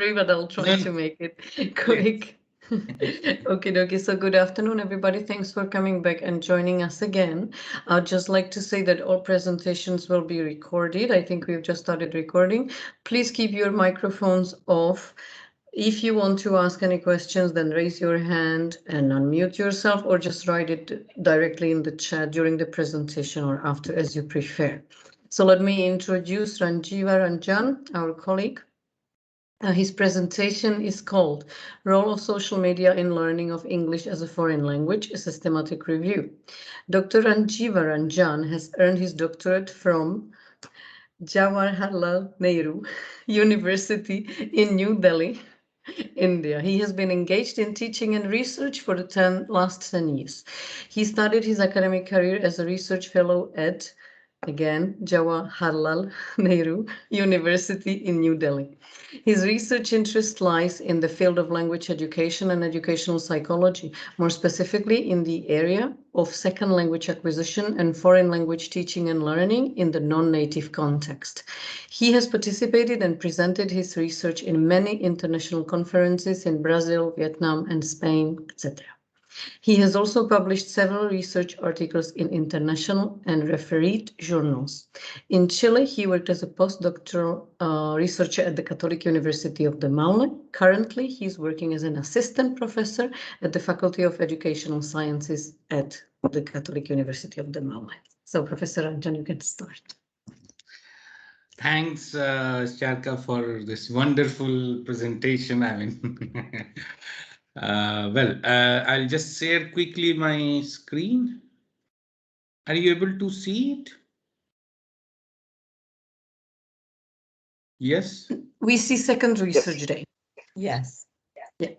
but I'll try to make it quick. Okay, so good afternoon, everybody. Thanks for coming back and joining us again. I'd just like to say that all presentations will be recorded. I think we've just started recording. Please keep your microphones off. If you want to ask any questions, then raise your hand and unmute yourself, or just write it directly in the chat during the presentation or after, as you prefer. So let me introduce Ranjiva Ranjan, our colleague. His presentation is called Role of Social Media in Learning of English as a Foreign Language, a Systematic Review. Dr. Ranjiva Ranjan has earned his doctorate from Jawaharlal Nehru University in New Delhi, India. He has been engaged in teaching and research for the last 10 years. He started his academic career as a research fellow at, again, Jawaharlal Nehru University in New Delhi. His research interest lies in the field of language education and educational psychology, more specifically in the area of second language acquisition and foreign language teaching and learning in the non-native context. He has participated and presented his research in many international conferences in Brazil, Vietnam, and Spain, etc. He has also published several research articles in international and refereed journals. In Chile, he worked as a postdoctoral researcher at the Catholic University of the Maule. Currently, he's working as an assistant professor at the Faculty of Educational Sciences at the Catholic University of the Maule. So, Professor Ranjan, you can start. Thanks, Sharka, for this wonderful presentation. I mean, I'll just share quickly my screen. Are you able to see it? Yes. We see second research day. Yes. Yeah.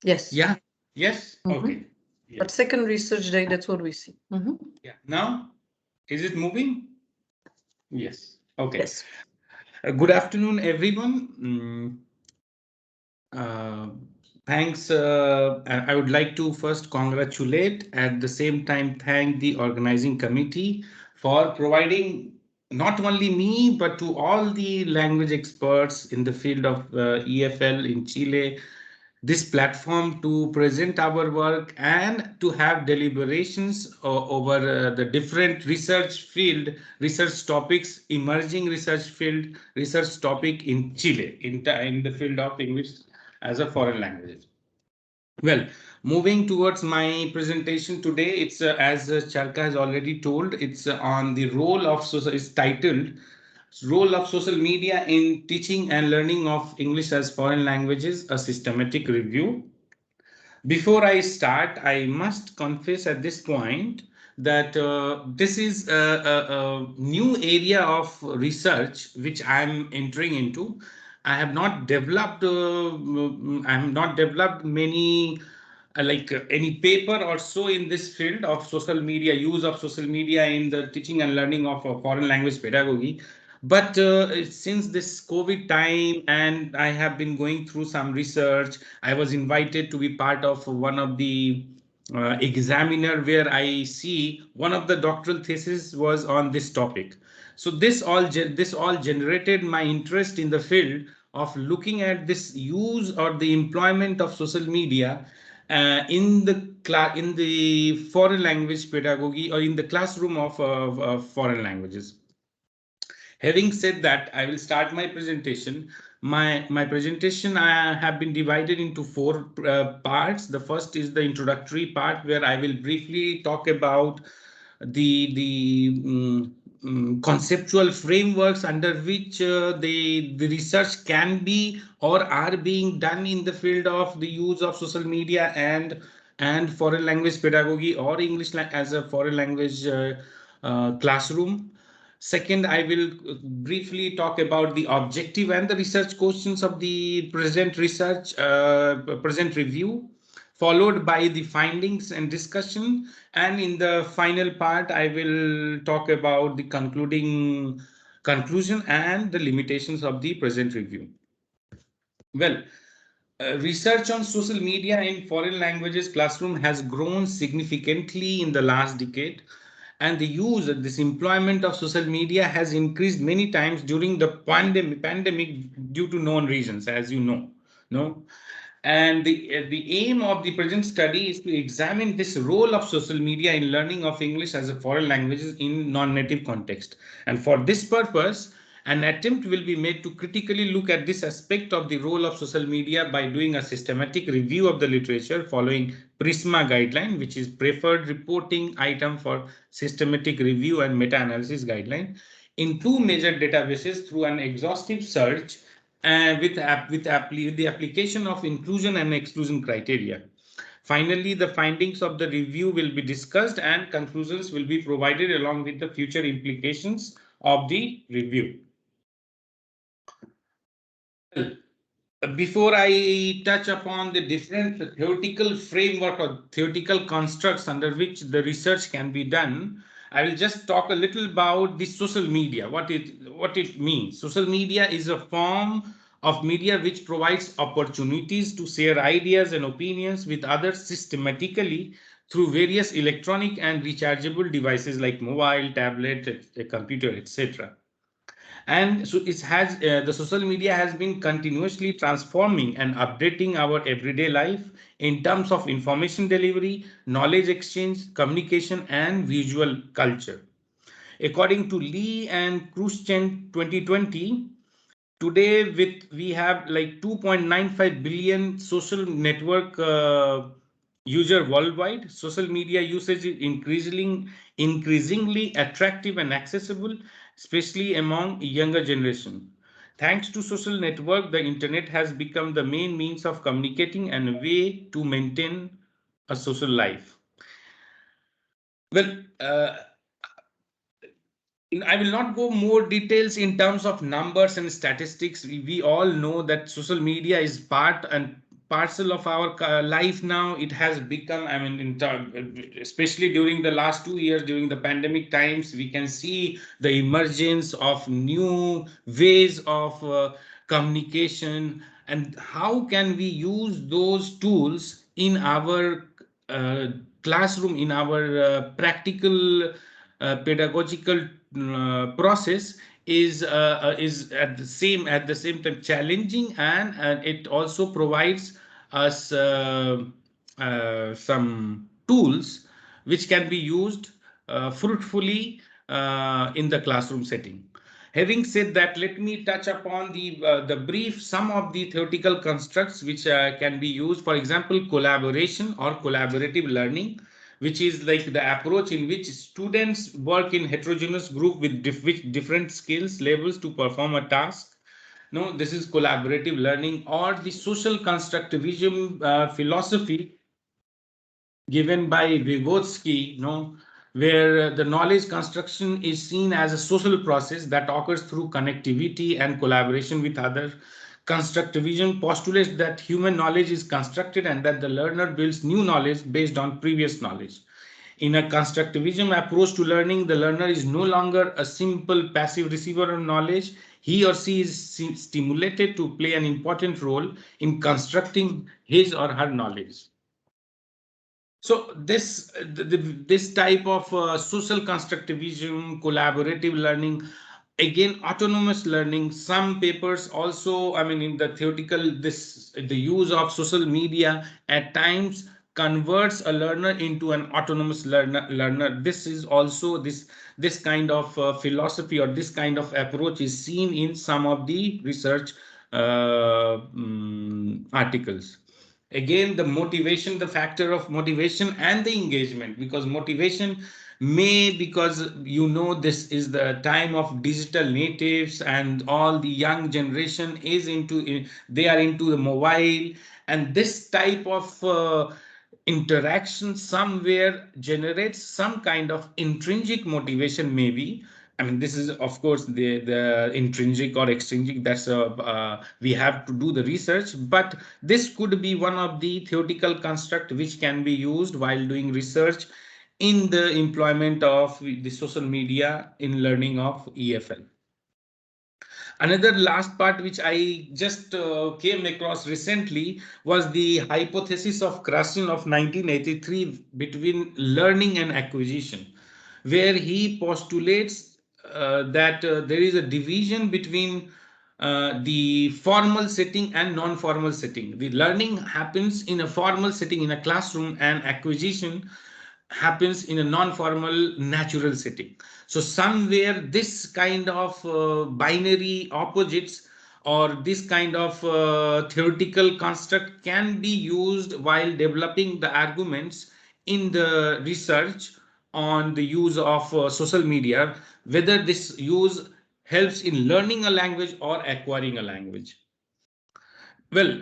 Yes. Yeah. Yes. Okay. Yeah. But second research day, that's what we see. Yeah. Now, is it moving? Yes. Okay. Yes. Good afternoon, everyone. Thanks. I would like to first congratulate, at the same time thank the organizing committee for providing not only me but to all the language experts in the field of EFL in Chile this platform to present our work and to have deliberations over the different research topics, emerging research topic in Chile in the field of English as a foreign language. Well, moving towards my presentation today, it's as Charka has already told, it's on the role of it's titled Role of Social Media in Teaching and Learning of English as Foreign Languages, a Systematic Review. Before I start, I must confess at this point that this is a new area of research which I am entering into. I have not developed many any paper or so in this field of social media, use of social media in the teaching and learning of foreign language pedagogy. But since this COVID time and I have been going through some research, I was invited to be part of one of the examiner where I see one of the doctoral thesis was on this topic. So this all generated my interest in the field of looking at this use or the employment of social media in the foreign language pedagogy or in the classroom of foreign languages. Having said that, I will start my presentation. My presentation I have been divided into four parts. The first is the introductory part, where I will briefly talk about the conceptual frameworks under which the research can be or are being done in the field of the use of social media and foreign language pedagogy or English as a foreign language classroom. Second, I will briefly talk about the objective and the research questions of the present review, followed by the findings and discussion. And in the final part, I will talk about the conclusion and the limitations of the present review. Well, research on social media in foreign languages classroom has grown significantly in the last decade. and the use of this employment of social media has increased many times during the pandemic due to known reasons, as you know. No, and the aim of the present study is to examine this role of social media in learning of English as a foreign language in non-native context. And for this purpose, an attempt will be made to critically look at this aspect of the role of social media by doing a systematic review of the literature following PRISMA guideline, which is preferred reporting item for systematic review and meta-analysis guideline, in two major databases through an exhaustive search with the application of inclusion and exclusion criteria. Finally, the findings of the review will be discussed and conclusions will be provided along with the future implications of the review. Before I touch upon the different theoretical framework or theoretical constructs under which the research can be done, I will just talk a little about the social media, what it means. Social media is a form of media which provides opportunities to share ideas and opinions with others systematically through various electronic and rechargeable devices like mobile, tablet, a computer, etc. And so it has the social media has been continuously transforming and updating our everyday life in terms of information delivery, knowledge exchange, communication, and visual culture. According to Lee and Khrushchev 2020, today we have like 2.95 billion social network user worldwide. Social media usage is increasingly attractive and accessible, especially among younger generation. Thanks to social network, the internet has become the main means of communicating and a way to maintain a social life. Well, I will not go more details in terms of numbers and statistics. We all know that social media is part and parcel of our life now. It has become, I mean, especially during the last 2 years, during the pandemic times, we can see the emergence of new ways of communication, and how can we use those tools in our classroom, in our practical pedagogical process is at the same time challenging, and it also provides us some tools which can be used fruitfully in the classroom setting. Having said that, let me touch upon the brief some of the theoretical constructs which can be used. For example, collaboration or collaborative learning, which is like the approach in which students work in heterogeneous group with different skills levels to perform a task. No, this is collaborative learning. Or the social constructivism philosophy given by Vygotsky, where the knowledge construction is seen as a social process that occurs through connectivity and collaboration with others. Constructivism postulates that human knowledge is constructed and that the learner builds new knowledge based on previous knowledge. In a constructivism approach to learning, the learner is no longer a simple passive receiver of knowledge. He or she is stimulated to play an important role in constructing his or her knowledge. So this type of social constructivism, collaborative learning, again autonomous learning. Some papers also, I mean, in the theoretical, the use of social media at times converts a learner into an autonomous learner. This is also this kind of philosophy or this kind of approach is seen in some of the research articles. Again, the factor of motivation and the engagement, because motivation because this is the time of digital natives and all the young generation they are into the mobile, and this type of interaction somewhere generates some kind of intrinsic motivation, maybe. I mean, this is of course the intrinsic or extrinsic. That's we have to do the research, but this could be one of the theoretical construct which can be used while doing research in the employment of the social media in learning of EFL. Another last part which I just came across recently was the hypothesis of Krashen of 1983 between learning and acquisition, where he postulates that there is a division between the formal setting and non-formal setting. The learning happens in a formal setting in a classroom, and acquisition happens in a non-formal natural setting. So somewhere this kind of binary opposites or this kind of theoretical construct can be used while developing the arguments in the research on the use of social media, whether this use helps in learning a language or acquiring a language. Well,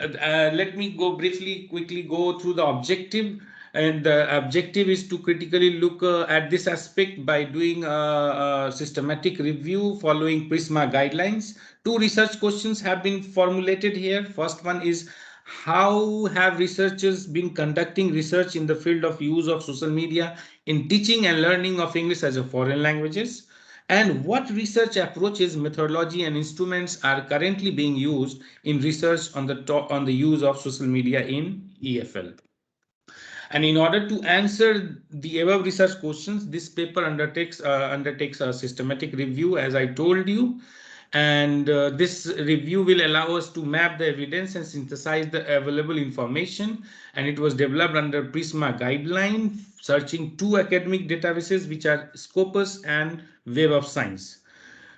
let me go briefly, quickly go through the objective. And the objective is to critically look at this aspect by doing a systematic review following PRISMA guidelines. Two research questions have been formulated here. First one is, how have researchers been conducting research in the field of use of social media in teaching and learning of English as a foreign languages? And what research approaches, methodology, and instruments are currently being used in research on the use of social media in EFL? And in order to answer the above research questions, this paper undertakes a systematic review, as I told you. And this review will allow us to map the evidence and synthesize the available information. And it was developed under PRISMA guideline, searching two academic databases, which are Scopus and Web of Science.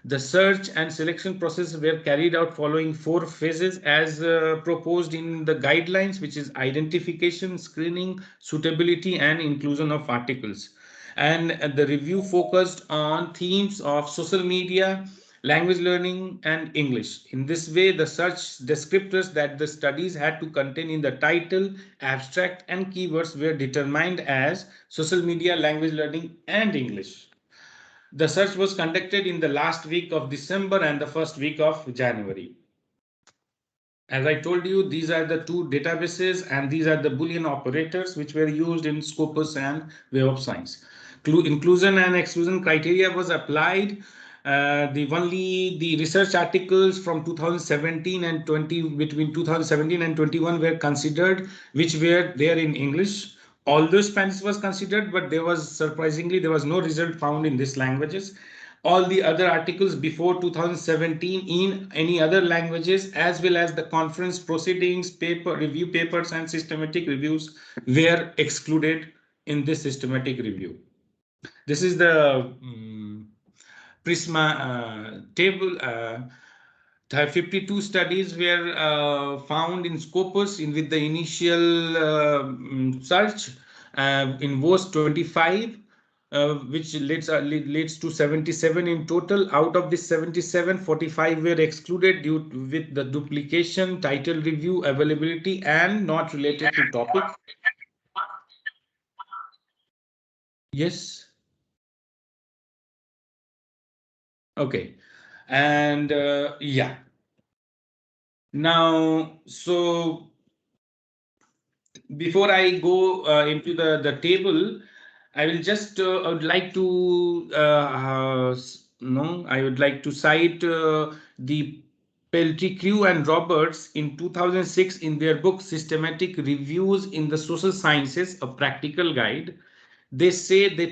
The search and selection process were carried out following four phases as proposed in the guidelines, which is identification, screening, suitability, and inclusion of articles. And the review focused on themes of social media, language learning, and English. In this way, the search descriptors that the studies had to contain in the title, abstract, and keywords were determined as social media, language learning, and English. The search was conducted in the last week of December and the first week of January. As I told you, these are the two databases and these are the Boolean operators which were used in Scopus and Web of Science. Inclusion and exclusion criteria was applied. The research articles from 2017 and 20, between 2017 and 21 were considered, which were there in English. Although Spanish was considered, but there was surprisingly there was no result found in these languages. All the other articles before 2017 in any other languages, as well as the conference proceedings, review papers, and systematic reviews were excluded in this systematic review. This is the PRISMA table. 52 studies were found in Scopus with the initial search. In WOS 25, which leads to 77 in total. Out of this 77, 45 were excluded with the duplication, title review, availability, and not related to topic. Yes. Okay. And yeah. Now, so before I go into the table, I will just I would like to I would like to cite the Pelticeau and Roberts in 2006 in their book Systematic Reviews in the Social Sciences, a Practical Guide. They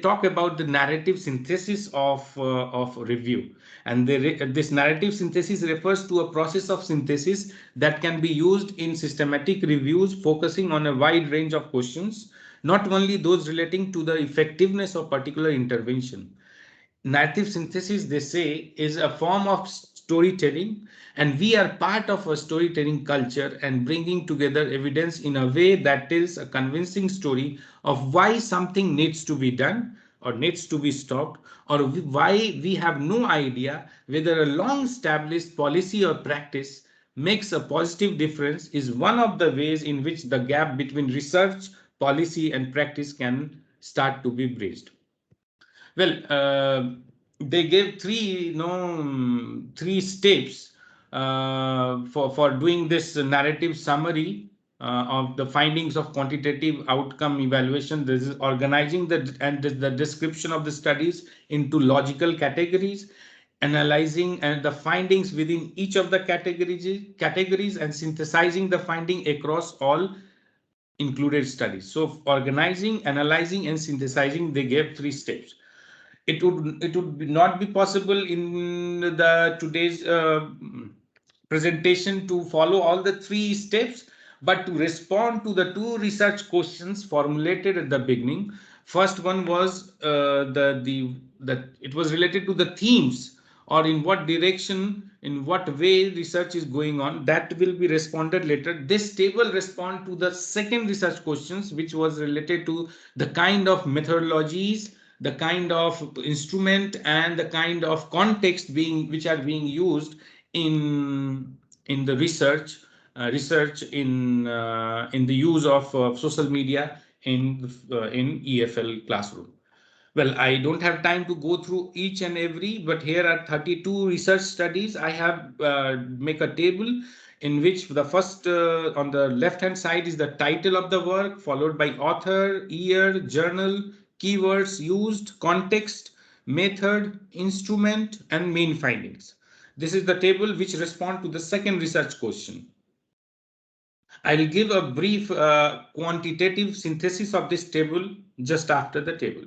talk about the narrative synthesis of review, and this narrative synthesis refers to a process of synthesis that can be used in systematic reviews, focusing on a wide range of questions, not only those relating to the effectiveness of particular intervention. Narrative synthesis, they say, is a form of storytelling, and we are part of a storytelling culture and bringing together evidence in a way that tells a convincing story of why something needs to be done or needs to be stopped, or why we have no idea whether a long established policy or practice makes a positive difference is one of the ways in which the gap between research, policy, and practice can start to be bridged. Well, they gave three steps for doing this narrative summary of the findings of quantitative outcome evaluation. This is organizing the description of the studies into logical categories, analyzing and the findings within each of the categories, and synthesizing the finding across all included studies. So organizing, analyzing, and synthesizing, they gave three steps. it would not be possible in the today's presentation to follow all the three steps, but to respond to the two research questions formulated at the beginning. First one was it was related to the themes, or in what direction, in what way research is going on. That will be responded later. This table respond to the second research questions, which was related to the kind of methodologies, the kind of instrument, and the kind of context which are being used in the research in the use of social media in EFL classroom. Well, I don't have time to go through each and every, but here are 32 research studies. I have make a table in which the first on the left hand side is the title of the work, followed by author, year, journal, keywords used, context, method, instrument, and main findings. This is the table which respond to the second research question. I will give a brief quantitative synthesis of this table just after the table.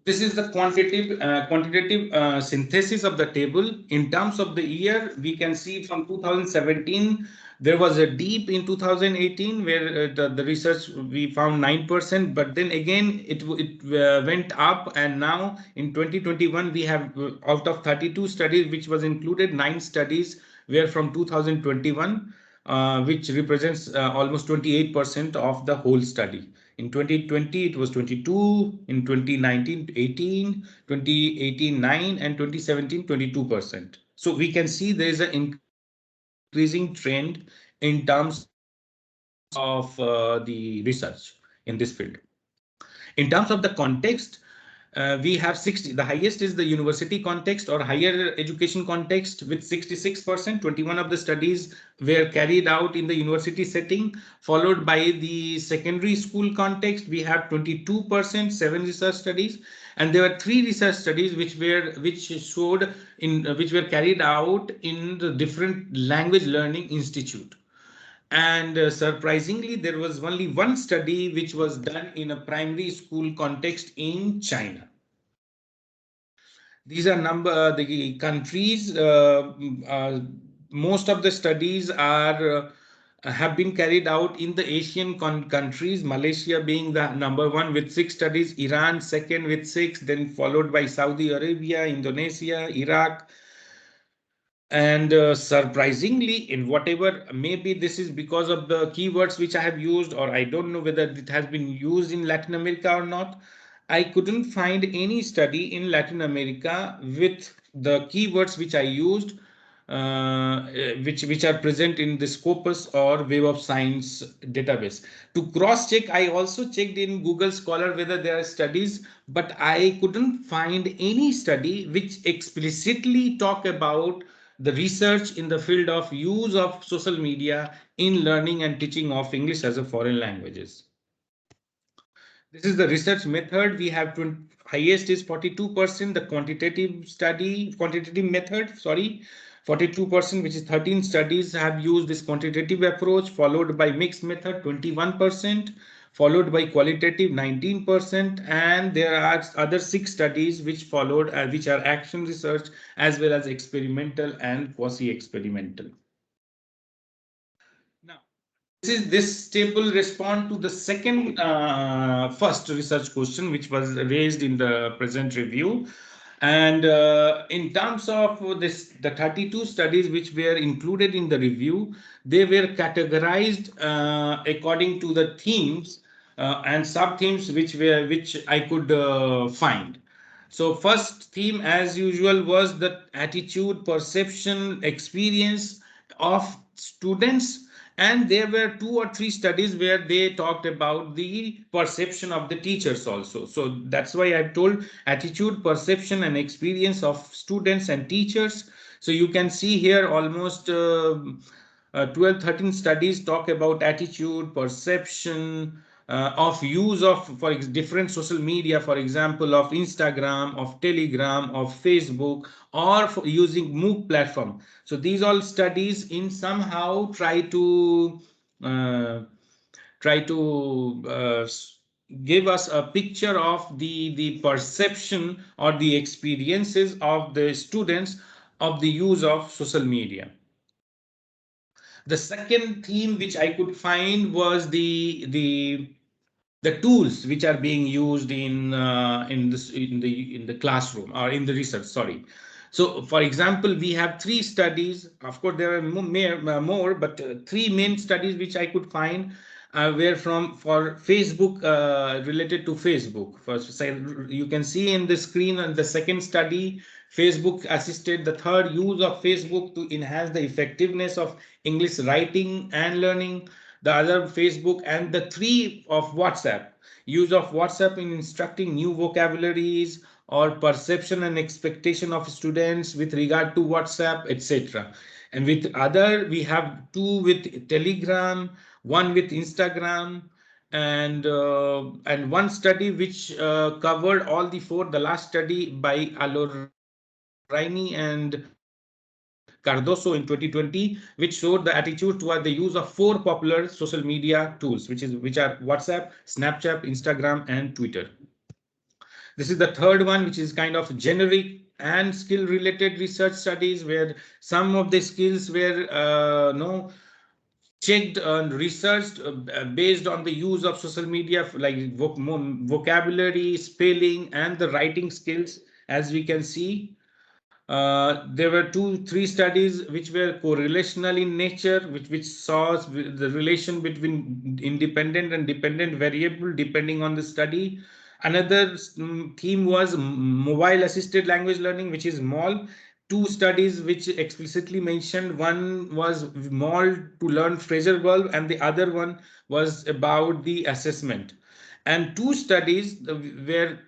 This is the quantitative synthesis of the table. In terms of the year, we can see from 2017, there was a dip in 2018 where the research we found 9%, but then again it went up, and now in 2021 we have out of 32 studies which was included, 9 studies were from 2021, which represents almost 28% of the whole study. In 2020, it was 22, in 2019, 18, 2018, 9, and 2017, 22%. So we can see there is an increasing trend in terms of the research in this field. In terms of the context, we have 60. The highest is the university context or higher education context with 66%. 21 of the studies were carried out in the university setting, followed by the secondary school context. We have 22%, 7 research studies, and there were 3 research studies which were carried out in the different language learning institute. And surprisingly, there was only one study which was done in a primary school context in China. These are the countries. Most of the studies are have been carried out in the Asian countries, Malaysia being the number 1 with 6 studies, Iran second with 6, then followed by Saudi Arabia, Indonesia, Iraq. And surprisingly, in whatever, maybe this is because of the keywords which I have used, or I don't know whether it has been used in Latin America or not. I couldn't find any study in Latin America with the keywords which I used, which are present in the Scopus or Web of Science database. To cross check, I also checked in Google Scholar whether there are studies, but I couldn't find any study which explicitly talk about the research in the field of use of social media in learning and teaching of English as a foreign languages. This is the research method. We have highest is 42%, the quantitative method, sorry, 42%, which is 13 studies have used this quantitative approach, followed by mixed method, 21%, followed by qualitative, 19%, and there are other 6 studies which followed, which are action research as well as experimental and quasi-experimental. Now, this table respond to the second first research question which was raised in the present review. And in terms of the 32 studies which were included in the review, they were categorized according to the themes and sub-themes which I could find. So first theme, as usual, was the attitude, perception, experience of students. And there were 2 or 3 studies where they talked about the perception of the teachers also. So that's why I've told attitude, perception, and experience of students and teachers. So you can see here almost 12, 13 studies talk about attitude, perception, of use of for different social media, for example, of Instagram, of Telegram, of Facebook, or for using MOOC platform. So these all studies in somehow try to give us a picture of the perception or the experiences of the students of the use of social media. The second theme which I could find was the tools which are being used in the classroom or in the research. Sorry. So, for example, we have three studies. Of course, there are more, but three main studies which I could find were from for Facebook, related to Facebook. First, you can see in the screen on the second study, Facebook assisted the third use of Facebook to enhance the effectiveness of English writing and learning. The other Facebook, and the three of WhatsApp, use of WhatsApp in instructing new vocabularies or perception and expectation of students with regard to WhatsApp, etc. And with other, we have two with Telegram, one with Instagram, and one study which covered all the four. The last study by Aloraini and Cardoso in 2020, which showed the attitude toward the use of four popular social media tools, which are WhatsApp, Snapchat, Instagram, and Twitter. This is the third one, which is kind of generic and skill related research studies where some of the skills were no checked and researched based on the use of social media, like vocabulary, spelling, and the writing skills. As we can see, there were three studies which were correlational in nature, which saw the relation between independent and dependent variable depending on the study. Another theme was mobile assisted language learning, which is MAUL. Two studies which explicitly mentioned, one was MAUL to learn phrasal verb, and the other one was about the assessment. And two studies where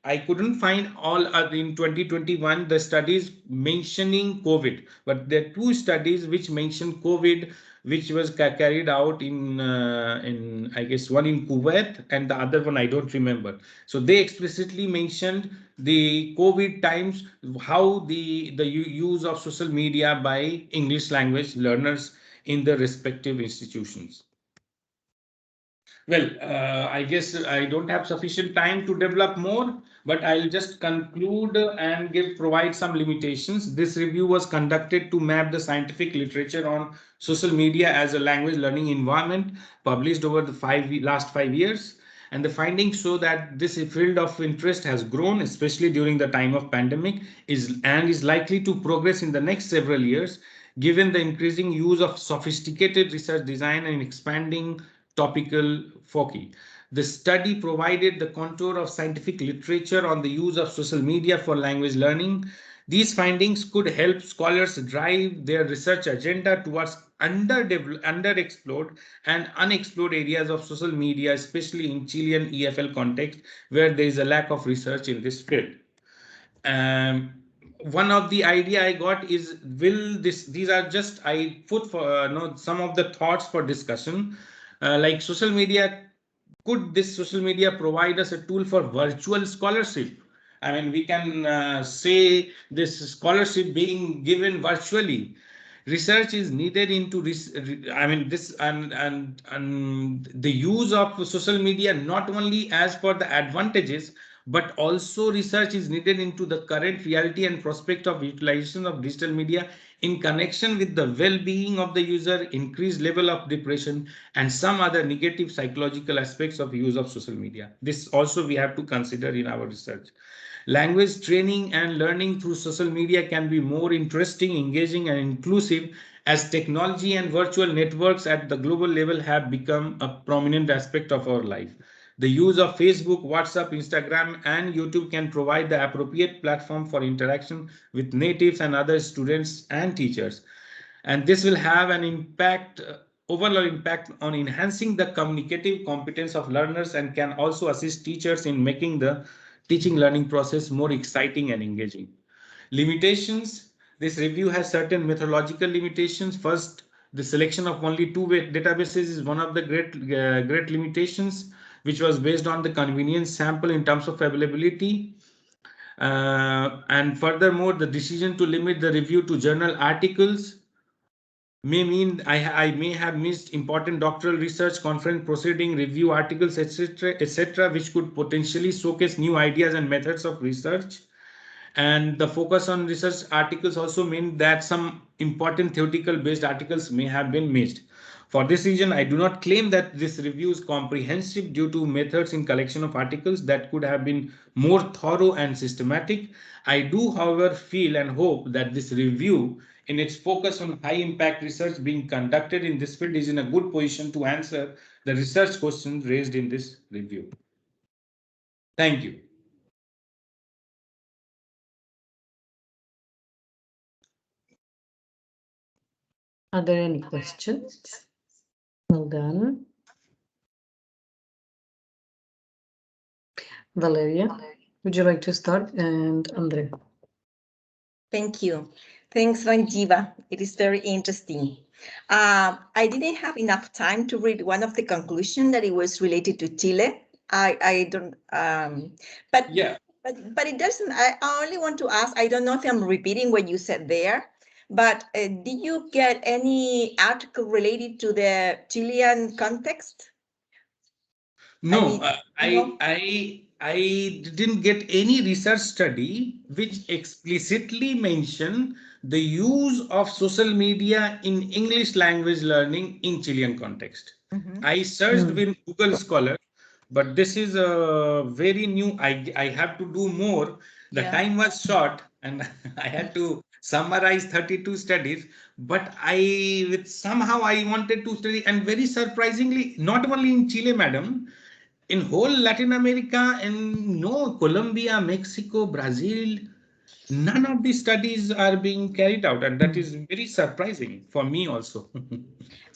I couldn't find all in 2021 the studies mentioning COVID, but there are two studies which mention COVID, which was carried out in I guess one in Kuwait and the other one I don't remember. So they explicitly mentioned the COVID times, how the use of social media by English language learners in the respective institutions. Well, I guess I don't have sufficient time to develop more, but I'll just conclude and provide some limitations. This review was conducted to map the scientific literature on social media as a language learning environment, published over the last 5 years. And the findings show that this field of interest has grown, especially during the time of pandemic, is likely to progress in the next several years, given the increasing use of sophisticated research design and expanding topical foci. The study provided the contour of scientific literature on the use of social media for language learning. These findings could help scholars drive their research agenda towards underexplored and unexplored areas of social media, especially in Chilean EFL context, where there is a lack of research in this field. One of the idea I got is, these are just I put for some of the thoughts for discussion, like social media. Could this social media provide us a tool for virtual scholarship? I mean, we can say this scholarship being given virtually. Research is needed into I mean this and the use of social media, not only as for the advantages, but also research is needed into the current reality and prospect of utilization of digital media in connection with the well-being of the user, increased level of depression, and some other negative psychological aspects of use of social media. This also we have to consider in our research. Language training and learning through social media can be more interesting, engaging, and inclusive as technology and virtual networks at the global level have become a prominent aspect of our life. The use of Facebook, WhatsApp, Instagram, and YouTube can provide the appropriate platform for interaction with natives and other students and teachers. And this will have an impact, overall impact on enhancing the communicative competence of learners, and can also assist teachers in making the teaching learning process more exciting and engaging. Limitations. This review has certain methodological limitations. First, the selection of only two databases is one of the great limitations, which was based on the convenience sample in terms of availability. And furthermore, the decision to limit the review to journal articles may mean I may have missed important doctoral research, conference proceeding, review articles, etc., which could potentially showcase new ideas and methods of research. And the focus on research articles also mean that some important theoretical based articles may have been missed. For this reason, I do not claim that this review is comprehensive due to methods in collection of articles that could have been more thorough and systematic. I do, however, feel and hope that this review, in its focus on high impact research being conducted in this field, is in a good position to answer the research questions raised in this review. Thank you. Are there any questions? Well done. Valeria, would you like to start? And Andre. Thank you. Thanks, Ranjiva. It is very interesting. I didn't have enough time to read one of the conclusions that it was related to Chile. I don't, but yeah. But it doesn't. I only want to ask. I don't know if I'm repeating what you said there, but did you get any article related to the Chilean context? No, I didn't get any research study which explicitly mentioned the use of social media in English language learning in Chilean context. I searched with Google Scholar, but this is a very new. I have to do more. The time was short, and I had to summarize 32 studies. But somehow I wanted to study, and very surprisingly, not only in Chile, madam, in whole Latin America and no Colombia, Mexico, Brazil, none of these studies are being carried out, and that is very surprising for me also.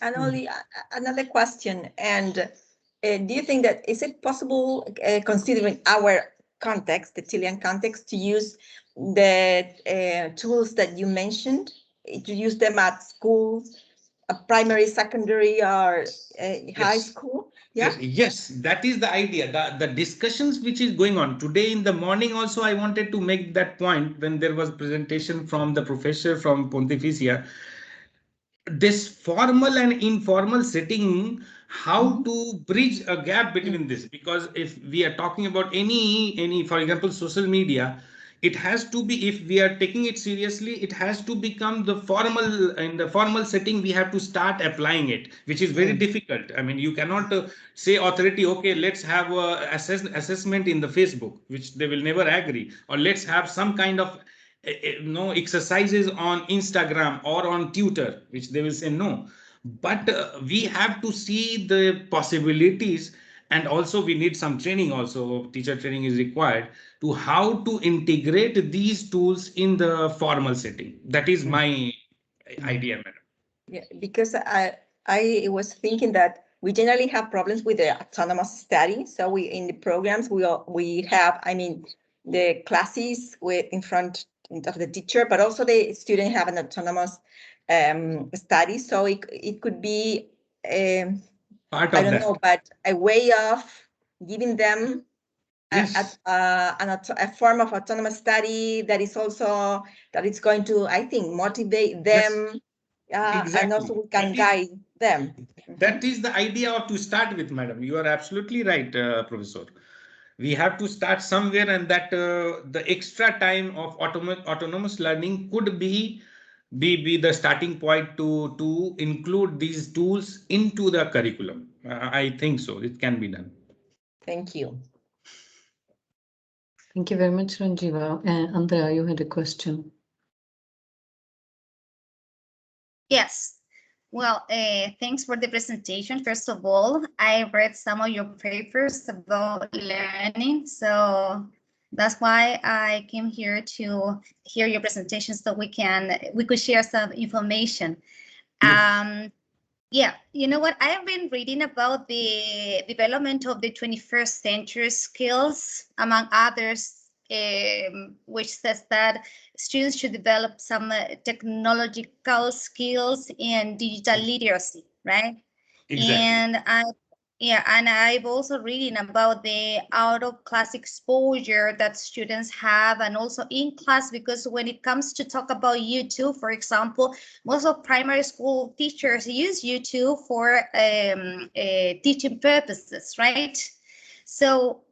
And only another question, and do you think that is it possible, considering our context, the Chilean context, to use the tools that you mentioned, to use them at school, primary, secondary, or high school? Yeah? Yes, that is the idea. The discussions which is going on today in the morning also, I wanted to make that point when there was presentation from the professor from Pontificia. This formal and informal setting, how to bridge a gap between this, because if we are talking about any for example social media, it has to be, if we are taking it seriously, it has to become the formal. In the formal setting we have to start applying it, which is very difficult. I mean, you cannot say authority, okay, let's have a assessment in the Facebook, which they will never agree, or let's have some kind of no exercises on Instagram or on Twitter, which they will say no. But we have to see the possibilities, and also we need some training. Also, teacher training is required to how to integrate these tools in the formal setting. That is my idea, madam. Yeah, because I was thinking that we generally have problems with the autonomous study. So we in the programs we have, I mean, the classes in front of the teacher, but also the student have an autonomous study. So it could be Part of I don't know, but a way of giving them a form of autonomous study that is also that it's going to, I think, motivate them. Exactly. And also we can guide them. That is the idea of to start with, madam. You are absolutely right, Professor. We have to start somewhere, and that the extra time of autonomous learning could be the starting point to include these tools into the curriculum. I think so. It can be done. Thank you. Thank you very much, Ranjiva. Andrea, you had a question. Yes. Well, thanks for the presentation. First of all, I read some of your papers about learning, so that's why I came here to hear your presentation so we could share some information. Yeah, you know what? I have been reading about the development of the 21st century skills, among others, which says that students should develop some technological skills and digital literacy, right? Exactly. And Yeah, and I've also reading about the out of class exposure that students have, and also in class, because when it comes to talk about YouTube, for example, most of primary school teachers use YouTube for teaching purposes, right? So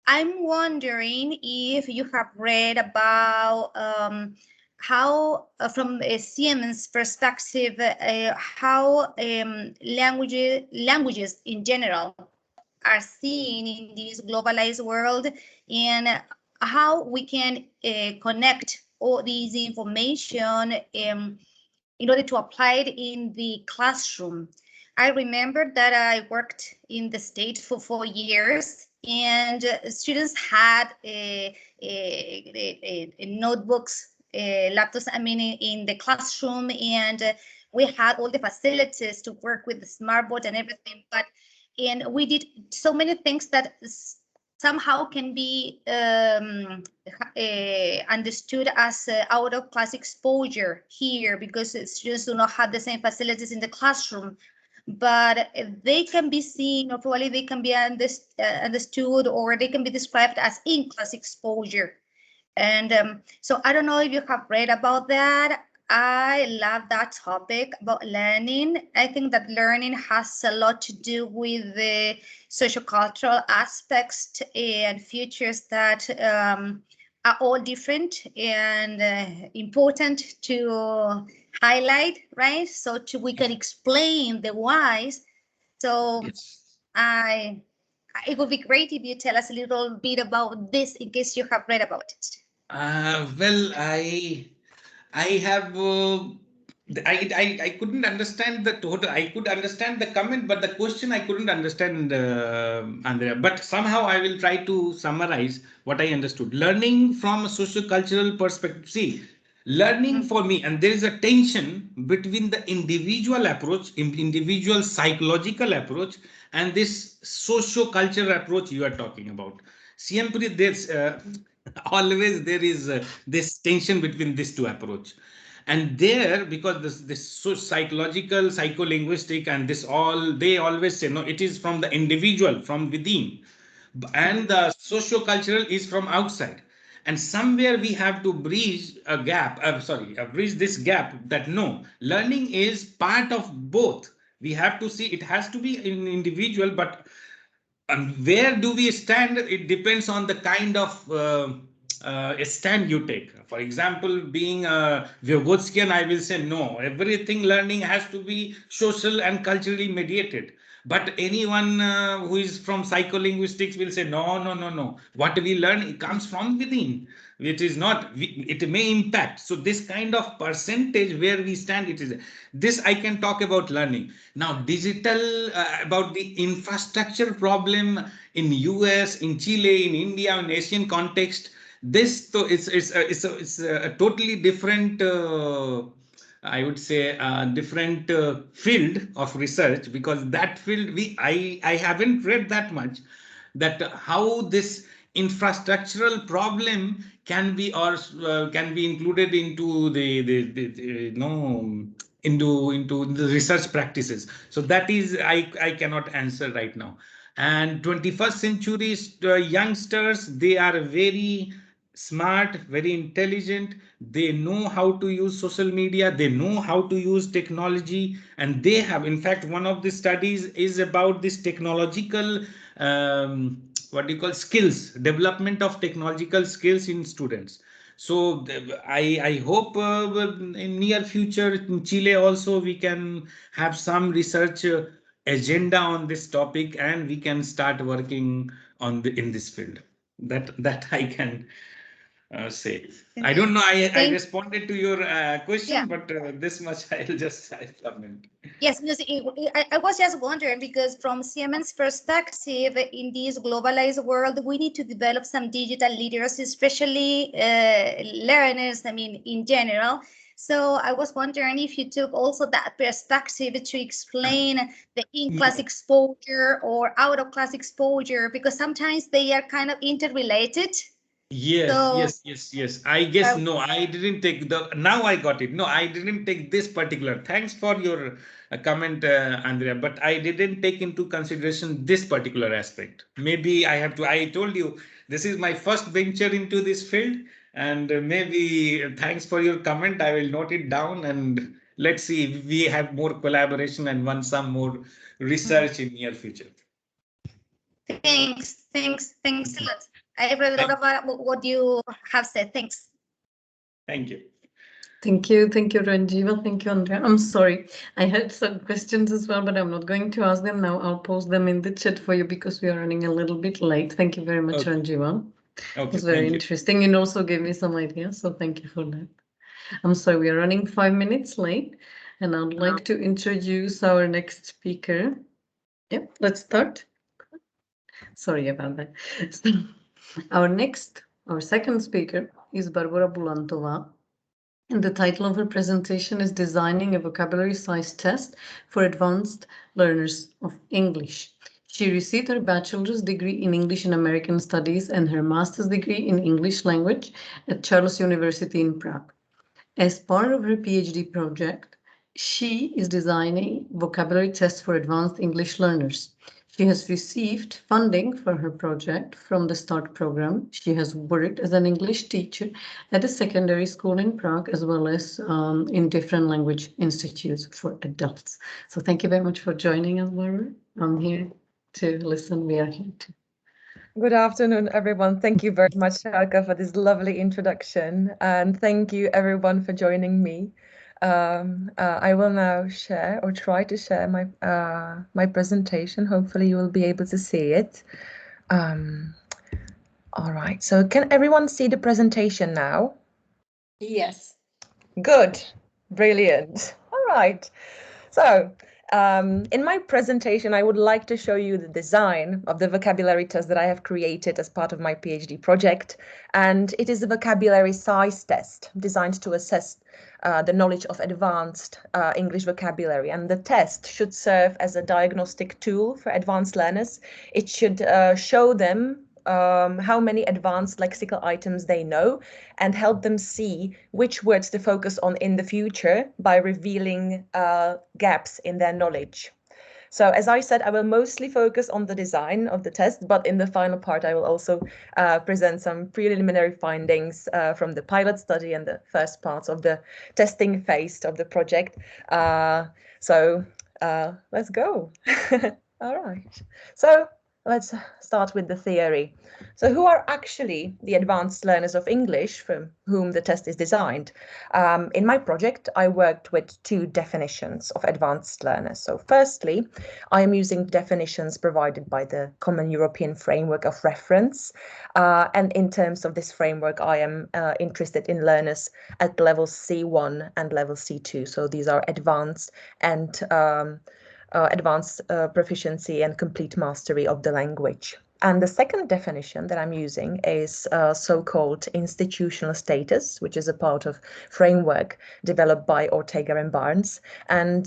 I'm wondering if you have read about how, from a Siemens perspective, how languages in general are seen in this globalized world, and how we can connect all these information in order to apply it in the classroom. I remember that I worked in the States for 4 years, and students had notebooks, laptops, I mean, in the classroom, and we had all the facilities to work with the smartboard and everything, and we did so many things that somehow can be understood as out of class exposure here, because students do not have the same facilities in the classroom, but they can be seen, or probably they can be understood, or they can be described as in class exposure. And so I don't know if you have read about that. I love that topic about learning. I think that learning has a lot to do with the sociocultural aspects and features that are all different and important to highlight, right? So we can explain the whys. So Yes. it would be great if you tell us a little bit about this, in case you have read about it. Well, I have I couldn't understand the total. I could understand the comment, but the question I couldn't understand, Andrea. But somehow I will try to summarize what I understood. Learning from a socio-cultural perspective. See, learning for me, and there is a tension between the individual approach, individual psychological approach, and this socio-cultural approach you are talking about. Siempre there's always there is this tension between these two approach, and there, because this so psychological, psycholinguistic, and this all, they always say no, it is from the individual, from within, and the socio-cultural is from outside. And somewhere we have to bridge a gap, bridge this gap, that no, learning is part of both. We have to see it has to be an individual, but where do we stand? It depends on the kind of stand you take. For example, being a Vygotsky, I will say no, everything learning has to be social and culturally mediated. But anyone who is from psycholinguistics will say no, no, no, no. What we learn, it comes from within. It is not. It may impact. So this kind of percentage where we stand, it is this. I can talk about learning now. Digital, about the infrastructure problem in US, in Chile, in India, in Asian context. This, so it's a totally different. I would say a different field of research, because that field I haven't read that much, that how this infrastructural problem can be, or can be included into the no, into the research practices. So that is, I cannot answer right now. And 21st century youngsters, they are very smart, very intelligent. They know how to use social media, they know how to use technology, and they have, in fact, one of the studies is about this technological, what do you call, skills, development of technological skills in students. So I hope in near future in Chile also we can have some research agenda on this topic, and we can start working on in this field. That I can say. I don't know. I responded to your question, but this much I'll comment. Yes, because I was just wondering, because from Siemens' perspective, in this globalized world, we need to develop some digital literacy, especially learners, I mean, in general. So I was wondering if you took also that perspective to explain the in-class exposure or out-of-class exposure, because sometimes they are kind of interrelated. Yes, So, yes. I guess uh, no, I didn't take the. Now I got it. No, I didn't take this particular. Thanks for your comment, Andrea. But I didn't take into consideration this particular aspect. Maybe I have to. I told you this is my first venture into this field, and maybe thanks for your comment. I will note it down, and let's see if we have more collaboration and want some more research in near future. thanks a lot. I read a lot about what you have said. Thanks. Thank you. Thank you, Ranjiva. Thank you, Andrea. I'm sorry. I had some questions as well, but I'm not going to ask them now. I'll post them in the chat for you because we are running a little bit late. Thank you very much, Okay. Ranjiva. It Okay, was very thank you. interesting and also gave me some ideas. So thank you for that. I'm sorry, we are running 5 minutes late, and I'd like to introduce our next speaker. Yep, let's start. Sorry about that. So, our second speaker is Barbara Bulantova. And the title of her presentation is Designing a Vocabulary Size Test for Advanced Learners of English. She received her bachelor's degree in English and American Studies and her master's degree in English language at Charles University in Prague. As part of her PhD project, she is designing vocabulary tests for advanced English learners. She has received funding for her project from the START program. She has worked as an English teacher at a secondary school in Prague, as well as in different language institutes for adults. So thank you very much for joining us, Barbara. I'm here to listen. We are here to. Good afternoon, everyone. Thank you very much, Sharka, for this lovely introduction. And thank you, everyone, for joining me. I will now share or try to share my presentation. Hopefully, you will be able to see it. All right. So can everyone see the presentation now? Yes. Good. Brilliant. All right. So in my presentation, I would like to show you the design of the vocabulary test that I have created as part of my PhD project. And it is a vocabulary size test designed to assess the knowledge of advanced English vocabulary. And the test should serve as a diagnostic tool for advanced learners. It should show them how many advanced lexical items they know and help them see which words to focus on in the future by revealing gaps in their knowledge. So as I said, I will mostly focus on the design of the test, but in the final part, I will also present some preliminary findings from the pilot study and the first parts of the testing phase of the project. So let's go. All right. So let's start with the theory. So who are actually the advanced learners of English for whom the test is designed? In my project, I worked with two definitions of advanced learners. So firstly, I am using definitions provided by the Common European Framework of Reference. And in terms of this framework, I am interested in learners at level C1 and level C2. So these are advanced and advanced proficiency and complete mastery of the language. And the second definition that I'm using is so-called institutional status, which is a part of framework developed by Ortega and Barnes. And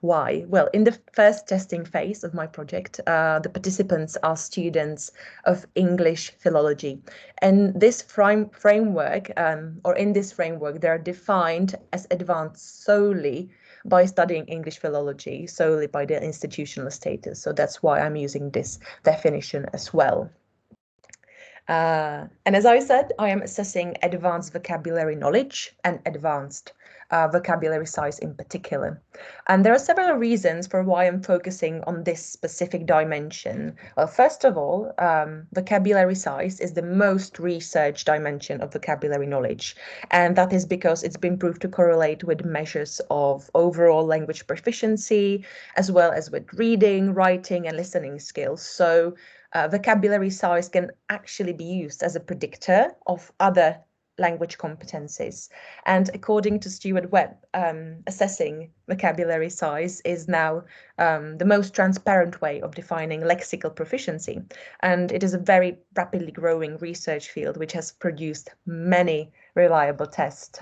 why? Well, in the first testing phase of my project, the participants are students of English philology. And this framework, or in this framework, they are defined as advanced solely by studying English philology, solely by their institutional status. So that's why I'm using this definition as well. And as I said, I am assessing advanced vocabulary knowledge and advanced vocabulary size in particular. And there are several reasons for why I'm focusing on this specific dimension. Well, first of all, vocabulary size is the most researched dimension of vocabulary knowledge. And that is because it's been proved to correlate with measures of overall language proficiency, as well as with reading, writing, and listening skills. So vocabulary size can actually be used as a predictor of other language competencies. And according to Stuart Webb, assessing vocabulary size is now the most transparent way of defining lexical proficiency. And it is a very rapidly growing research field which has produced many reliable tests.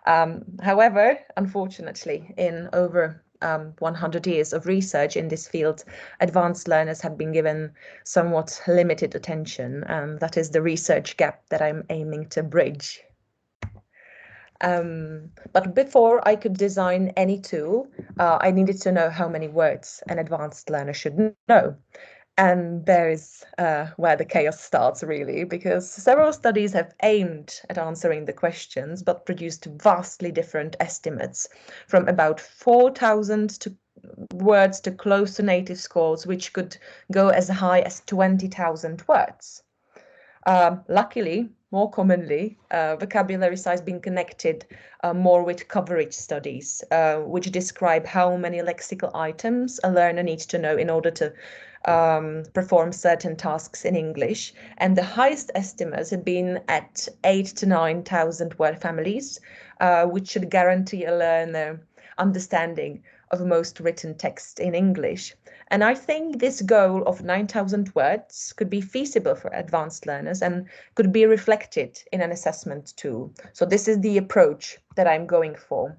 However, unfortunately, in over 100 years of research in this field, advanced learners have been given somewhat limited attention. That is the research gap that I'm aiming to bridge. But before I could design any tool, I needed to know how many words an advanced learner should know. And there is where the chaos starts, really, because several studies have aimed at answering the questions, but produced vastly different estimates, from about 4,000 words to close to native scores, which could go as high as 20,000 words. Luckily, more commonly, vocabulary size being connected more with coverage studies, which describe how many lexical items a learner needs to know in order to perform certain tasks in English. And the highest estimates have been at 8,000 to 9,000 word families, which should guarantee a learner understanding of most written text in English. And I think this goal of 9,000 words could be feasible for advanced learners and could be reflected in an assessment tool. So this is the approach that I'm going for.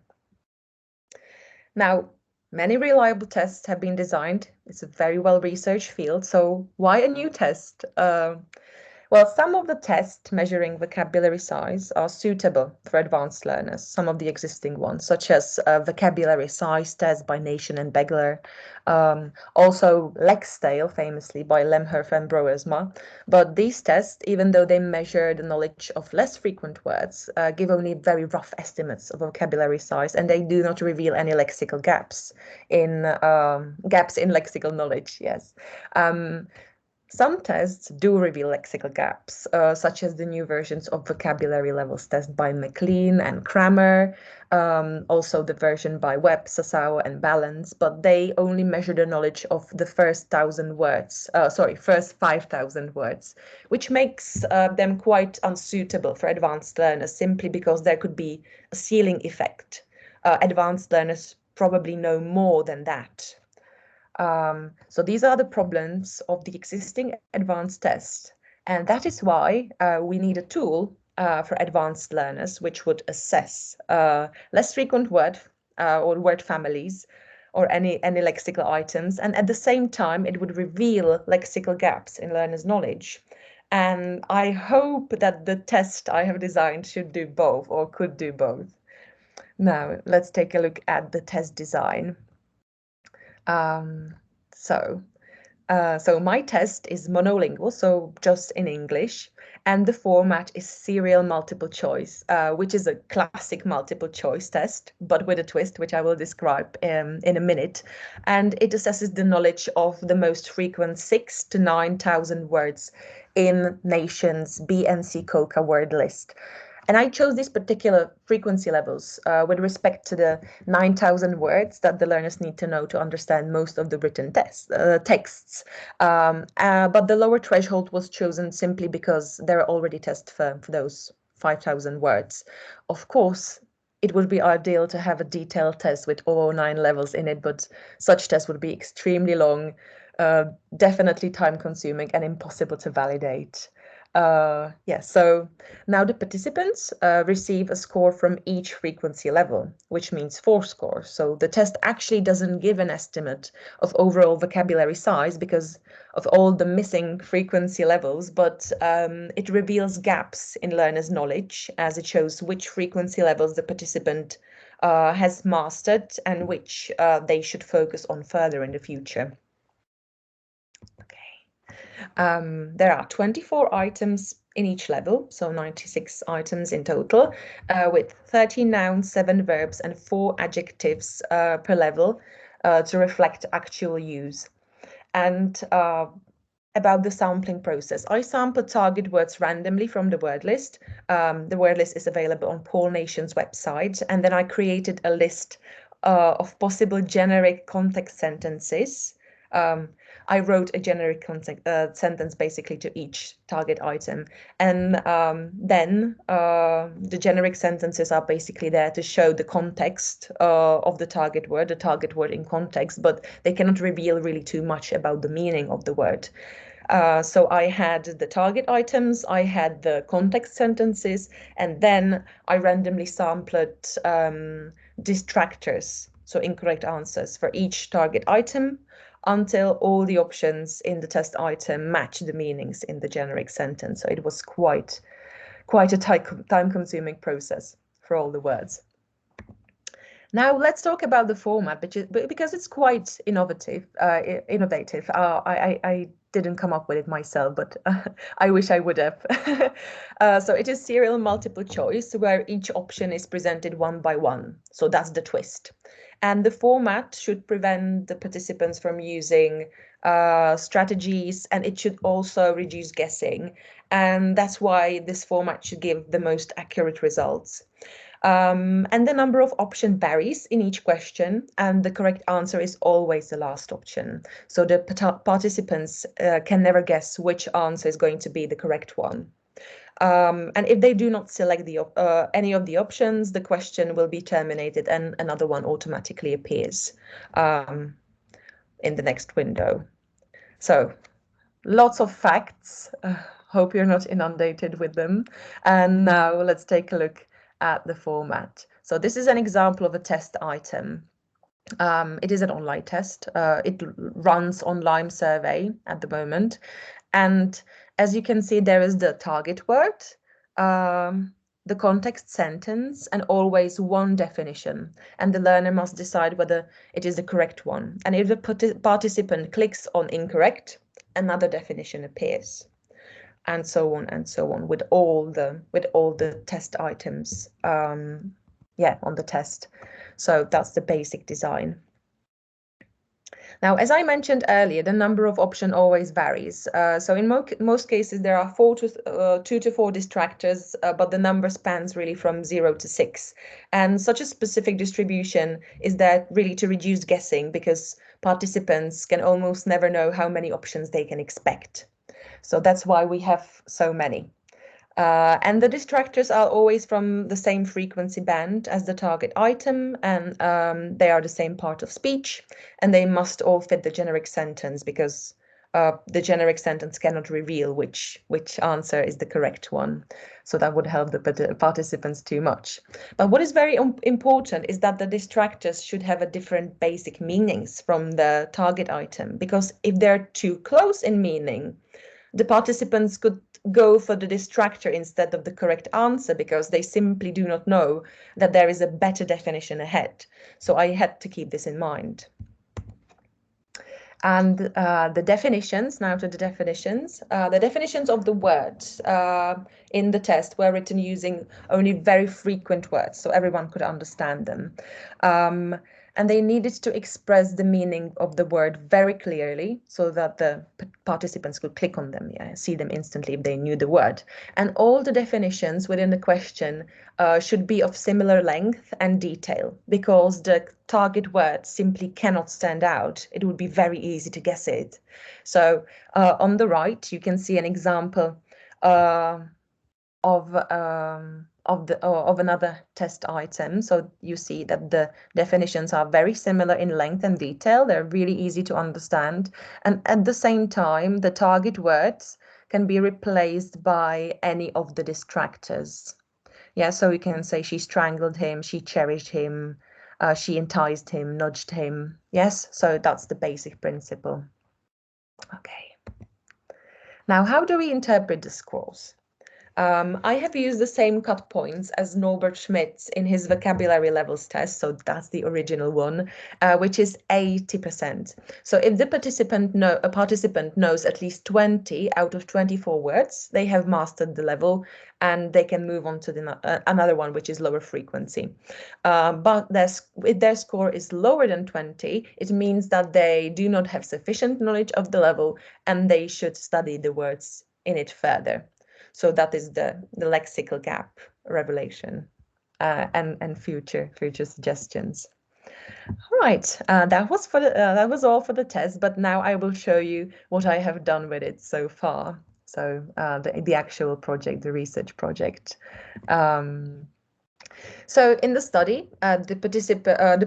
Now, many reliable tests have been designed. It's a very well-researched field. So why a new test? Well, some of the tests measuring vocabulary size are suitable for advanced learners, some of the existing ones, such as vocabulary size test by Nation and Begler, also Lexdale, famously by Lemherf and Broersma. But these tests, even though they measure the knowledge of less frequent words, give only very rough estimates of vocabulary size, and they do not reveal any lexical gaps in lexical knowledge. Yes. Some tests do reveal lexical gaps, such as the new versions of vocabulary levels test by McLean and Kramer, also the version by Webb, Sasao, and Balance, but they only measure the knowledge of the first 5,000 words, which makes them quite unsuitable for advanced learners, simply because there could be a ceiling effect. Advanced learners probably know more than that. So these are the problems of the existing advanced test. And that is why we need a tool for advanced learners, which would assess less frequent word or word families or any lexical items. And at the same time, it would reveal lexical gaps in learners' knowledge. And I hope that the test I have designed should do both, or could do both. Now, let's take a look at the test design. So my test is monolingual, so just in English, and the format is serial multiple choice, which is a classic multiple choice test, but with a twist, which I will describe in a minute. And it assesses the knowledge of the most frequent 6,000 to 9,000 words in Nation's BNC COCA word list. And I chose these particular frequency levels with respect to the 9,000 words that the learners need to know to understand most of the written texts. But the lower threshold was chosen simply because there are already tests for those 5,000 words. Of course, it would be ideal to have a detailed test with all 9 levels in it, but such tests would be extremely long, definitely time-consuming and impossible to validate. So now the participants receive a score from each frequency level, which means 4 scores. So the test actually doesn't give an estimate of overall vocabulary size because of all the missing frequency levels, but it reveals gaps in learners' knowledge as it shows which frequency levels the participant has mastered and which they should focus on further in the future. There are 24 items in each level, so 96 items in total, with 13 nouns, 7 verbs, and 4 adjectives per level to reflect actual use. And about the sampling process, I sampled target words randomly from the word list. The word list is available on Paul Nation's website, and then I created a list of possible generic context sentences. I wrote a generic sentence basically to each target item. And then the generic sentences are basically there to show the context of the target word in context, but they cannot reveal really too much about the meaning of the word. So I had the target items, I had the context sentences, and then I randomly sampled distractors so incorrect answers for each target item until all the options in the test item match the meanings in the generic sentence. So it was quite a time-consuming process for all the words. Now let's talk about the format, because it's quite innovative. I didn't come up with it myself, but I wish I would have. So it is serial multiple choice, where each option is presented one by one. So that's the twist. And the format should prevent the participants from using strategies, and it should also reduce guessing. And that's why this format should give the most accurate results. And the number of options varies in each question, and the correct answer is always the last option. So the participants can never guess which answer is going to be the correct one. And if they do not select any of the options, the question will be terminated and another one automatically appears in the next window. So lots of facts. Hope you're not inundated with them. And now let's take a look at the format. So this is an example of a test item. It is an online test. It runs on Lime survey at the moment. And as you can see, there is the target word, the context sentence, and always one definition. And the learner must decide whether it is the correct one. And if the participant clicks on incorrect, another definition appears. And so on with all the test items on the test. So that's the basic design. Now, as I mentioned earlier, the number of options always varies. So in most cases, there are 2 to 4 distractors, but the number spans really from 0 to 6. And such a specific distribution is there really to reduce guessing, because participants can almost never know how many options they can expect. So that's why we have so many. And the distractors are always from the same frequency band as the target item, and they are the same part of speech, and they must all fit the generic sentence, because the generic sentence cannot reveal which answer is the correct one. So that would help the participants too much. But what is very important is that the distractors should have a different basic meanings from the target item, because if they're too close in meaning, the participants could go for the distractor instead of the correct answer, because they simply do not know that there is a better definition ahead. So I had to keep this in mind. And the definitions, now to the definitions. The definitions of the words in the test were written using only very frequent words, so everyone could understand them. And they needed to express the meaning of the word very clearly, so that the participants could click on them, see them instantly if they knew the word. And all the definitions within the question should be of similar length and detail, because the target word simply cannot stand out. It would be very easy to guess it. So on the right, you can see an example of another test item. So you see that the definitions are very similar in length and detail. They're really easy to understand. And at the same time, the target words can be replaced by any of the distractors. Yeah, so you can say she strangled him, she cherished him, she enticed him, nudged him. Yes, so that's the basic principle. Okay. Now, how do we interpret the scores? I have used the same cut points as Norbert Schmitz in his vocabulary levels test, so that's the original one, which is 80%. So if the participant knows at least 20 out of 24 words, they have mastered the level, and they can move on to another one, which is lower frequency. But if their score is lower than 20, it means that they do not have sufficient knowledge of the level, and they should study the words in it further. So that is the lexical gap revelation and future suggestions. All right, that was all for the test, but now I will show you what I have done with it so far. So the actual project, the research project. So in the study, the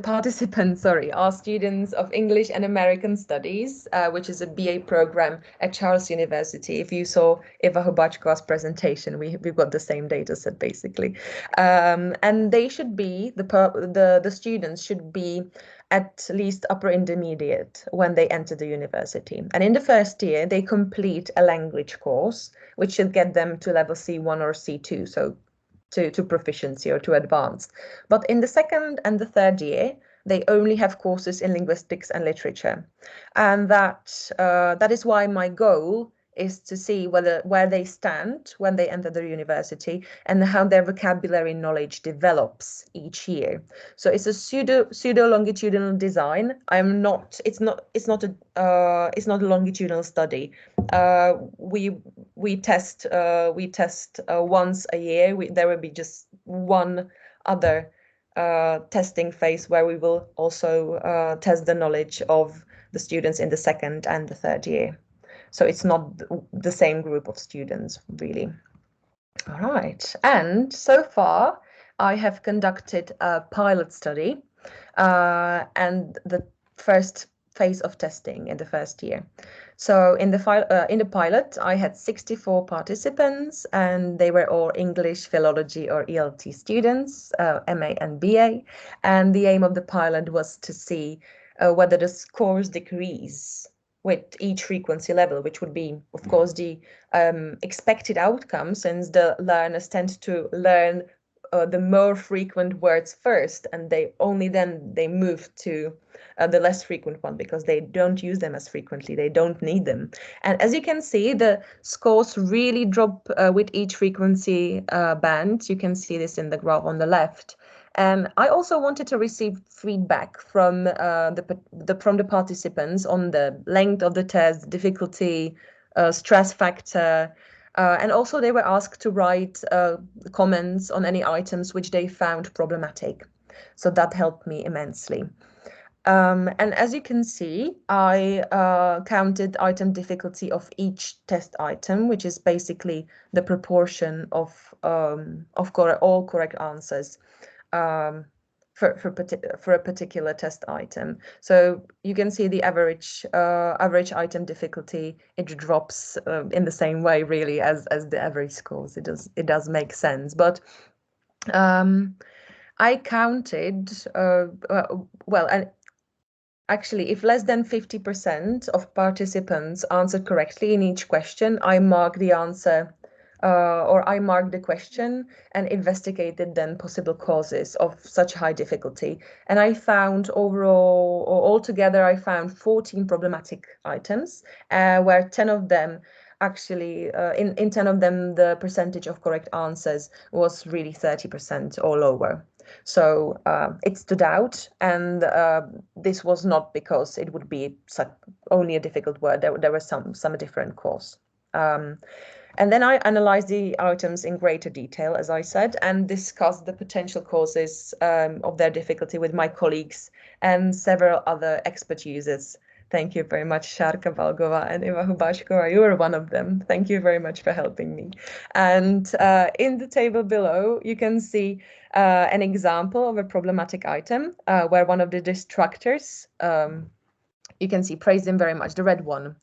participants, are students of English and American Studies, which is a BA program at Charles University. If you saw Eva Hubachkova's presentation, we've got the same data set basically, and they should be the students should be at least upper intermediate when they enter the university. And in the first year, they complete a language course, which should get them to level C1 or C2. So to proficiency or to advanced. But in the second and the third year, they only have courses in linguistics and literature. And that is why my goal is to see where they stand when they enter the university and how their vocabulary knowledge develops each year. So it's a pseudo longitudinal design. It's not a longitudinal study. We test once a year. There will be just one other testing phase where we will also test the knowledge of the students in the second and the third year. So it's not the same group of students, really. All right. And so far, I have conducted a pilot study and the first phase of testing in the first year. So in the pilot, I had 64 participants, and they were all English, philology, or ELT students, MA and BA. And the aim of the pilot was to see whether the scores decrease with each frequency level, which would be, of course, the expected outcome, since the learners tend to learn the more frequent words first, and then they move to the less frequent one because they don't use them as frequently, they don't need them. And as you can see, the scores really drop with each frequency band. You can see this in the graph on the left. And I also wanted to receive feedback from the participants on the length of the test, difficulty, stress factor, and also they were asked to write comments on any items which they found problematic. So that helped me immensely. And as you can see, I counted item difficulty of each test item, which is basically the proportion of all correct answers for a particular test item. So you can see the average item difficulty, it drops in the same way really as the average scores. It does make sense, but I counted and actually, if less than 50% of participants answered correctly in each question, I marked the answer or I marked the question and investigated then possible causes of such high difficulty. And I found altogether, I found 14 problematic items, where 10 of them actually, in 10 of them, the percentage of correct answers was really 30% or lower. So it stood out, and this was not because it would be only a difficult word. There was some different cause. And then I analyzed the items in greater detail, as I said, and discussed the potential causes of their difficulty with my colleagues and several other expert users. Thank you very much, Sharka Balgova and Eva Hubachkova. You were one of them. Thank you very much for helping me. And in the table below, you can see an example of a problematic item where one of the distractors, you can see, praised him very much, the red one,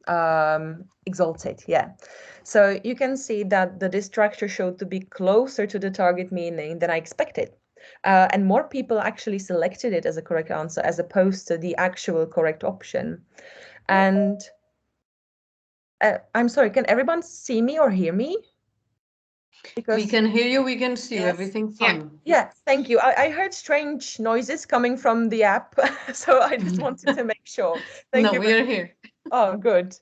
exalted, yeah. So you can see that the distractor showed to be closer to the target meaning than I expected. And more people actually selected it as a correct answer as opposed to the actual correct option. And I'm sorry, can everyone see me or hear me? Because we can hear you, we can see you, everything fine. Yeah, thank you. I heard strange noises coming from the app, so I just wanted to make sure. Thank you. No, we are here. Oh, good.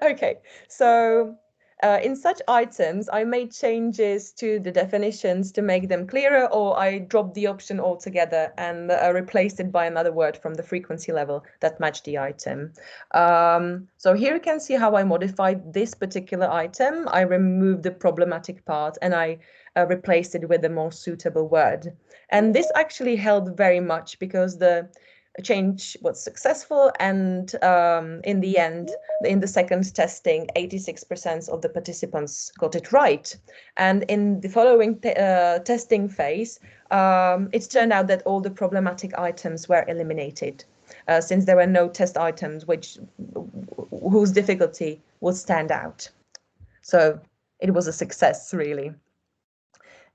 Okay, so in such items, I made changes to the definitions to make them clearer, or I dropped the option altogether and replaced it by another word from the frequency level that matched the item. So here you can see how I modified this particular item. I removed the problematic part and I replaced it with a more suitable word. And this actually helped very much because the change was successful, and in the end, in the second testing, 86% of the participants got it right. And in the following testing phase, it turned out that all the problematic items were eliminated, since there were no test items whose difficulty would stand out. So it was a success, really.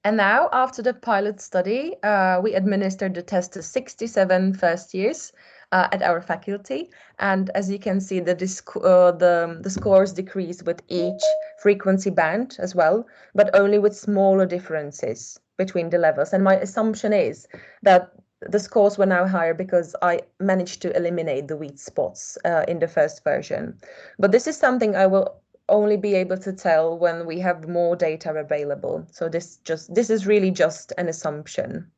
And now, after the pilot study, we administered the test to 67 first years at our faculty. And as you can see, the scores decrease with each frequency band as well, but only with smaller differences between the levels. And my assumption is that the scores were now higher because I managed to eliminate the weak spots in the first version. But this is something I will only be able to tell when we have more data available. So this is really just an assumption.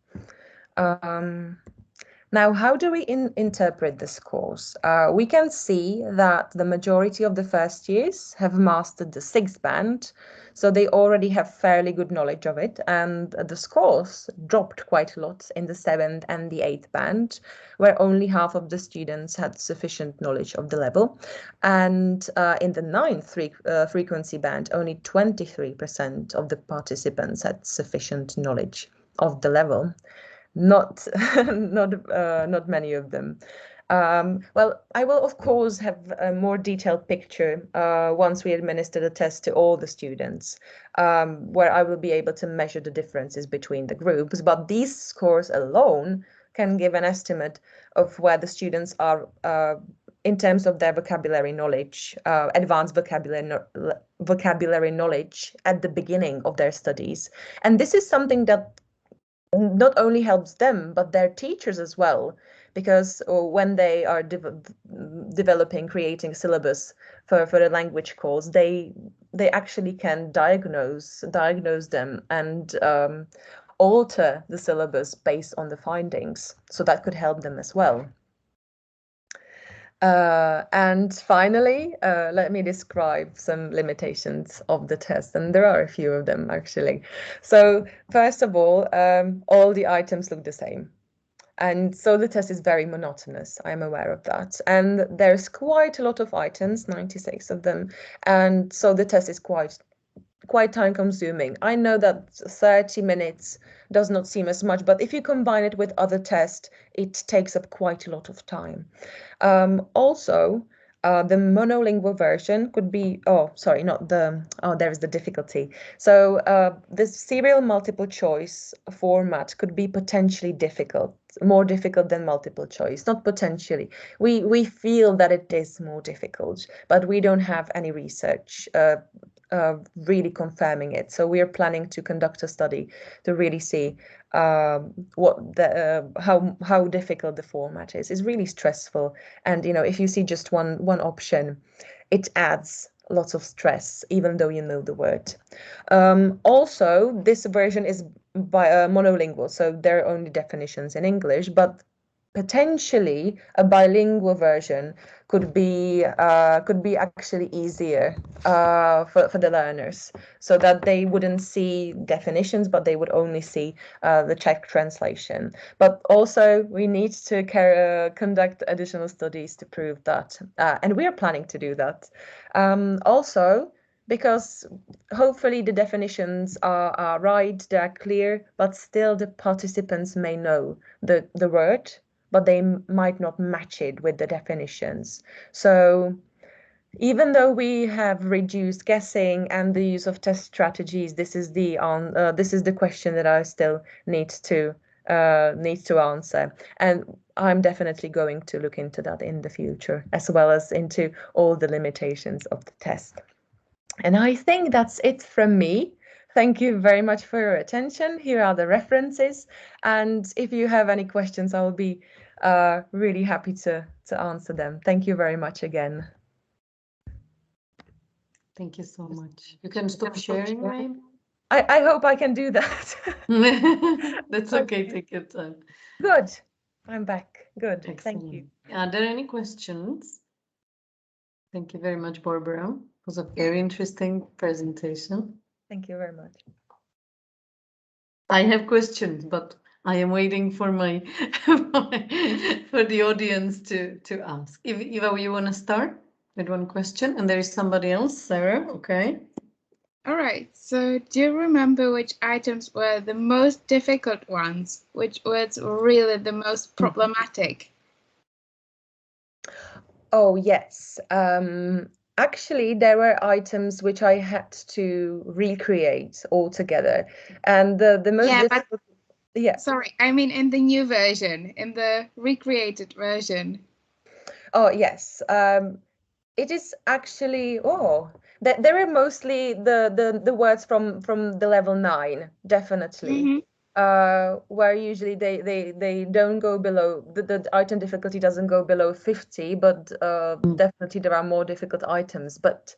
Now, how do we interpret this course? We can see that the majority of the first years have mastered the 6th band, so they already have fairly good knowledge of it, and the scores dropped quite a lot in the 7th and the 8th band, where only half of the students had sufficient knowledge of the level. And in the 9th frequency band, only 23% of the participants had sufficient knowledge of the level. Not many of them. Well, I will of course have a more detailed picture once we administer the test to all the students, where I will be able to measure the differences between the groups. But these scores alone can give an estimate of where the students are in terms of their vocabulary knowledge, advanced vocabulary knowledge at the beginning of their studies. And this is something that not only helps them, but their teachers as well, because when they are creating syllabus for the language course, they actually can diagnose them and alter the syllabus based on the findings. So that could help them as well. And finally, let me describe some limitations of the test, and there are a few of them actually. So first of all the items look the same, and so the test is very monotonous. I'm aware of that, and there's quite a lot of items, 96 of them, and so the test is quite time consuming. I know that 30 minutes does not seem as much, but if you combine it with other tests, it takes up quite a lot of time. Also, the monolingual version could be, there's the difficulty. So the serial multiple choice format could be potentially difficult, more difficult than multiple choice, not potentially. We feel that it is more difficult, but we don't have any research really confirming it. So we are planning to conduct a study to really see how difficult the format is. It's really stressful, and if you see just one option, it adds lots of stress, even though you know the word. Also, this version is monolingual, so there are only definitions in English, but potentially a bilingual version could be actually easier for the learners, so that they wouldn't see definitions, but they would only see the Czech translation. But also we need to conduct additional studies to prove that, and we are planning to do that. Also, because hopefully the definitions are right, they are clear, but still the participants may know the word, but they might not match it with the definitions. So even though we have reduced guessing and the use of test strategies, this is the question that I still need to answer, and I'm definitely going to look into that in the future, as well as into all the limitations of the test. And I think that's it from me. Thank you very much for your attention. Here are the references, and if you have any questions, I will be really happy to answer them. Thank you very much again. Thank you so much. You can stop sharing, right? I hope I can do that. That's okay. Take your time. Good. I'm back. Good. Excellent. Thank you. Are there any questions? Thank you very much, Barbara. It was a very interesting presentation. Thank you very much. I have questions, but I am waiting for my for the audience to ask. Eva, you want to start with one question, and there is somebody else, Sarah. Okay. All right. So, do you remember which items were the most difficult ones? Which words were really the most problematic? Oh, yes. Actually, there were items which I had to recreate altogether. And the most Yeah, difficult, yeah. Sorry, I mean in the new version, in the recreated version. Oh, yes. It is actually, there are mostly the words from the level 9, definitely. Where usually they don't go below, the item difficulty doesn't go below 50, but definitely there are more difficult items. But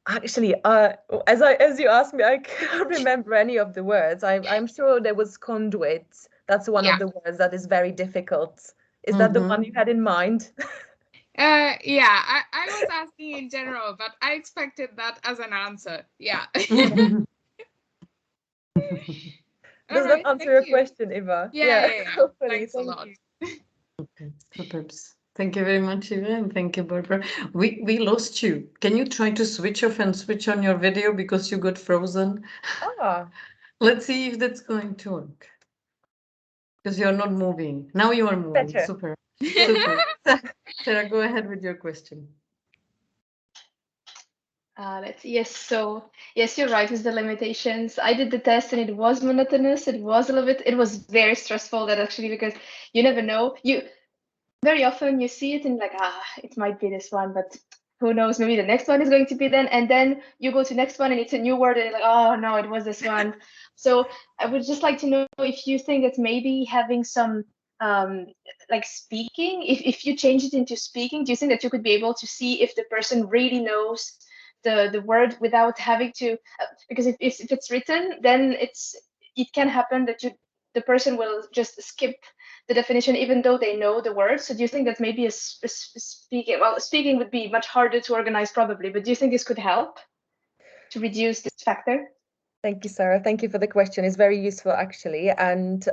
actually, as you asked me, I can't remember any of the words. I'm sure there was conduit. That's one of the words that is very difficult. Is that the one you had in mind? Yeah, I was asking in general, but I expected that as an answer. Yeah. Does that answer your question, Eva? Yeah. Hopefully. Thanks a lot. Okay, superb. Thank you very much, Eva, and thank you, Barbara. We lost you. Can you try to switch off and switch on your video because you got frozen? Let's see if that's going to work. Because you're not moving. Now you are moving. Better. Super. Sarah, go ahead with your question. Let's see. Yes, so yes, you're right with the limitations. I did the test and it was monotonous. It was a little bit, it was very stressful that actually, because you never know. Very often you see it and like, it might be this one, but who knows, maybe the next one is going to be then. And then you go to next one and it's a new word and you're like, oh no, it was this one. So I would just like to know if you think that maybe having some like speaking, if you change it into speaking, do you think that you could be able to see if the person really knows the word without having to, because if it's written, then it can happen that the person will just skip the definition even though they know the word. So do you think that maybe speaking would be much harder to organize probably, but do you think this could help to reduce this factor? Thank you, Sarah. Thank you for the question. It's very useful, actually, and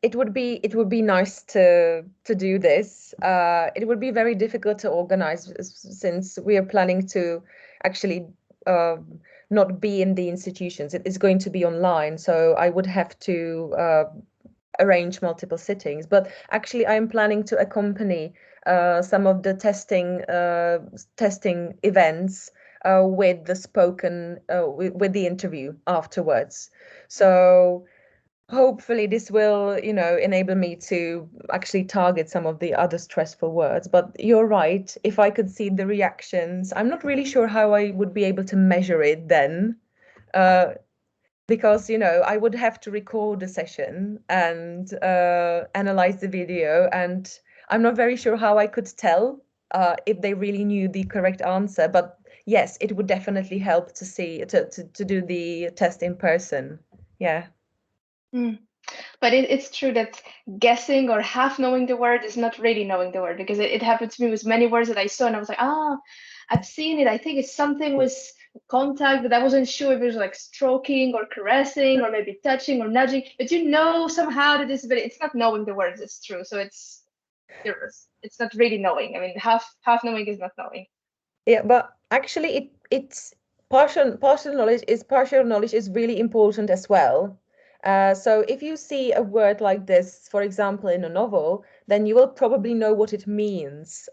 it would be nice to do this. It would be very difficult to organize since we are planning to actually not be in the institutions. It is going to be online, so I would have to arrange multiple sittings. But actually, I am planning to accompany some of the testing events with the spoken, with the interview afterwards. So hopefully this will, enable me to actually target some of the other stressful words. But you're right, if I could see the reactions, I'm not really sure how I would be able to measure it then. Because, I would have to record the session and analyze the video, and I'm not very sure how I could tell if they really knew the correct answer. But yes, it would definitely help to see to do the test in person. Yeah. But it's true that guessing or half knowing the word is not really knowing the word, because it happened to me with many words that I saw and I was like, I've seen it. I think it's something with contact, but I wasn't sure if it was like stroking or caressing or maybe touching or nudging. But somehow that is, but it's not knowing the words. It's true. So it's not really knowing. I mean, half knowing is not knowing. Yeah, but actually, it's partial knowledge is really important as well. So if you see a word like this, for example, in a novel, then you will probably know what it means.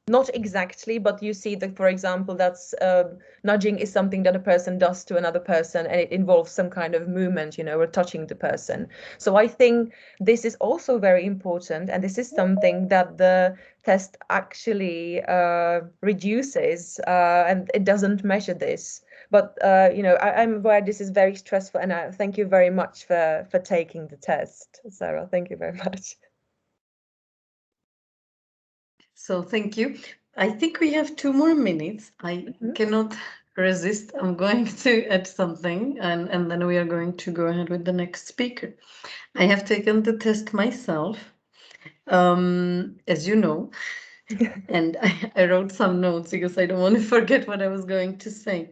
Not exactly, but you see that, for example, that's nudging is something that a person does to another person, and it involves some kind of movement, or touching the person. So I think this is also very important, and this is something that the test actually reduces, and it doesn't measure this. But I'm aware this is very stressful, and I thank you very much for taking the test, Sarah. Thank you very much. So thank you. I think we have 2 more minutes. I cannot resist. I'm going to add something, and then we are going to go ahead with the next speaker. I have taken the test myself, as you know, And I wrote some notes because I don't want to forget what I was going to say.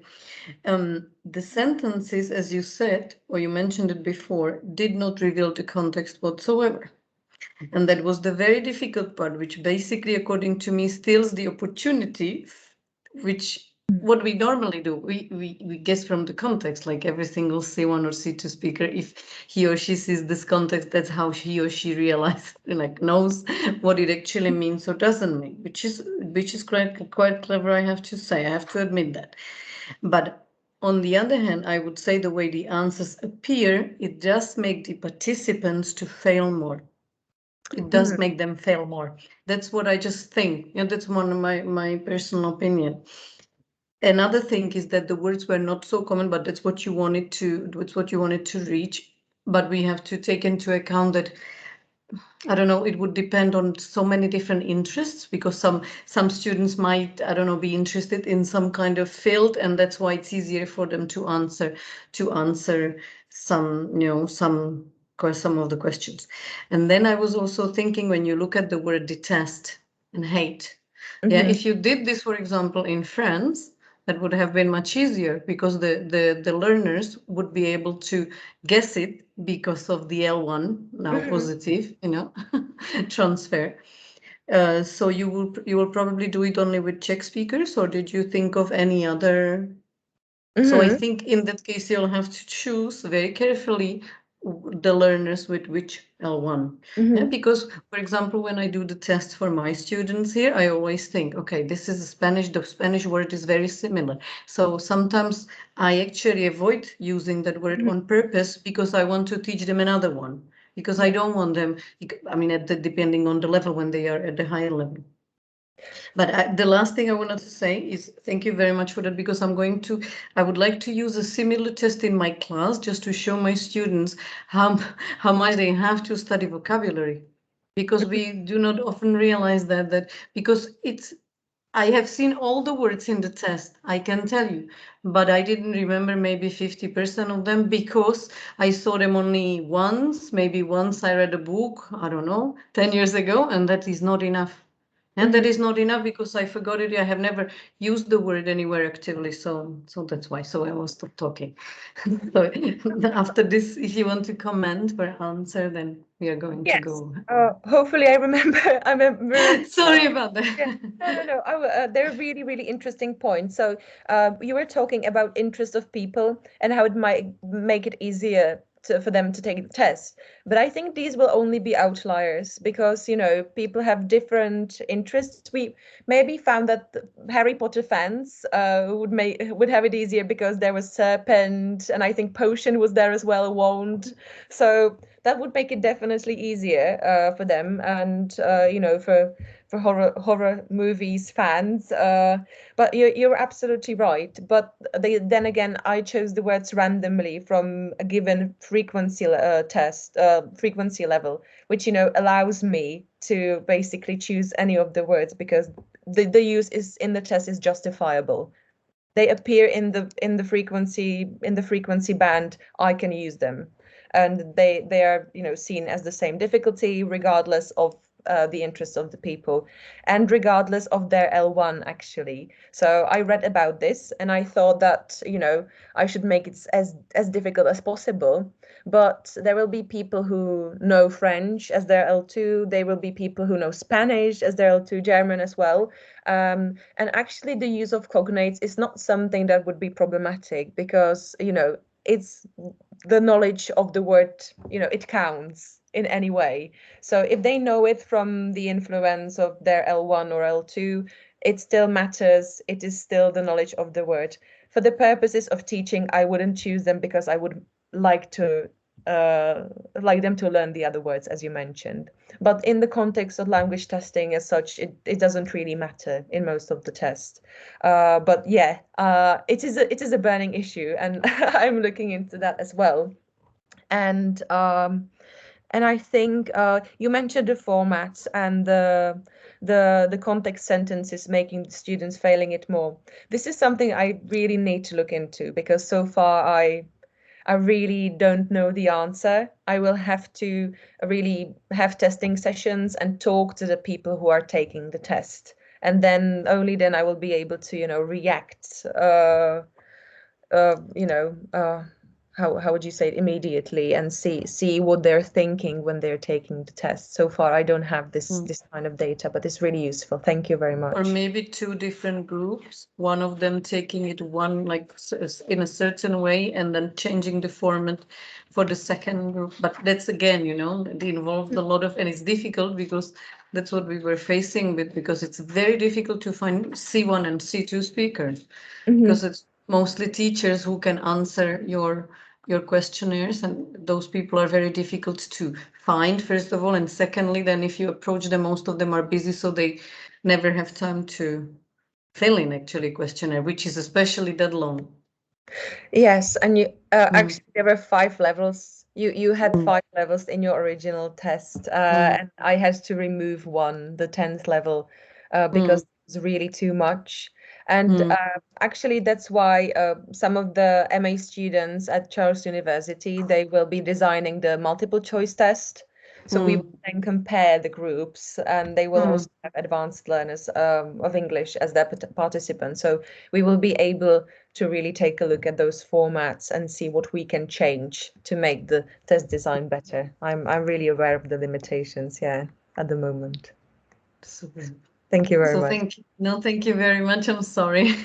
The sentences, as you said, or you mentioned it before, did not reveal the context whatsoever. And that was the very difficult part, which basically, according to me, steals the opportunity, which what we normally do. We guess from the context, like every single C1 or C2 speaker, if he or she sees this context, that's how he or she realizes, like knows what it actually means or doesn't mean, which is quite clever, I have to say. I have to admit that. But on the other hand, I would say the way the answers appear, it does make the participants to fail more. It does make them fail more. That's what I just think. Yeah, that's one of my personal opinion. Another thing is that the words were not so common, but that's what you wanted to reach. But we have to take into account that, I don't know, it would depend on so many different interests, because some students might, I don't know, be interested in some kind of field, and that's why it's easier for them to answer some, some of the questions. And then I was also thinking, when you look at the word detest and hate, yeah, if you did this, for example, in France, that would have been much easier, because the learners would be able to guess it because of the L1 now positive, transfer. So you will probably do it only with Czech speakers, or did you think of any other? So I think in that case, you'll have to choose very carefully the learners with which L1. Yeah, because, for example, when I do the test for my students here, I always think, okay, this is Spanish, the Spanish word is very similar. So sometimes I actually avoid using that word on purpose, because I want to teach them another one, because I don't want them, I mean, depending on the level, when they are at the higher level. But the last thing I wanted to say is thank you very much for that, because I would like to use a similar test in my class, just to show my students how much they have to study vocabulary, because we do not often realize that because I have seen all the words in the test, I can tell you, but I didn't remember maybe 50% of them, because I saw them only once. Maybe once I read a book, I don't know, 10 years ago, and that is not enough. And that is not enough, because I forgot it. I have never used the word anywhere actively, so that's why. So I will stop talking. So after this, if you want to comment or answer, then we are going to go. Hopefully I remember. Sorry about that. Yeah. No. They're really, really interesting points. So you were talking about interest of people and how it might make it easier for them to take the test. But I think these will only be outliers, because, people have different interests. We maybe found that Harry Potter fans would have it easier because there was serpent, and I think potion was there as well, wand. So that would make it definitely easier for them, and for horror movies fans. But you're absolutely right. But then again, I chose the words randomly from a given frequency frequency level, which allows me to basically choose any of the words, because the use is in the test is justifiable. They appear in the frequency band. I can use them, and they are seen as the same difficulty, regardless of the interests of the people, and regardless of their L1 actually. So I read about this, and I thought that I should make it as difficult as possible. But there will be people who know French as their L2. There will be people who know Spanish as their L2, German as well. And actually, the use of cognates is not something that would be problematic, because it's the knowledge of the word, it counts in any way. So if they know it from the influence of their L1 or L2, it still matters. It is still the knowledge of the word. For the purposes of teaching, I wouldn't choose them, because I would like them to learn the other words, as you mentioned. But in the context of language testing as such, it doesn't really matter in most of the tests. But yeah, it is a burning issue, and I'm looking into that as well. And I think you mentioned the formats and the context sentences making the students failing it more. This is something I really need to look into, because so far I really don't know the answer. I will have to really have testing sessions and talk to the people who are taking the test. And then only then I will be able to, react, how would you say it, immediately, and see what they're thinking when they're taking the test. So far, I don't have this kind of data, but it's really useful. Thank you very much. Or maybe two different groups, one of them taking it in a certain way and then changing the format for the second group. But that's again, it involved a lot of, and it's difficult because that's what we were facing with, because it's very difficult to find C1 and C2 speakers, because it's mostly teachers who can answer your questionnaires, and those people are very difficult to find, first of all, and secondly, then if you approach them, most of them are busy, so they never have time to fill in actually questionnaire, which is especially that long. Yes, and you actually there were 5 levels. You had 5 levels in your original test, and I had to remove one, the 10th level, because it was really too much. And actually, that's why some of the MA students at Charles University, they will be designing the multiple choice test. So we will then compare the groups, and they will also have advanced learners of English as their participants. So we will be able to really take a look at those formats and see what we can change to make the test design better. I'm really aware of the limitations, at the moment. Super. Thank you very much. Thank you very much. I'm sorry.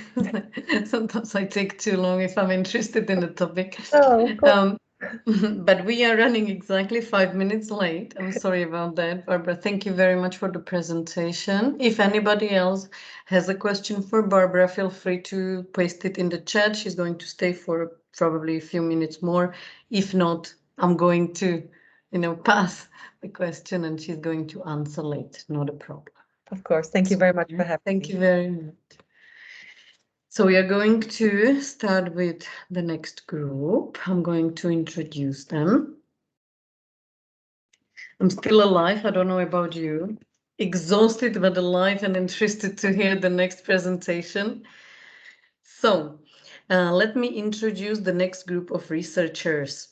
Sometimes I take too long if I'm interested in the topic. Oh, cool. But we are running exactly 5 minutes late. I'm sorry about that, Barbara. Thank you very much for the presentation. If anybody else has a question for Barbara, feel free to paste it in the chat. She's going to stay for probably a few minutes more. If not, I'm going to, pass the question and she's going to answer late. Not a problem. Of course. Thank you very much for having me. Thank you very much. So we are going to start with the next group. I'm going to introduce them. I'm still alive. I don't know about you. Exhausted but alive and interested to hear the next presentation. So let me introduce the next group of researchers.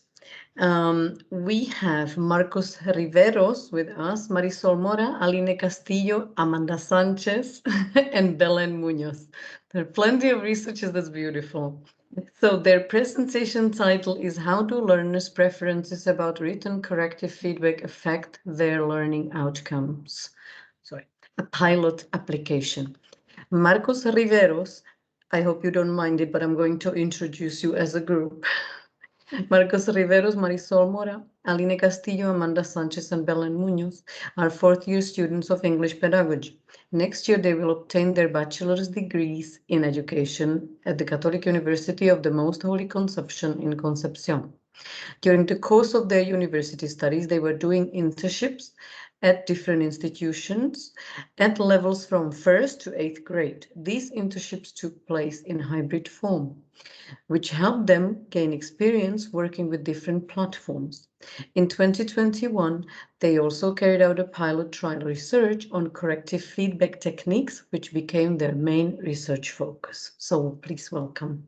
We have Marcos Riveros with us, Marisol Mora, Aline Castillo, Amanda Sanchez, and Belen Munoz. There are plenty of researchers. That's beautiful. So their presentation title is How Do Learners' Preferences About Written Corrective Feedback Affect Their Learning Outcomes? Sorry, a pilot application. Marcos Riveros, I hope you don't mind it, but I'm going to introduce you as a group. Marcos Riveros, Marisol Mora, Aline Castillo, Amanda Sanchez, and Belen Munoz are 4th-year students of English pedagogy. Next year, they will obtain their bachelor's degrees in education at the Catholic University of the Most Holy Conception in Concepcion. During the course of their university studies, they were doing internships at different institutions at levels from 1st to 8th grade. These internships took place in hybrid form, which helped them gain experience working with different platforms. In 2021, they also carried out a pilot trial research on corrective feedback techniques, which became their main research focus. So please welcome.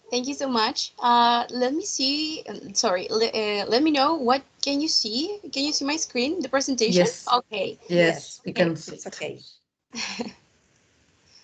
Thank you so much. Let me see. Let me know. What can you see? Can you see my screen, the presentation? Yes. Okay. Yes, we can see. It's okay.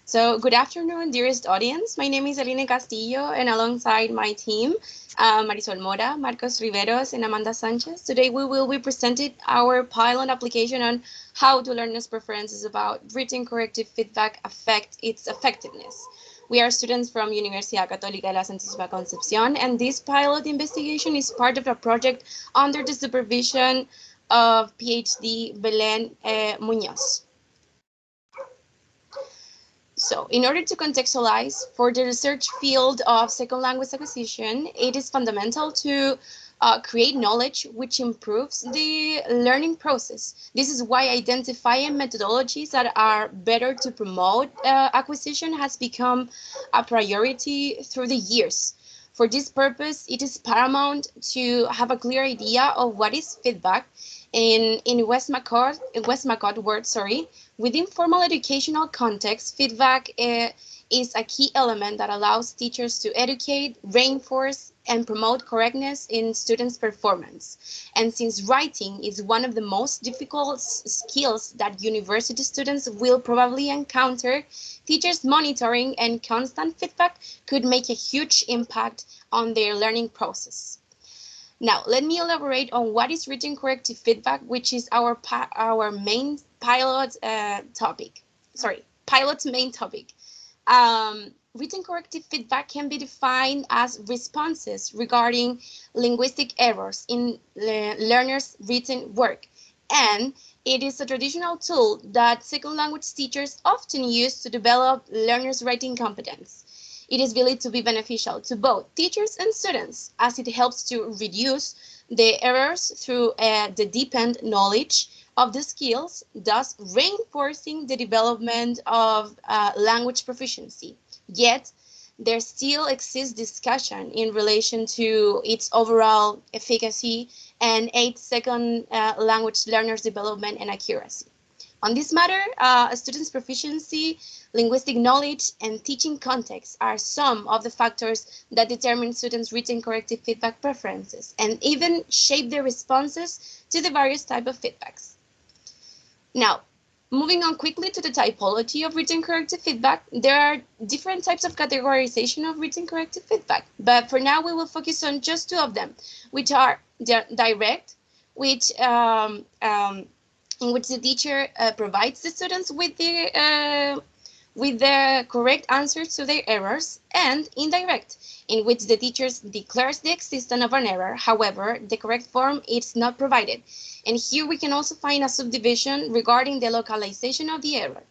So good afternoon, dearest audience. My name is Aline Castillo, and alongside my team, Marisol Mora, Marcos Riveros, and Amanda Sanchez, today we will be presenting our pilot application on how do learners' preferences about written corrective feedback affect its effectiveness. We are students from Universidad Católica de la Santísima Concepción, and this pilot investigation is part of a project under the supervision of PhD Belen Munoz. So in order to contextualize, for the research field of second language acquisition, it is fundamental to create knowledge which improves the learning process. This is why identifying methodologies that are better to promote acquisition has become a priority through the years. For this purpose, it is paramount to have a clear idea of what is feedback. In Westmacott words, within formal educational context, feedback is a key element that allows teachers to educate, reinforce, and promote correctness in students' performance. And since writing is one of the most difficult skills that university students will probably encounter, teachers' monitoring and constant feedback could make a huge impact on their learning process. Now, let me elaborate on what is written corrective feedback, which is our main pilot topic. Sorry, pilot's main topic. Written corrective feedback can be defined as responses regarding linguistic errors in learners' written work, and it is a traditional tool that second language teachers often use to develop learners' writing competence. It is believed to be beneficial to both teachers and students, as it helps to reduce the errors through the deepened knowledge of the skills, thus reinforcing the development of language proficiency. Yet, there still exists discussion in relation to its overall efficacy and aid second language learners' development and accuracy. On this matter, students' proficiency, linguistic knowledge, and teaching context are some of the factors that determine students' written corrective feedback preferences and even shape their responses to the various types of feedbacks. Now, moving on quickly to the typology of written corrective feedback, there are different types of categorization of written corrective feedback, but for now we will focus on just two of them, which are direct, which in which the teacher provides the students with the correct answers to their errors, and indirect, in which the teacher declares the existence of an error. However, the correct form is not provided. And here we can also find a subdivision regarding the localization of the error.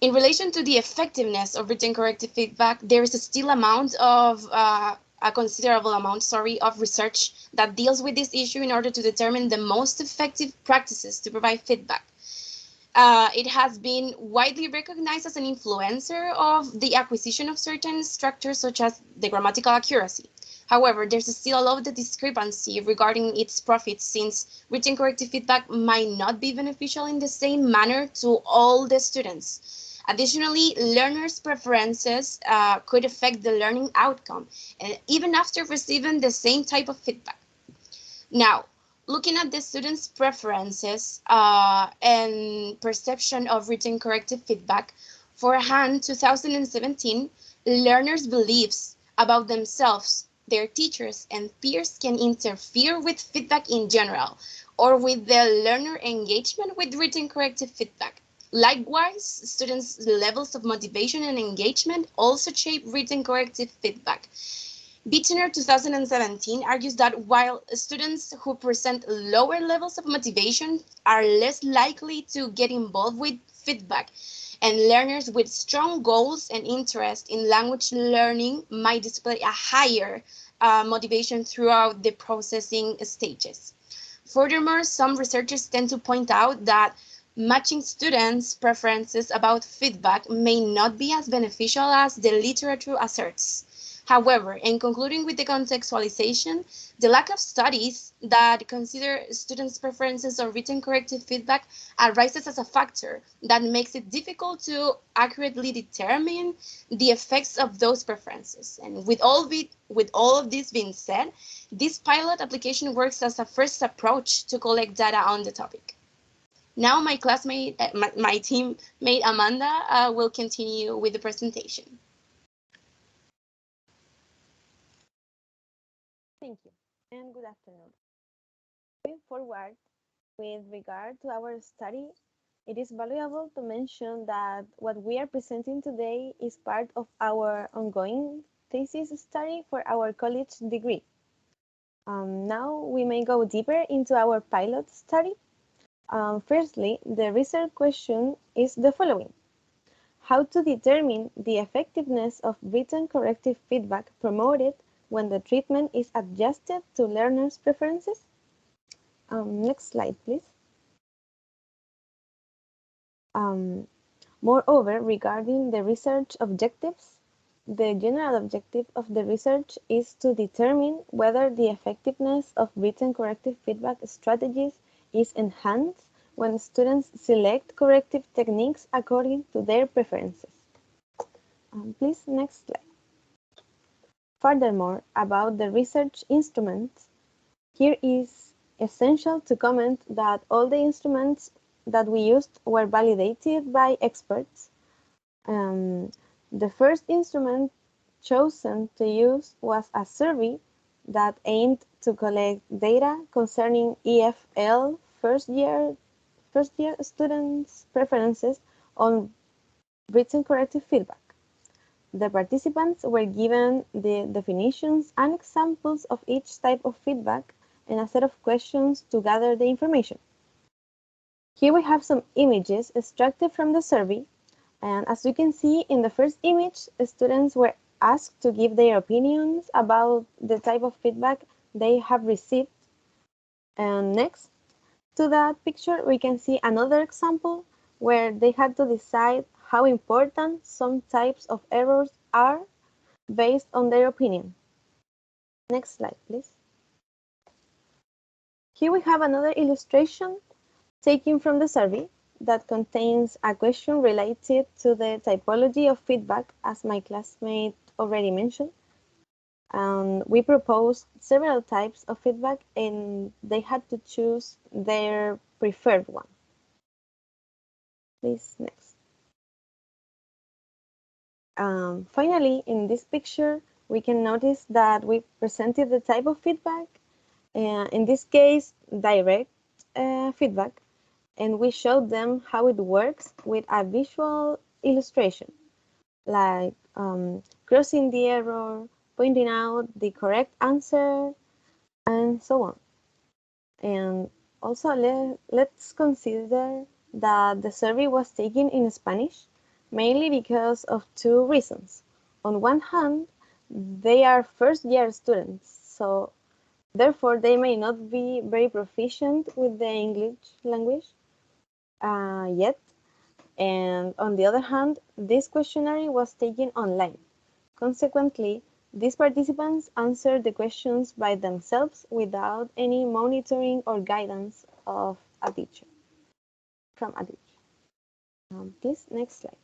In relation to the effectiveness of written corrective feedback, there is still a considerable amount, of research that deals with this issue in order to determine the most effective practices to provide feedback. It has been widely recognized as an influencer of the acquisition of certain structures, such as the grammatical accuracy. However, there's still a lot of discrepancy regarding its profits, since written corrective feedback might not be beneficial in the same manner to all the students. Additionally, learners' preferences could affect the learning outcome, even after receiving the same type of feedback. Now, looking at the students' preferences and perception of written corrective feedback, for hand 2017, learners' beliefs about themselves, their teachers, and peers can interfere with feedback in general, or with the learner engagement with written corrective feedback. Likewise, students' levels of motivation and engagement also shape written corrective feedback. Bittner 2017 argues that while students who present lower levels of motivation are less likely to get involved with feedback, and learners with strong goals and interest in language learning might display a higher motivation throughout the processing stages. Furthermore, some researchers tend to point out that matching students' preferences about feedback may not be as beneficial as the literature asserts. However, in concluding with the contextualization, the lack of studies that consider students' preferences or written corrective feedback arises as a factor that makes it difficult to accurately determine the effects of those preferences. And with all of this being said, this pilot application works as a first approach to collect data on the topic. Now my classmate, my teammate Amanda will continue with the presentation. Thank you, and good afternoon. Moving forward, with regard to our study, it is valuable to mention that what we are presenting today is part of our ongoing thesis study for our college degree. Now we may go deeper into our pilot study. Firstly, the research question is the following: how to determine the effectiveness of written corrective feedback promoted when the treatment is adjusted to learners' preferences? Next slide, please. Moreover, regarding the research objectives, the general objective of the research is to determine whether the effectiveness of written corrective feedback strategies is enhanced when students select corrective techniques according to their preferences. Please, next slide. Furthermore, about the research instruments, here is essential to comment that all the instruments that we used were validated by experts. The first instrument chosen to use was a survey that aimed to collect data concerning EFL first year students' preferences on written corrective feedback. The participants were given the definitions and examples of each type of feedback and a set of questions to gather the information. Here we have some images extracted from the survey, and as you can see in the first image, students were asked to give their opinions about the type of feedback they have received. And next to that picture, we can see another example where they had to decide how important some types of errors are based on their opinion. Next slide, please. Here we have another illustration taken from the survey that contains a question related to the typology of feedback, as my classmate already mentioned. We proposed several types of feedback and they had to choose their preferred one. Please, next. Finally, in this picture, we can notice that we presented the type of feedback, in this case, direct feedback, and we showed them how it works with a visual illustration, like crossing the error, pointing out the correct answer, and so on. And also, let's consider that the survey was taken in Spanish, mainly because of two reasons. On one hand, they are first-year students, so therefore they may not be very proficient with the English language yet. And on the other hand, this questionnaire was taken online. Consequently, these participants answered the questions by themselves without any monitoring or guidance of a teacher, from a teacher. Please, next slide.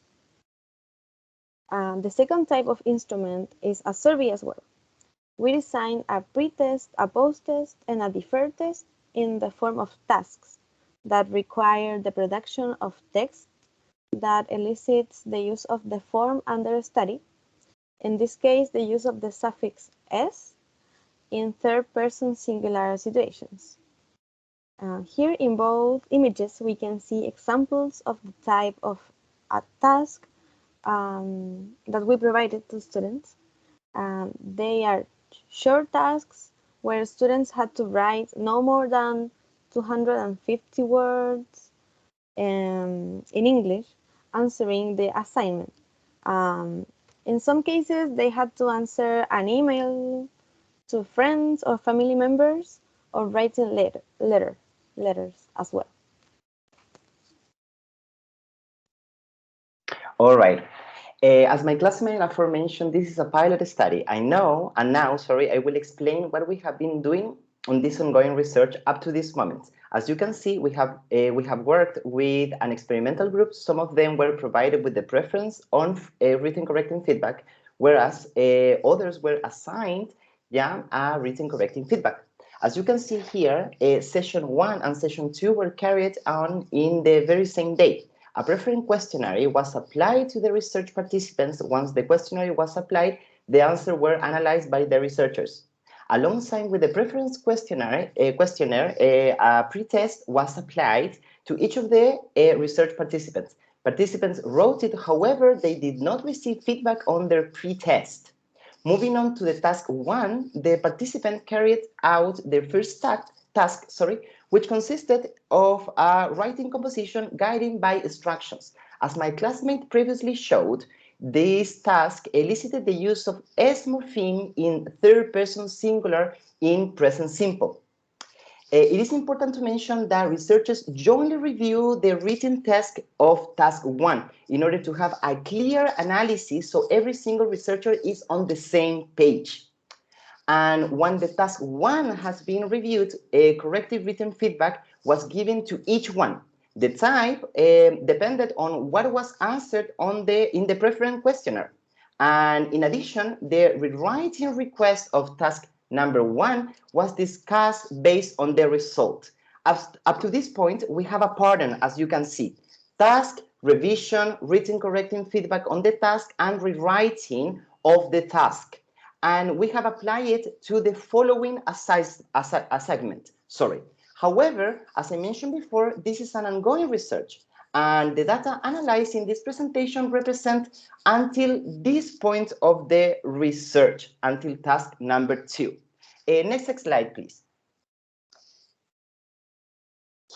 The second type of instrument is a survey as well. We designed a pre-test, a post-test, and a deferred test in the form of tasks that require the production of text that elicits the use of the form under study. In this case, the use of the suffix s in third-person singular situations. Here in both images, we can see examples of the type of a task that we provided to students. They are short tasks where students had to write no more than 250 words in English, answering the assignment. In some cases, they had to answer an email to friends or family members or writing letters as well. All right. As my classmate aforementioned, this is a pilot study. Now, I will explain what we have been doing on this ongoing research up to this moment. As you can see, we have worked with an experimental group. Some of them were provided with the preference on written correcting feedback, whereas others were assigned a written correcting feedback. As you can see here, session 1 and session 2 were carried on in the very same day. A preference questionnaire was applied to the research participants. Once the questionnaire was applied, the answers were analyzed by the researchers. Alongside with the preference questionnaire, a pretest was applied to each of the research participants. Participants wrote it, however, they did not receive feedback on their pretest. Moving on to the task 1, the participant carried out their first task, which consisted of a writing composition guided by instructions. As my classmate previously showed, this task elicited the use of S morpheme in third-person singular in present simple. It is important to mention that researchers jointly review the written task of task 1 in order to have a clear analysis so every single researcher is on the same page. And when the task 1 has been reviewed, a corrective written feedback was given to each one. The type depended on what was answered in the preference questionnaire. And in addition, the rewriting request of task number 1 was discussed based on the result. Up to this point, we have a pattern, as you can see. Task, revision, written correcting feedback on the task, and rewriting of the task. And we have applied it to the following assignment. However, as I mentioned before, this is an ongoing research, and the data analyzed in this presentation represent until this point of the research, until task number 2. Next slide, please.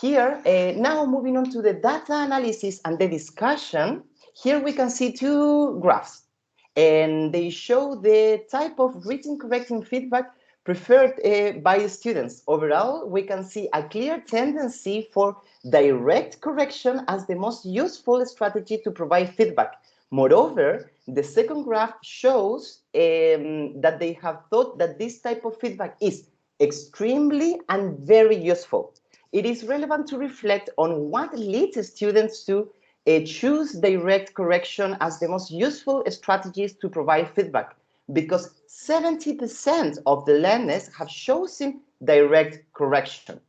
Here, now moving on to the data analysis and the discussion, here we can see 2 graphs, and they show the type of written correcting feedback preferred by students. Overall, we can see a clear tendency for direct correction as the most useful strategy to provide feedback. Moreover, the second graph shows that they have thought that this type of feedback is extremely and very useful. It is relevant to reflect on what leads students to choose direct correction as the most useful strategies to provide feedback, because 70% of the learners have chosen direct correction.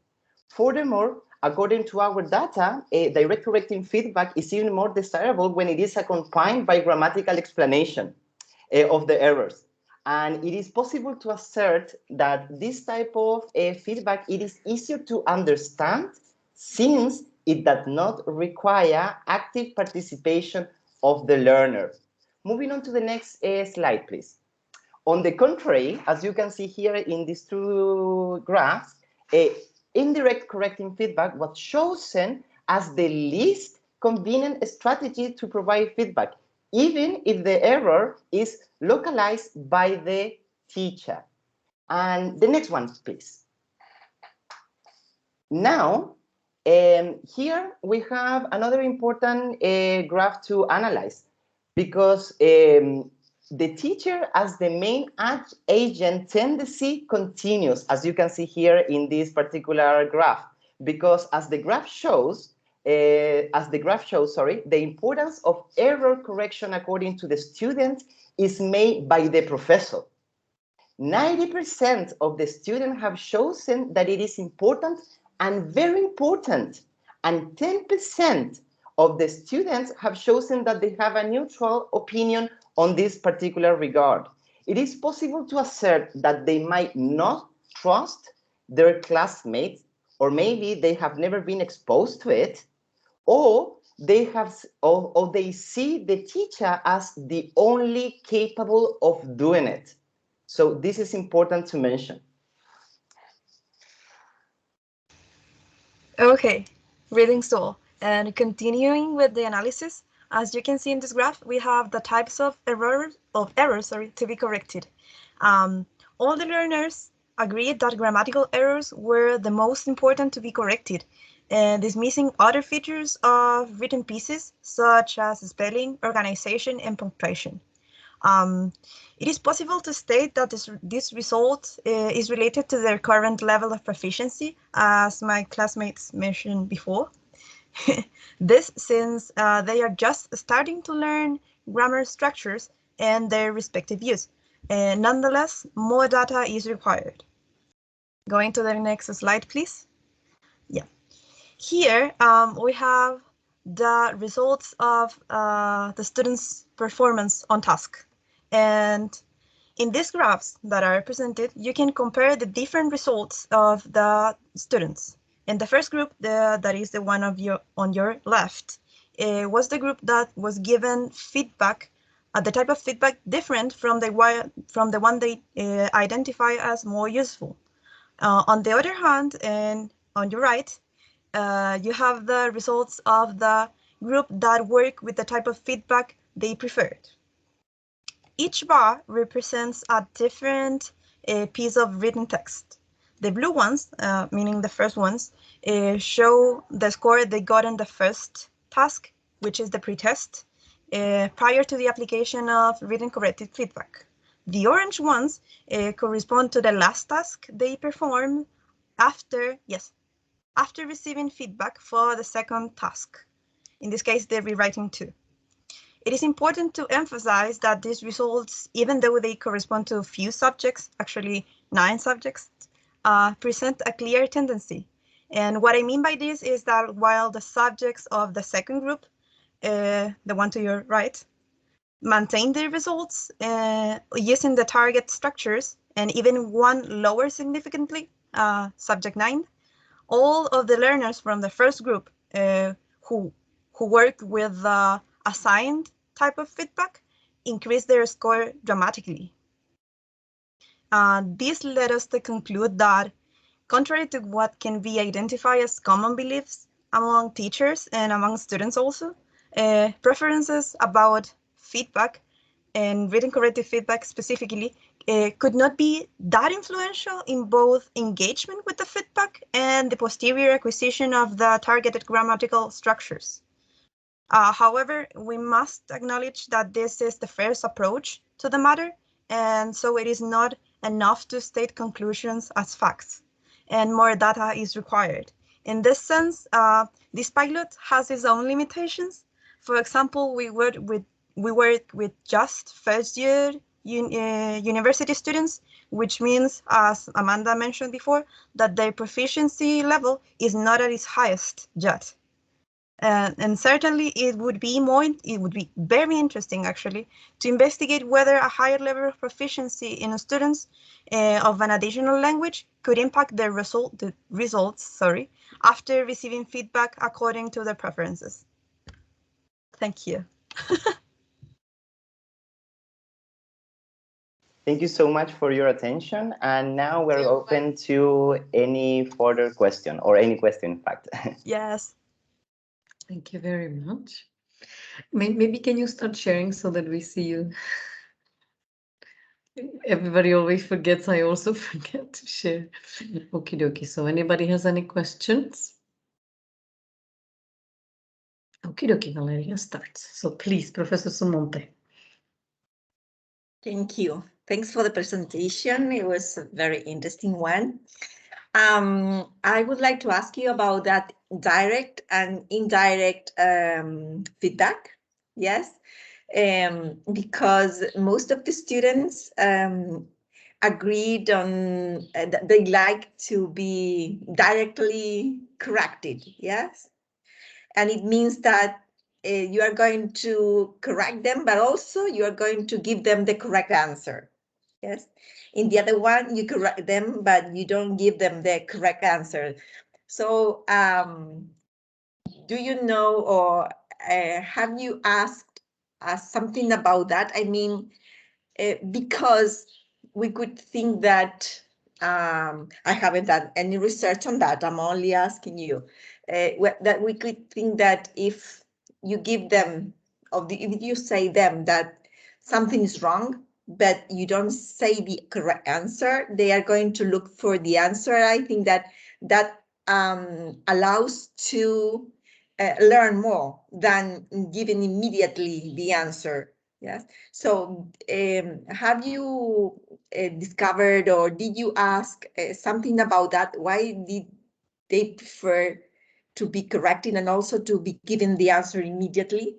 Furthermore, according to our data, direct correcting feedback is even more desirable when it is accompanied by grammatical explanation of the errors. And it is possible to assert that this type of feedback, it is easier to understand since it does not require active participation of the learner. Moving on to the next slide, please. On the contrary, as you can see here in these 2 graphs, indirect correcting feedback was chosen as the least convenient strategy to provide feedback, even if the error is localized by the teacher. And the next one, please. Now, here we have another important graph to analyze, because the teacher as the main agent tendency continues, as you can see here in this particular graph, because as the graph shows, the importance of error correction according to the student is made by the professor. 90% of the students have chosen that it is important and very important, and 10% of the students have chosen that they have a neutral opinion on this particular regard. It is possible to assert that they might not trust their classmates, or maybe they have never been exposed to it, or they see the teacher as the only capable of doing it. So this is important to mention. Okay, greetings all. And continuing with the analysis, as you can see in this graph, we have the types of errors to be corrected. All the learners agreed that grammatical errors were the most important to be corrected, dismissing other features of written pieces, such as spelling, organization, and punctuation. It is possible to state that this result is related to their current level of proficiency, as my classmates mentioned before. This since they are just starting to learn grammar structures and their respective use. Nonetheless, more data is required. Going to the next slide, please. Yeah. Here we have the results of the students' performance on task. And in these graphs that are presented, you can compare the different results of the students. In the first group, that is the one on your left, was the group that was given feedback, the type of feedback different from the one they identify as more useful. On the other hand, and on your right, you have the results of the group that work with the type of feedback they preferred. Each bar represents a different piece of written text. The blue ones, meaning the first ones, show the score they got in the first task, which is the pretest, prior to the application of written corrected feedback. The orange ones correspond to the last task they performed after after receiving feedback for the second task, in this case, the rewriting 2. It is important to emphasize that these results, even though they correspond to few subjects, actually 9 subjects, present a clear tendency. And what I mean by this is that while the subjects of the second group, the one to your right, maintain their results using the target structures, and even one lower significantly, subject 9, all of the learners from the first group who work with the assigned type of feedback increase their score dramatically. This led us to conclude that, contrary to what can be identified as common beliefs among teachers and among students also, preferences about feedback and written corrective feedback specifically could not be that influential in both engagement with the feedback and the posterior acquisition of the targeted grammatical structures. However, we must acknowledge that this is the first approach to the matter, and so it is not enough to state conclusions as facts, and more data is required. In this sense, this pilot has its own limitations. For example, we work with just first-year university students, which means, as Amanda mentioned before, that their proficiency level is not at its highest yet. And certainly it would be very interesting actually to investigate whether a higher level of proficiency in students of an additional language could impact the results after receiving feedback according to their preferences. Thank you. Thank you so much for your attention. And now we're open to any further question, or any question, in fact. Yes. Thank you very much. Maybe can you start sharing so that we see you? Everybody always forgets. I also forget to share. Okie dokie. So anybody has any questions? Okie dokie, Valeria starts. So please, Professor Sumonte. Thank you. Thanks for the presentation. It was a very interesting one. I would like to ask you about that direct and indirect feedback. Yes, because most of the students agreed on that they like to be directly corrected. Yes, and it means that you are going to correct them, but also you are going to give them the correct answer. Yes. In the other one, you correct them, but you don't give them the correct answer. So do you know, or have you asked something about that? I mean, because we could think that, I haven't done any research on that. I'm only asking you that we could think that if you give them, if you say them that something is wrong, but you don't say the correct answer, they are going to look for the answer. I think that allows to learn more than giving immediately the answer. Yes. So have you discovered, or did you ask something about that? Why did they prefer to be corrected and also to be given the answer immediately?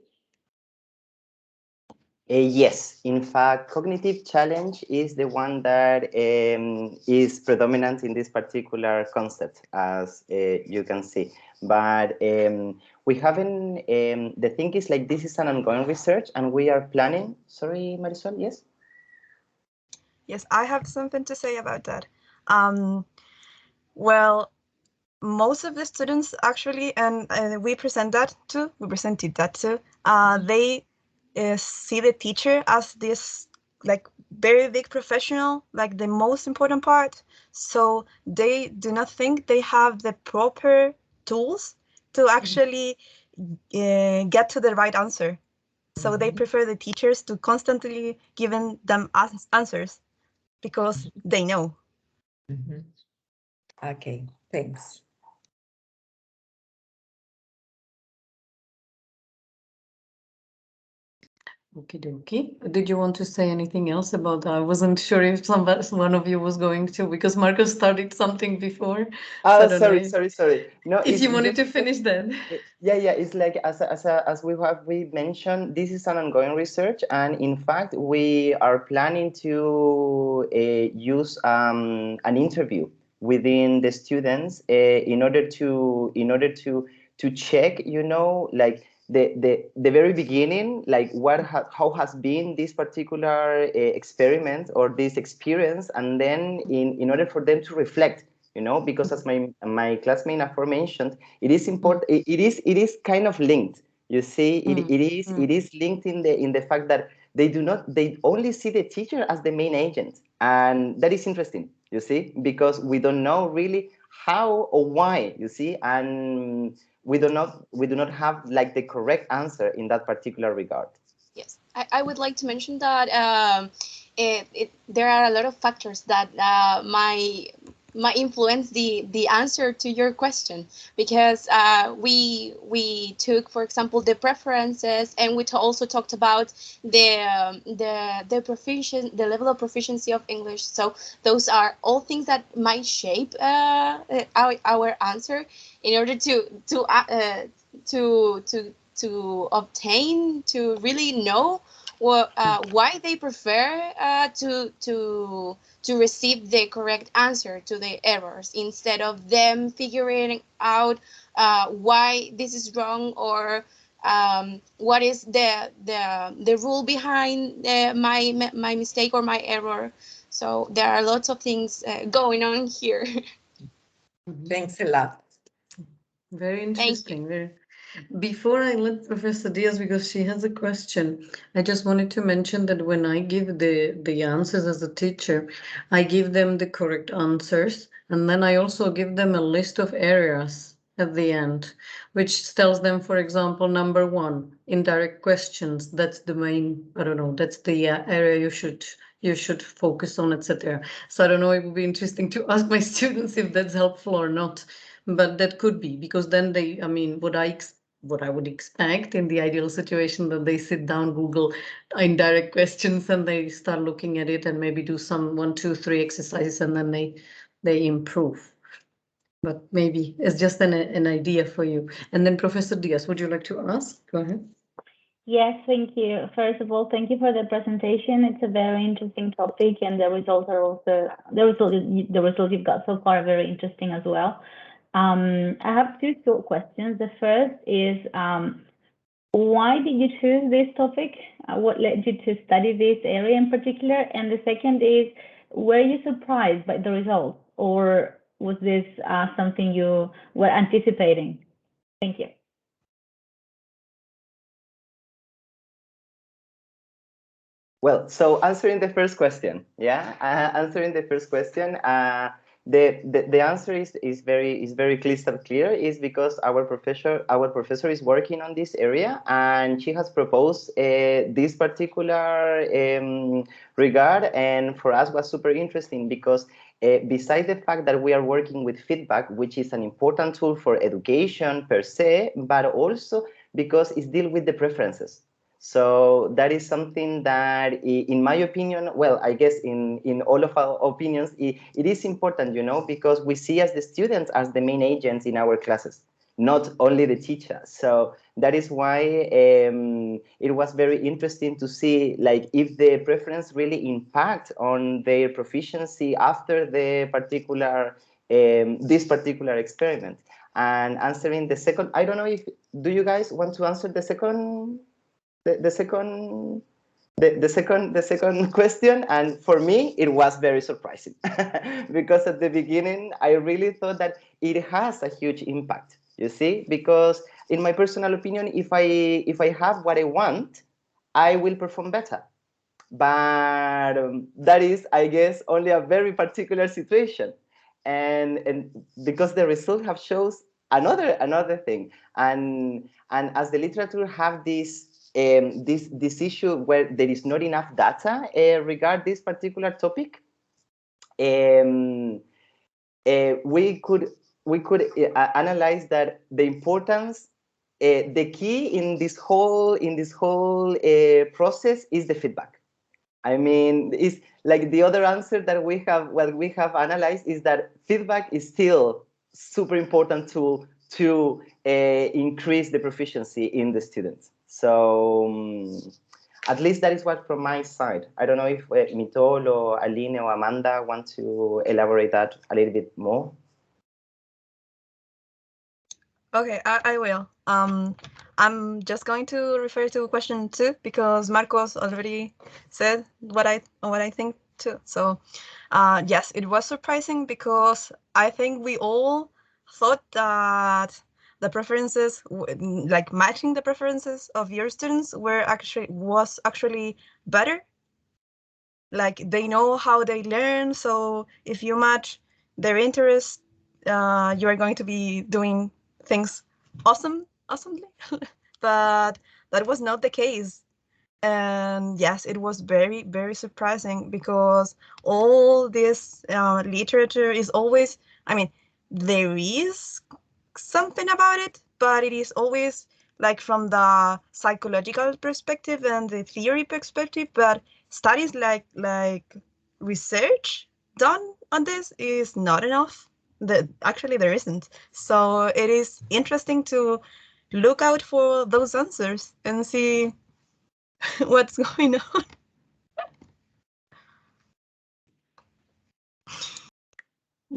Yes, in fact, cognitive challenge is the one that is predominant in this particular concept, as you can see. But we haven't, the thing is like this is an ongoing research and we are planning, sorry, Marisol, yes? Yes, I have something to say about that. Well, most of the students actually, and we presented that too, they see the teacher as this like very big professional, like the most important part. So they do not think they have the proper tools to actually get to the right answer. So they prefer the teachers to constantly giving them answers because they know. Okay, thanks. Okie dokie. Did you want to say anything else about that? I wasn't sure if one of you was going to, because Marcos started something before. So I don't know Sorry. No, if it's you wanted just to finish then. Yeah. It's like as we mentioned, this is an ongoing research, and in fact, we are planning to use an interview within the students in order to check, like the very beginning, like how has been this particular experiment or this experience, and then in order for them to reflect, because as my classmate aforementioned, it is important. It is kind of linked. You see, it is linked in the fact that they only see the teacher as the main agent, and that is interesting. You see, because we don't know really how or why. You see, and we do not have like the correct answer in that particular regard. Yes, I would like to mention that there are a lot of factors that might influence the answer to your question, because we took, for example, the preferences, and we also talked about the level of proficiency of English. So those are all things that might shape our answer in order to obtain, to really know why they prefer to receive the correct answer to the errors, instead of them figuring out why this is wrong, or what is the rule behind my mistake or my error. So there are lots of things going on here. Thanks a lot. Very interesting. Before I let Professor Diaz, because she has a question, I just wanted to mention that when I give the answers as a teacher, I give them the correct answers, and then I also give them a list of areas at the end, which tells them, for example, number 1, indirect questions. That's the main, I don't know, that's the area you should focus on, etc. So I don't know, it would be interesting to ask my students if that's helpful or not. But that could be, because then I mean, what I would expect in the ideal situation, that they sit down, Google indirect questions, and they start looking at it and maybe do some 1, 2, 3 exercises, and then they improve. But maybe it's just an idea for you. And then Professor Diaz, would you like to ask? Go ahead. Yes, thank you. First of all, thank you for the presentation. It's a very interesting topic, and the results are also the results you've got so far are very interesting as well. I have 2 short questions. The first is, why did you choose this topic? What led you to study this area in particular? And the second is, were you surprised by the results, or was this something you were anticipating? Thank you. Well, so answering the first question, answering the first question, the answer is very crystal clear. Is because our professor is working on this area, and she has proposed this particular regard, and for us was super interesting, because besides the fact that we are working with feedback, which is an important tool for education per se, but also because it's deal with the preferences. So that is something that, in my opinion, well, I guess in all of our opinions, it is important, because we see as the students as the main agents in our classes, not only the teacher. So that is why it was very interesting to see, like, if the preference really impact on their proficiency after the particular this particular experiment. And answering the second, I don't know if, do you guys want to answer the second? The second question, and for me it was very surprising because at the beginning I really thought that it has a huge impact, you see, because in my personal opinion, if I have what I want, I will perform better. But that is, I guess, only a very particular situation, and because the results have shows another thing, and as the literature have this issue where there is not enough data regard this particular topic, we could analyze that the importance the key in this whole process is the feedback. I mean, it's like the other answer that we have, what we have analyzed is that feedback is still super important tool to increase the proficiency in the students. So at least that is what from my side. I don't know if Mitol or Aline or Amanda want to elaborate that a little bit more. Okay, I will. I'm just going to refer to question 2 because Marcos already said what I think too. So, yes, it was surprising because I think we all thought that the preferences, like matching the preferences of your students, was actually better. Like they know how they learn, so if you match their interests, you are going to be doing things awesomely. But that was not the case. And yes, it was very, very surprising because all this literature is always, I mean, there is something about it, but it is always like from the psychological perspective and the theory perspective. But studies like research done on this is not enough. Actually, there isn't. So it is interesting to look out for those answers and see what's going on.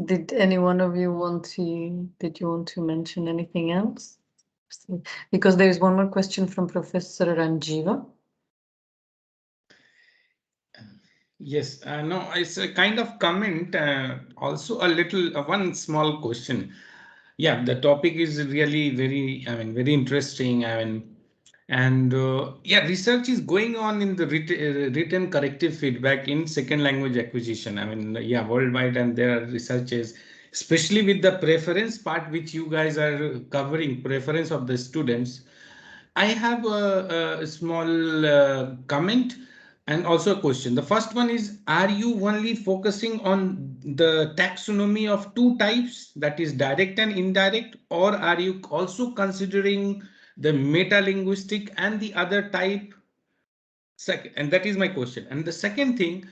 Did any one of you want to mention anything else? Because there is one more question from Professor Ranjiva. Yes, no, it's a kind of comment, also a little, one small question. Yeah, the topic is really very, very interesting. And yeah, research is going on in the written corrective feedback in second language acquisition. Yeah, worldwide, and there are researches, especially with the preference part, which you guys are covering, preference of the students. I have a small comment and also a question. The first one is, are you only focusing on the taxonomy of two types, that is direct and indirect, or are you also considering the meta-linguistic and the other type? Second, and that is my question. And the second thing,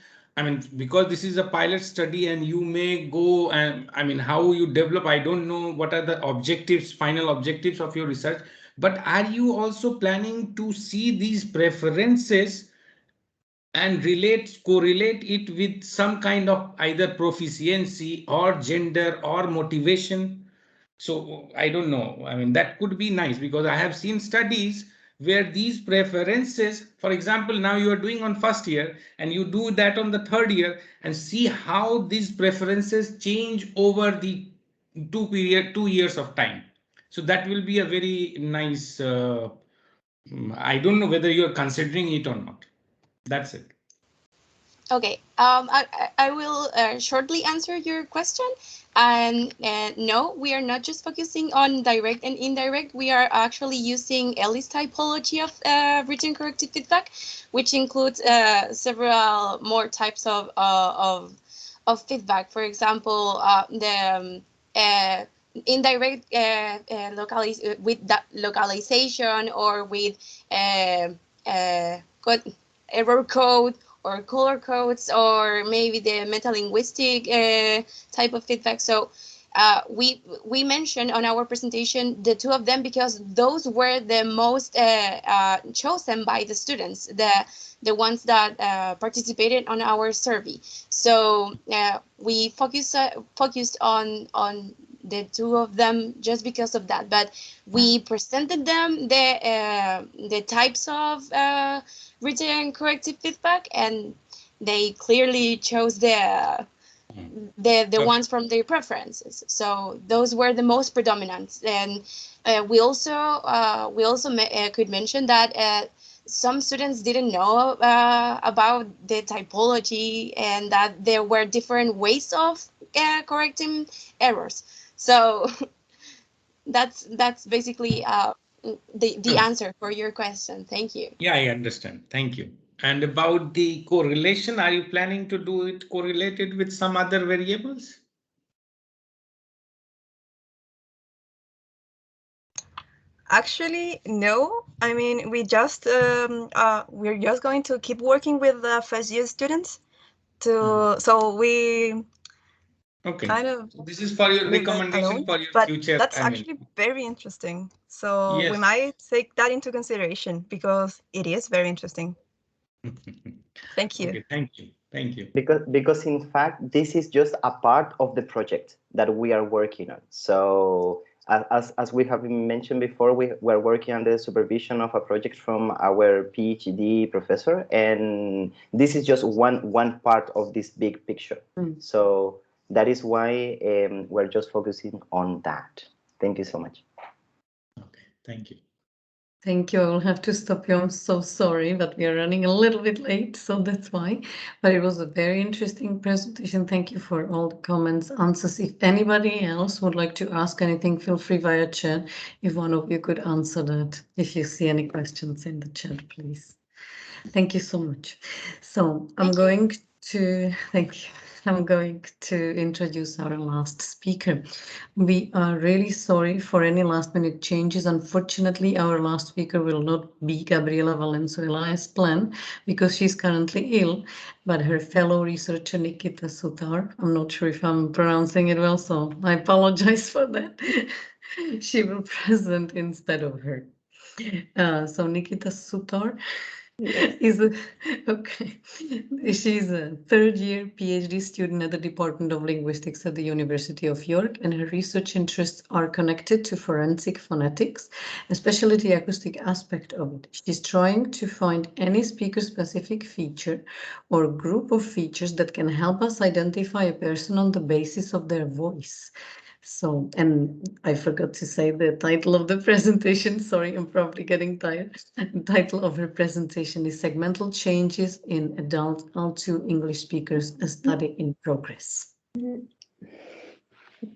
because this is a pilot study and you may go and how you develop, I don't know what are the objectives, final objectives of your research, but are you also planning to see these preferences and correlate it with some kind of either proficiency or gender or motivation? So I don't know. That could be nice, because I have seen studies where these preferences, for example, now you are doing on first year and you do that on the third year and see how these preferences change over the 2 years of time. So that will be a very nice, I don't know whether you're considering it or not. That's it. Okay, I will shortly answer your question. And no, we are not just focusing on direct and indirect. We are actually using Ellis typology of written corrective feedback, which includes several more types of feedback. For example, the indirect with localization, or with error code, or color codes, or maybe the meta-linguistic type of feedback. So we mentioned on our presentation the two of them because those were the most chosen by the students, the ones that participated on our survey. So we focused on the two of them just because of that. But we presented them the types of written corrective feedback, and they clearly chose the ones from their preferences. So those were the most predominant. And we also could mention that some students didn't know about the typology, and that there were different ways of correcting errors. So that's basically the answer for your question. Thank you. Yeah, I understand. Thank you. And about the correlation, are you planning to do it correlated with some other variables? Actually, no. I mean, we're just going to keep working with the first year students so we Okay. kind of This is for your leave that recommendation alone, for your but future. that's I mean, actually very interesting. So we yes. might take that into consideration because it is very interesting. Thank you. Okay, thank you. Thank you. Because in fact, this is just a part of the project that we are working on. So as we have mentioned before, we're working under the supervision of a project from our PhD professor, and this is just one part of this big picture. So that is why we're just focusing on that. Thank you so much. Okay, thank you. Thank you. I will have to stop you. I'm so sorry, but we are running a little bit late, so that's why. But it was a very interesting presentation. Thank you for all the comments, answers. If anybody else would like to ask anything, feel free via chat. If one of you could answer that, if you see any questions in the chat, please. Thank you so much. So I'm going to introduce our last speaker. We are really sorry for any last minute changes. Unfortunately, our last speaker will not be Gabriela Valenzuela as planned because she's currently ill, but her fellow researcher Nikita Sutar, I'm not sure if I'm pronouncing it well, so I apologize for that. She will present instead of her. So Nikita Sutar is she's a third-year PhD student at the Department of Linguistics at the University of York, and her research interests are connected to forensic phonetics, especially the acoustic aspect of it. She's trying to find any speaker-specific feature or group of features that can help us identify a person on the basis of their voice. So, and I forgot to say the title of the presentation. Sorry, I'm probably getting tired. The title of her presentation is Segmental Changes in Adult L2 English Speakers, a Study in Progress.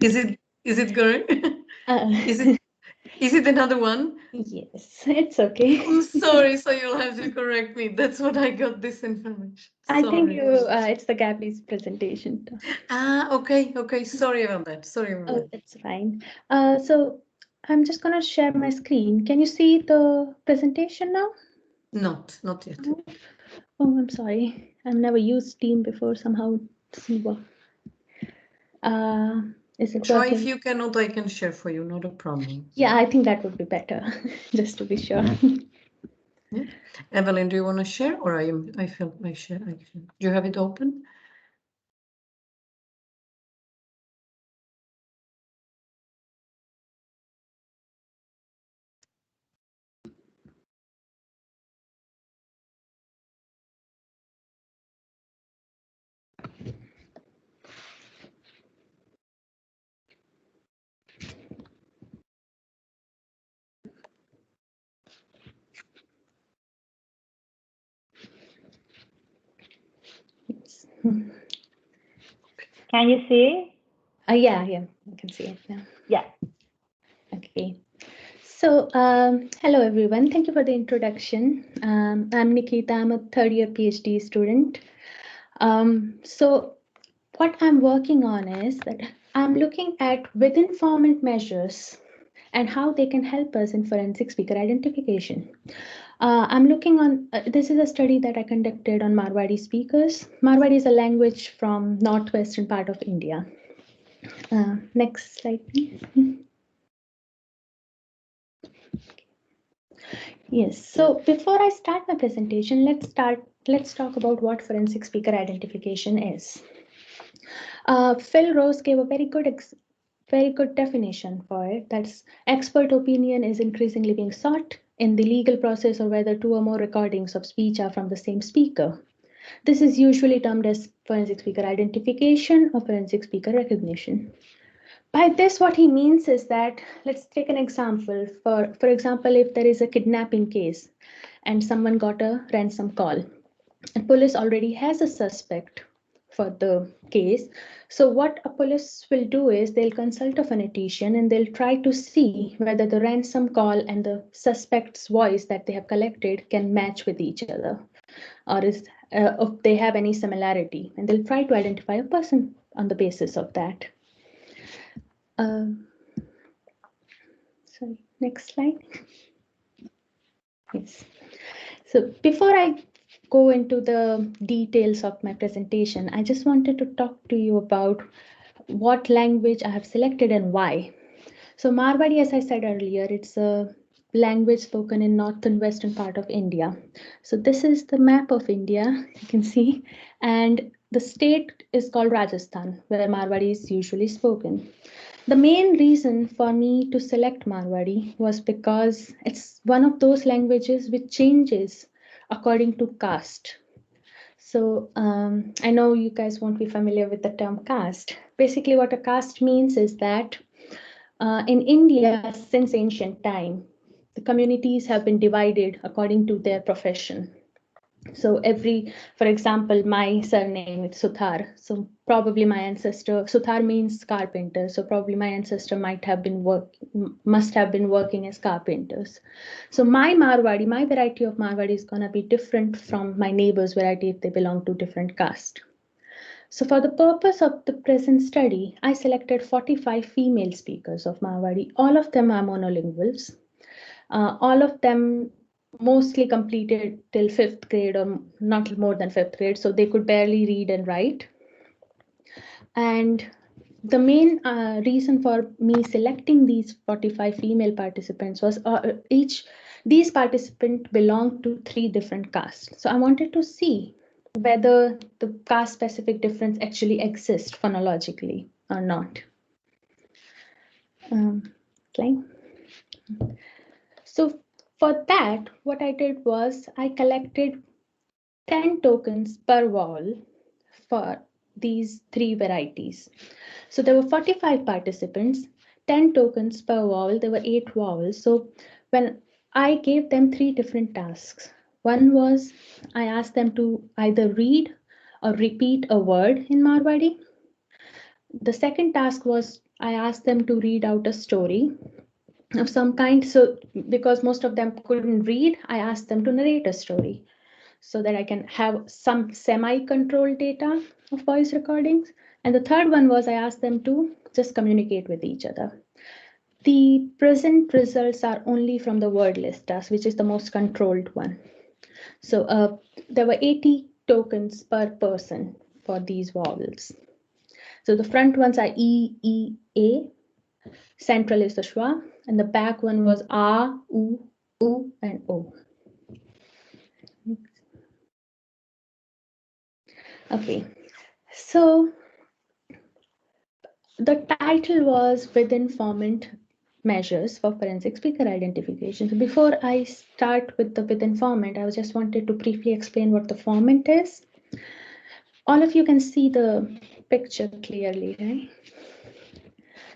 Is it correct? Is it another one? Yes, it's okay. I'm sorry, so you'll have to correct me. That's what I got this information. I think Sorry. it's the Gabby's presentation. Okay. Sorry about that. Oh, that's fine. So I'm just gonna share my screen. Can you see the presentation now? Not yet. Oh, I'm sorry. I've never used Team before. Somehow it doesn't work. Is it Try working? if you cannot, I can share for you. Not a problem. Yeah, I think that would be better, just to be sure. Yeah. Evelyn, do you want to share, or I feel I share. Do you have it open? Can you see? Yeah, I can see it now. Yeah. Okay. So, hello everyone. Thank you for the introduction. I'm Nikita. I'm a third-year PhD student. So, what I'm working on is that I'm looking at within Formant measures and how they can help us in forensic speaker identification. I'm looking on, this is a study that I conducted on Marwari speakers. Marwari is a language from northwestern part of India. Next slide, please. Yes, so before I start my presentation, let's talk about what forensic speaker identification is. Phil Rose gave a very good definition for it. That's expert opinion is increasingly being sought in the legal process or whether two or more recordings of speech are from the same speaker. This is usually termed as forensic speaker identification or forensic speaker recognition. By this, what he means is that, let's take an example. For example, if there is a kidnapping case and someone got a ransom call, and police already has a suspect for the case. So what a police will do is they'll consult a phonetician and they'll try to see whether the ransom call and the suspect's voice that they have collected can match with each other, or if they have any similarity, and they'll try to identify a person on the basis of that. sorry, next slide. Yes. So before I go into the details of my presentation, I just wanted to talk to you about what language I have selected and why. So Marwari, as I said earlier, it's a language spoken in northern western part of India. So this is the map of India, you can see, and the state is called Rajasthan, where Marwari is usually spoken. The main reason for me to select Marwari was because it's one of those languages which changes according to caste. So I know you guys won't be familiar with the term caste. Basically, what a caste means is that in India, since ancient time, the communities have been divided according to their profession. So for example, my surname is Suthar. So probably my ancestor, Suthar means carpenter. So probably my ancestor must have been working as carpenters. So my variety of Marwari is gonna be different from my neighbor's variety if they belong to different caste. So for the purpose of the present study, I selected 45 female speakers of Marwari. All of them are monolinguals. All of them mostly completed till 5th grade or not more than 5th grade, so they could barely read and write. And the main reason for me selecting these 45 female participants was these participants belonged to 3 different castes. So I wanted to see whether the caste-specific difference actually exists phonologically or not. Okay. So for that, what I did was I collected 10 tokens per vowel for these 3 varieties. So there were 45 participants, 10 tokens per vowel, there were 8 vowels. So when I gave them 3 different tasks. One was I asked them to either read or repeat a word in Marwari. The second task was I asked them to read out a story of some kind. So because most of them couldn't read, I asked them to narrate a story so that I can have some semi-controlled data of voice recordings. And the third one was I asked them to just communicate with each other. The present results are only from the word list task, which is the most controlled one. So there were 80 tokens per person for these vowels. So the front ones are E, E, A. Central is the schwa, and the back one was A, U, U, and O. Okay, so the title was Within Formant Measures for Forensic Speaker Identification. So before I start with the within Formant, I just wanted to briefly explain what the Formant is. All of you can see the picture clearly, right?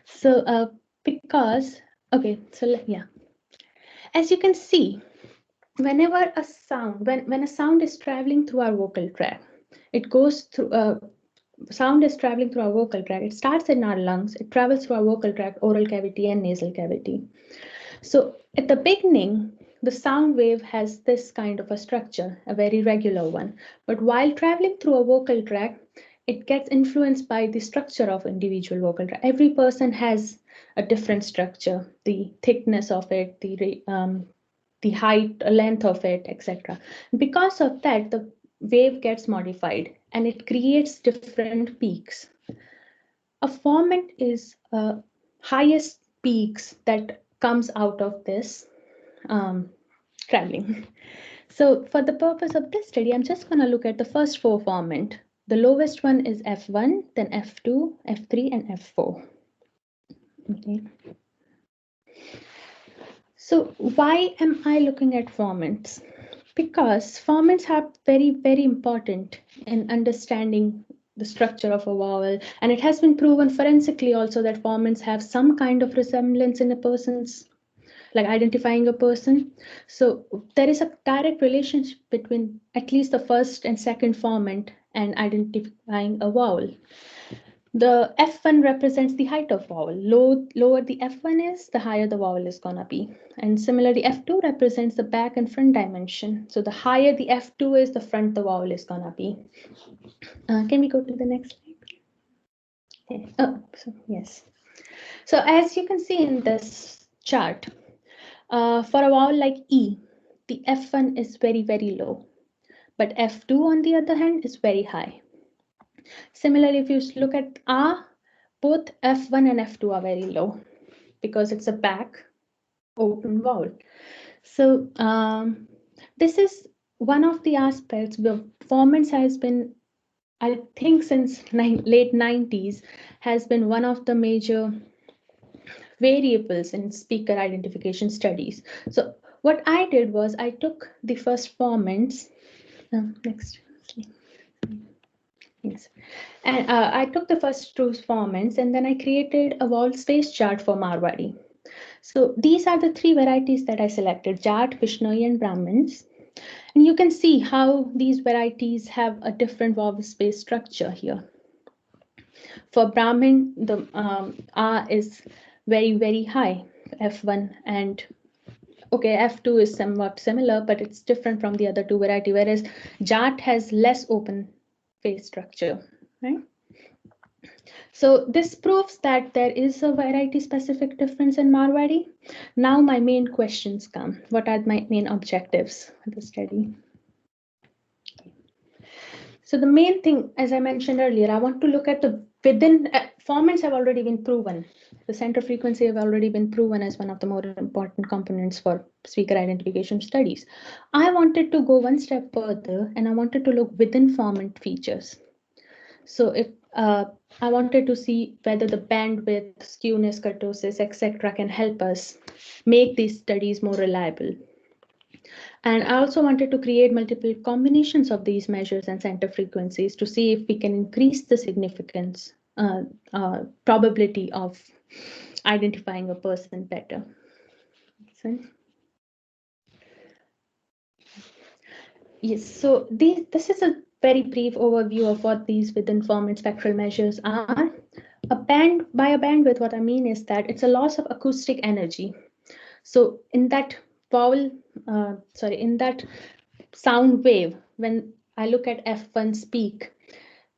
So as you can see, whenever a sound, when a sound is traveling through our vocal tract, it goes through sound is traveling through our vocal tract. It starts in our lungs, it travels through our vocal tract, oral cavity, and nasal cavity. So at the beginning, the sound wave has this kind of a structure, a very regular one. But while traveling through a vocal tract, it gets influenced by the structure of individual vocal tract. Every person has a different structure, the thickness of it, the height, length of it, etc. Because of that, the wave gets modified and it creates different peaks. A formant is highest peaks that comes out of this traveling. So for the purpose of this study, I'm just going to look at the first 4 formant. The lowest one is F1, then F2, F3, and F4. Okay. So why am I looking at formants? Because formants are very, very important in understanding the structure of a vowel. And it has been proven forensically also that formants have some kind of resemblance in a person's, like identifying a person. So there is a direct relationship between at least the first and second formant and identifying a vowel. The F1 represents the height of vowel. Lower the F1 is, the higher the vowel is gonna be. And similarly, F2 represents the back and front dimension. So the higher the F2 is, the front the vowel is gonna be. Can we go to the next slide? Okay. Yes. So as you can see in this chart. For a vowel like E, the F1 is very, very low, but F2 on the other hand is very high. Similarly, if you look at A, both F1 and F2 are very low because it's a back open vowel. So this is one of the aspects where Formant has been, I think since late 90s, has been one of the major variables in speaker identification studies. So what I did was I took the first Formants, next. Yes. And I took the first two Formants and then I created a vowel space chart for Marwari. So these are the three varieties that I selected, Jat, Vishnoi, and Brahmins. And you can see how these varieties have a different vowel space structure here. For Brahmin, the A is very, very high, F1, and okay, F2 is somewhat similar, but it's different from the other two varieties, whereas Jat has less open face structure, right? So this proves that there is a variety-specific difference in Marwari. Now my main questions come. What are my main objectives for the study? So the main thing, as I mentioned earlier, I want to look at the within formants have already been proven. The center frequency have already been proven as one of the more important components for speaker identification studies. I wanted to go one step further and I wanted to look within formant features. So if I wanted to see whether the bandwidth, skewness, kurtosis, etc. can help us make these studies more reliable. And I also wanted to create multiple combinations of these measures and center frequencies to see if we can increase the significance, probability of identifying a person better. Yes, so this is a very brief overview of what these within formant spectral measures are. By a bandwidth, what I mean is that it's a loss of acoustic energy. So in that in that sound wave, when I look at F1 speak,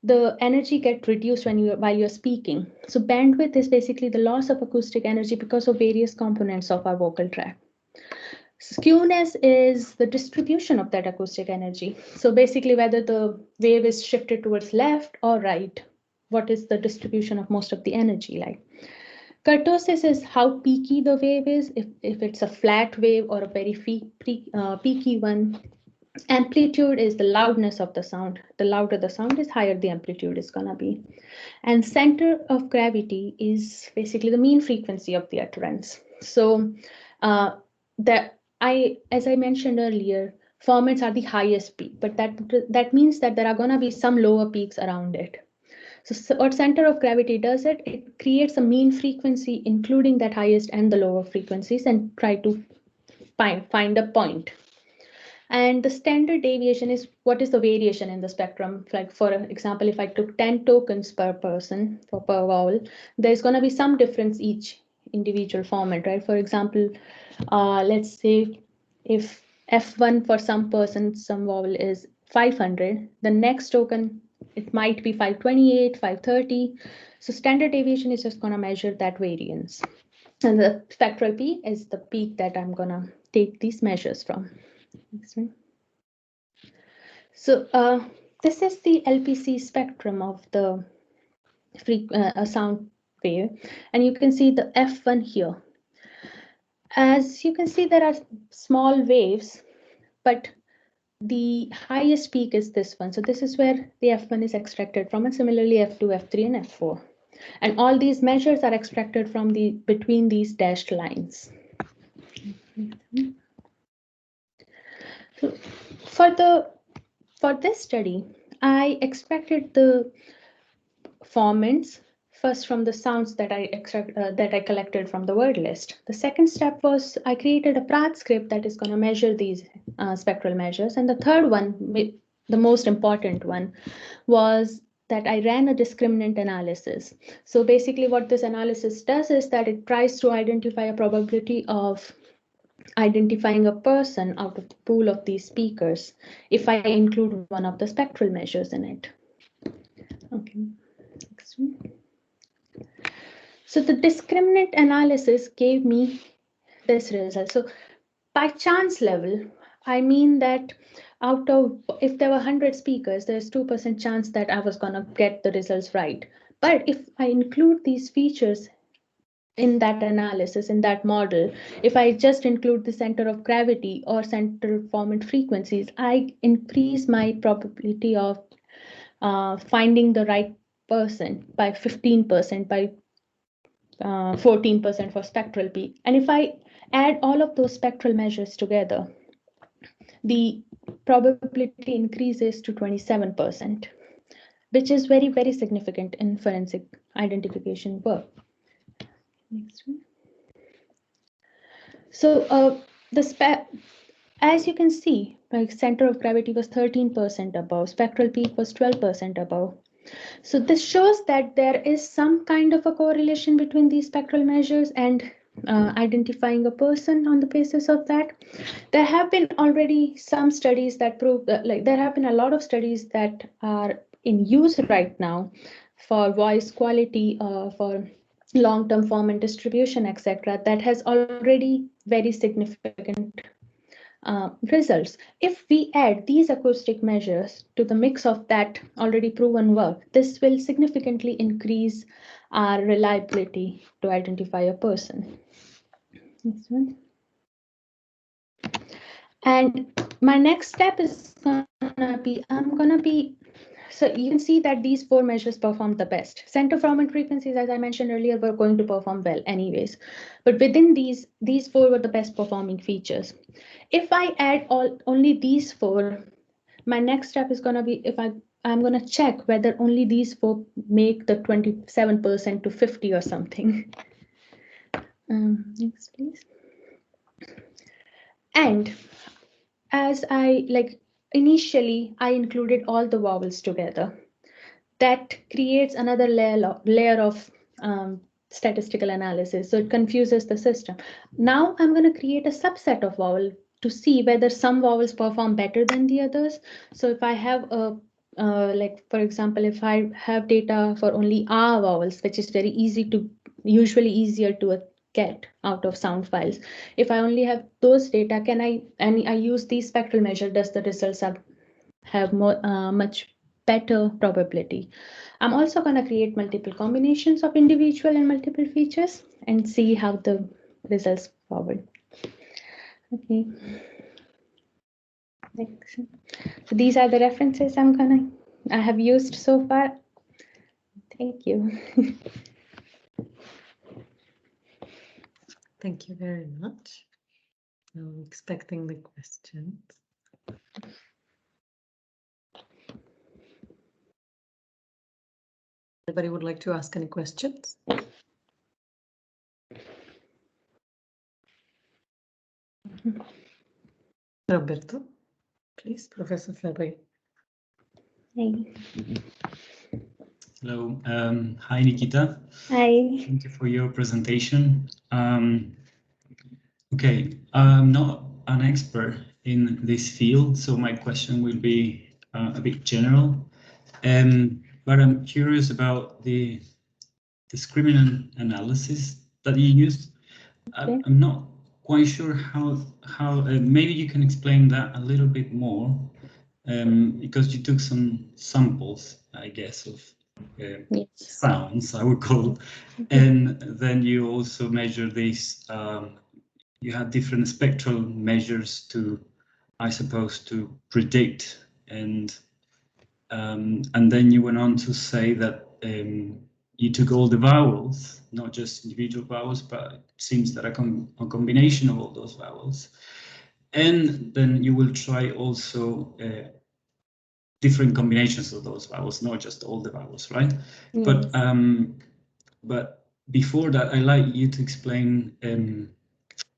the energy gets reduced while you're speaking. So bandwidth is basically the loss of acoustic energy because of various components of our vocal tract. Skewness is the distribution of that acoustic energy. So basically whether the wave is shifted towards left or right, what is the distribution of most of the energy like. Kurtosis is how peaky the wave is, if it's a flat wave or a very peaky one. Amplitude is the loudness of the sound. The louder the sound is, higher the amplitude is gonna be. And center of gravity is basically the mean frequency of the utterance. So as I mentioned earlier, formants are the highest peak, but that means that there are gonna be some lower peaks around it. So what center of gravity does it creates a mean frequency, including that highest and the lower frequencies, and try to find a point. And the standard deviation is what is the variation in the spectrum. Like for example, if I took 10 tokens per person per vowel, there's going to be some difference each individual formant, right? For example, let's say if F1 for some person, some vowel is 500, the next token, it might be 528, 530. So standard deviation is just going to measure that variance. And the spectral peak is the peak that I'm going to take these measures from. So this is the LPC spectrum of the sound wave. And you can see the F1 here. As you can see, there are small waves, but the highest peak is this one. So this is where the F1 is extracted from, and similarly F2, F3, and F4. And all these measures are extracted from between these dashed lines. So for this study, I extracted the formants first from the sounds that I collected from the word list. The second step was I created a Pratt script that is going to measure these spectral measures. And the third one, the most important one, was that I ran a discriminant analysis. So basically what this analysis does is that it tries to identify a probability of identifying a person out of the pool of these speakers if I include one of the spectral measures in it. Okay. So the discriminant analysis gave me this result. So by chance level, I mean that out of, if there were 100 speakers, there's 2% chance that I was gonna get the results right. But if I include these features in that analysis, in that model, if I just include the center of gravity or center formant frequencies, I increase my probability of finding the right person by 15%, by 14% for spectral peak. And if I add all of those spectral measures together, the probability increases to 27%, which is very, very significant in forensic identification work. Next one. So as you can see, like center of gravity was 13% above, spectral peak was 12% above. So this shows that there is some kind of a correlation between these spectral measures and identifying a person on the basis of that. There have been already some studies that prove that, like, there have been a lot of studies that are in use right now for voice quality, for long-term form and distribution, etc., that has already very significant results. If we add these acoustic measures to the mix of that already proven work, this will significantly increase our reliability to identify a person. This one. And my next step is gonna be, so you can see that these 4 measures perform the best. Center formant frequencies, as I mentioned earlier, were going to perform well anyways. But within these 4 were the best performing features. If I add only these 4, my next step is gonna be, I'm gonna check whether only these 4 make the 27% to 50 or something. Next, please. And as initially, I included all the vowels together. That creates another layer of statistical analysis, so it confuses the system. Now I'm going to create a subset of vowel to see whether some vowels perform better than the others. So if I have for example, if I have data for only R vowels, which is usually easier to get out of sound files. If I only have those data, I use these spectral measure, does the results have more much better probability? I'm also going to create multiple combinations of individual and multiple features and see how the results forward. Okay. Next. So these are the references I have used so far. Thank you. Thank you very much. I'm expecting the questions. Anybody would like to ask any questions? Roberto, please, Professor Fabry. Hey. Hello. Hi, Nikita. Hi. Thank you for your presentation. Okay, I'm not an expert in this field, so my question will be a bit general. But I'm curious about the discriminant analysis that you used. Okay. I'm not quite sure how maybe you can explain that a little bit more, because you took some samples, I guess, of yes. Sounds, I would call, and then you also measure these. You had different spectral measures to, I suppose, to predict, and then you went on to say that you took all the vowels, not just individual vowels, but it seems that a combination of all those vowels, and then you will try also different combinations of those vowels, not just all the vowels, right? Yes. But before that, I'd like you to explain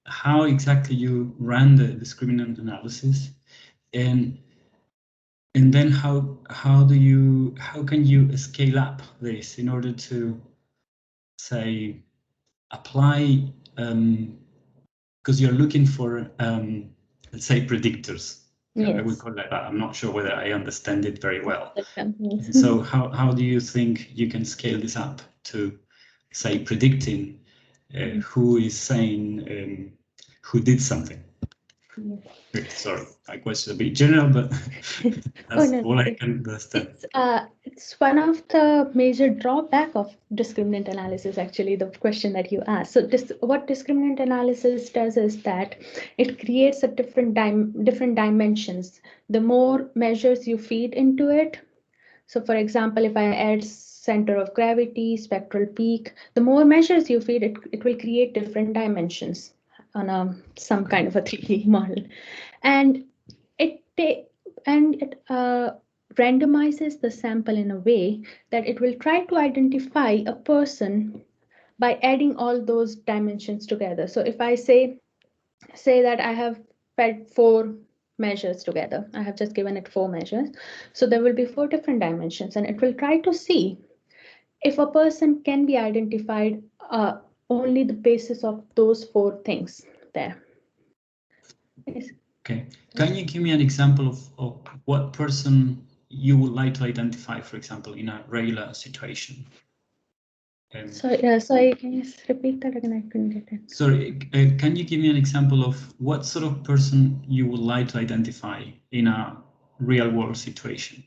how exactly you ran the discriminant analysis, and then how can you scale up this in order to, say, apply, because you're looking for let's say predictors. Yes. I would call it that. I'm not sure whether I understand it very well. Yes. So how do you think you can scale this up to, say, predicting who is saying who did something. Okay, sorry, my question is a bit general, but that's no, all I can understand. It's one of the major drawback of discriminant analysis, actually, the question that you asked. So what discriminant analysis does is that it creates a different dimensions. The more measures you feed into it, so for example, if I add center of gravity, spectral peak, the more measures you feed it, it will create different dimensions on some kind of a 3D model. And it randomizes the sample in a way that it will try to identify a person by adding all those dimensions together. So if I say that I have fed 4 measures together, I have just given it 4 measures, so there will be 4 different dimensions, and it will try to see if a person can be identified only the basis of those 4 things there. Yes. Okay, can you give me an example of what person you would like to identify, for example, in a regular situation? Sorry, can you repeat that again? I couldn't get it. Sorry, can you give me an example of what sort of person you would like to identify in a real world situation?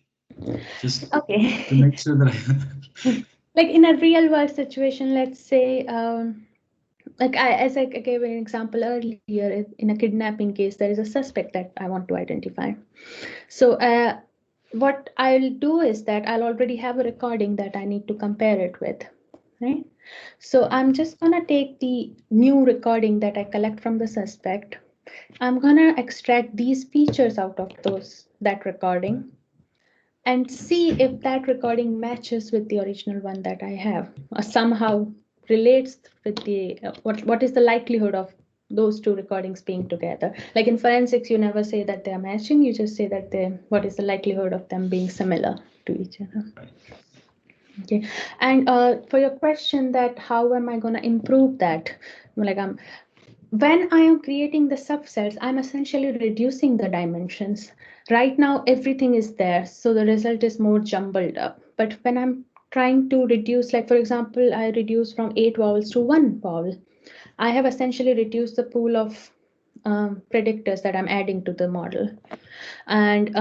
Just okay. To make sure that like in a real world situation, let's say, as I gave an example earlier, in a kidnapping case, there is a suspect that I want to identify. So what I'll do is that I'll already have a recording that I need to compare it with, right? So I'm just gonna take the new recording that I collect from the suspect. I'm gonna extract these features out of that recording and see if that recording matches with the original one that I have, or somehow relates with the what is the likelihood of those 2 recordings being together. Like in forensics, you never say that they are matching, you just say that what is the likelihood of them being similar to each other. Okay, and for your question that how am I going to improve that, like when I am creating the subsets, I'm essentially reducing the dimensions. Right now, everything is there, so the result is more jumbled up. But when I'm trying to reduce, like for example, I reduce from 8 vowels to 1 vowel, I have essentially reduced the pool of predictors that I'm adding to the model. And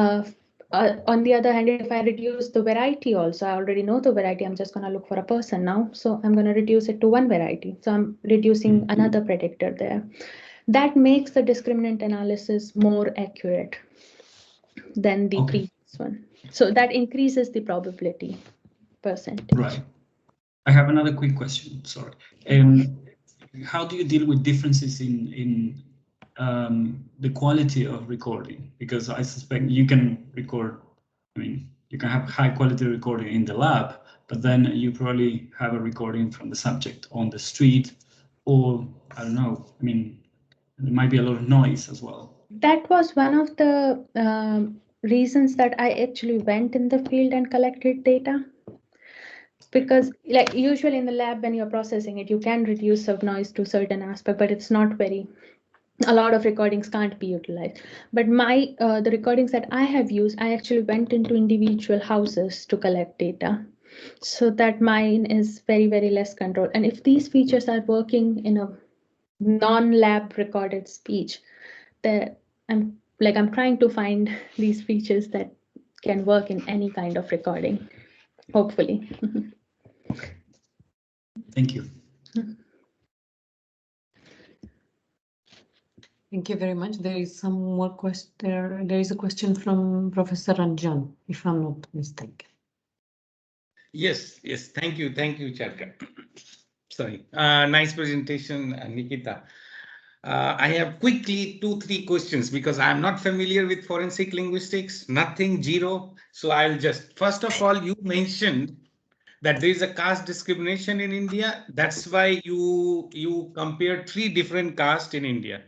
on the other hand, if I reduce the variety also, I already know the variety, I'm just going to look for a person now. So I'm going to reduce it to 1 variety. So I'm reducing another predictor there. That makes the discriminant analysis more accurate than the previous one. So that increases the probability percentage. Right. I have another quick question, sorry. How do you deal with differences in the quality of recording? Because I suspect you can record, I mean, you can have high quality recording in the lab, but then you probably have a recording from the subject on the street, or I don't know, I mean, there might be a lot of noise as well. That was one of the reasons that I actually went in the field and collected data. Because like usually in the lab, when you're processing it, you can reduce of noise to a certain aspect, but it's not a lot of recordings can't be utilized. But the recordings that I have used, I actually went into individual houses to collect data. So that mine is very, very less controlled. And if these features are working in a non-lab recorded speech, I'm trying to find these features that can work in any kind of recording, hopefully. Okay. Thank you. Thank you very much. There is some more question. There is a question from Professor Ranjan, if I'm not mistaken. Yes. Thank you, Charka. Sorry. Nice presentation, Nikita. I have quickly 2-3 questions because I'm not familiar with forensic linguistics, nothing, zero. So I'll just, first of all, you mentioned that there is a caste discrimination in India. That's why you compare 3 different castes in India.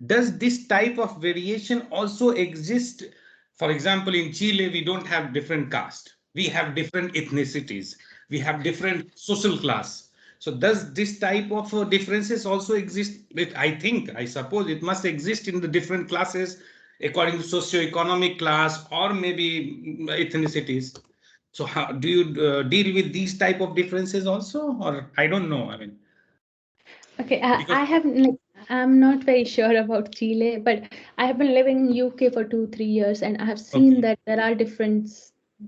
Does this type of variation also exist? For example, in Chile, we don't have different caste. We have different ethnicities. We have different social class. So does this type of differences also exist? I suppose it must exist in the different classes according to socioeconomic class or maybe ethnicities. So how do you deal with these type of differences also, or I don't know? I mean, okay, I have I'm not very sure about Chile, but I have been living in UK for 2-3 years, and I have seen that there are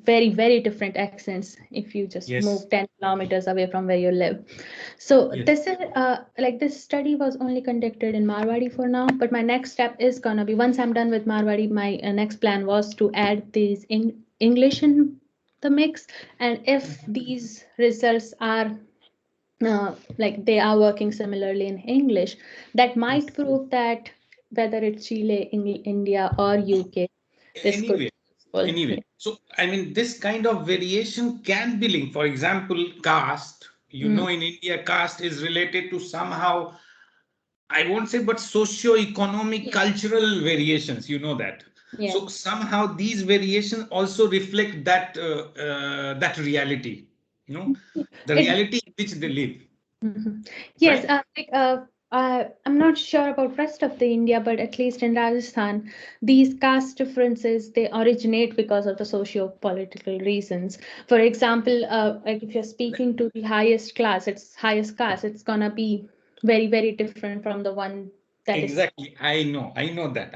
very, very different accents if you just move 10 kilometers away from where you live. So this is like this study was only conducted in Marwari for now, but my next step is gonna be, once I'm done with Marwari, my next plan was to add these English in the mix, and if these results are like they are working similarly in English, that might prove that whether it's Chile, India, or UK, this could be useful. Anyway, so I mean, this kind of variation can be linked. For example, caste, you know, in India, caste is related to somehow, I won't say, but socio-economic, cultural variations, you know that. Yeah. So somehow these variations also reflect that that reality, you know, the reality in which they live. Yes, I'm not sure about rest of the India, but at least in Rajasthan, these caste differences, they originate because of the socio-political reasons. For example, like if you're speaking to the highest caste, it's gonna be very, very different from the one that Exactly. I know that.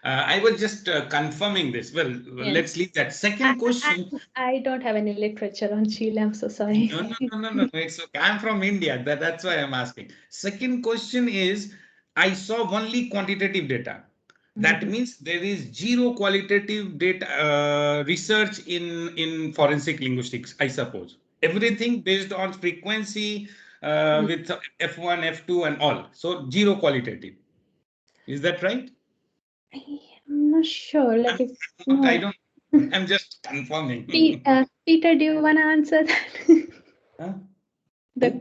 I was just confirming this. Well, let's leave that. Second question. I don't have any literature on Chile. I'm so sorry. No. It's okay. I'm from India. That's why I'm asking. Second question is, I saw only quantitative data. That means there is zero qualitative data research in forensic linguistics, I suppose. Everything based on frequency with F1, F2 and all. So zero qualitative. Is that right? I'm not sure. Like I don't. I'm just confirming. Peter, do you want to answer that? The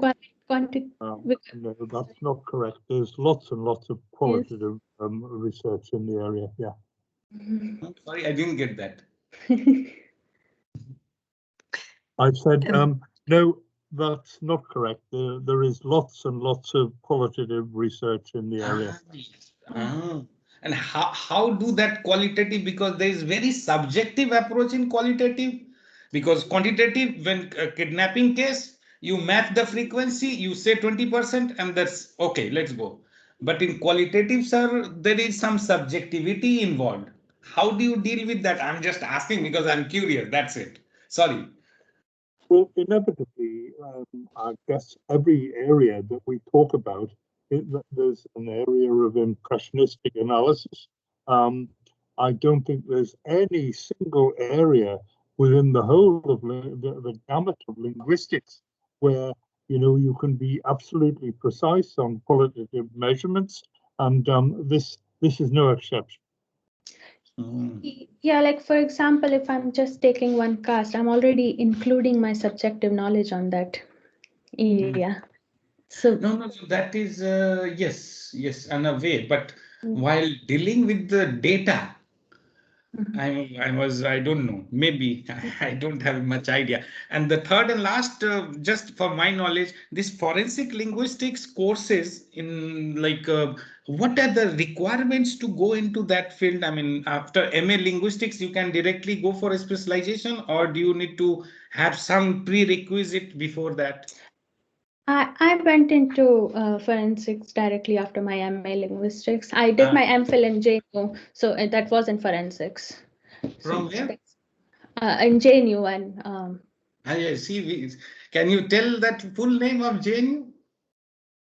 quantity. No, that's not correct. There's lots and lots of qualitative research in the area. Yeah. Sorry, I didn't get that. I said no. That's not correct. There is lots and lots of qualitative research in the area. And how do that qualitative, because there is very subjective approach in qualitative, because quantitative, when kidnapping case, you map the frequency, you say 20% and that's okay, let's go. But in qualitative, sir, there is some subjectivity involved. How do you deal with that? I'm just asking because I'm curious. That's it. Sorry. Well, inevitably, I guess every area that we talk about, there's an area of impressionistic analysis. I don't think there's any single area within the whole of the gamut of linguistics where you can be absolutely precise on qualitative measurements, and this is no exception. Yeah, like for example, if I'm just taking one caste, I'm already including my subjective knowledge on that area. So no, that is yes, in a way. But while dealing with the data, I don't know, maybe I don't have much idea. And the third and last, just for my knowledge, this forensic linguistics courses in like, what are the requirements to go into that field? I mean, after MA linguistics, you can directly go for a specialization, or do you need to have some prerequisite before that? I went into forensics directly after my MA linguistics. I did my MPhil in JNU, so that was in forensics. From where? In JNU and. I see. Can you tell that full name of JNU?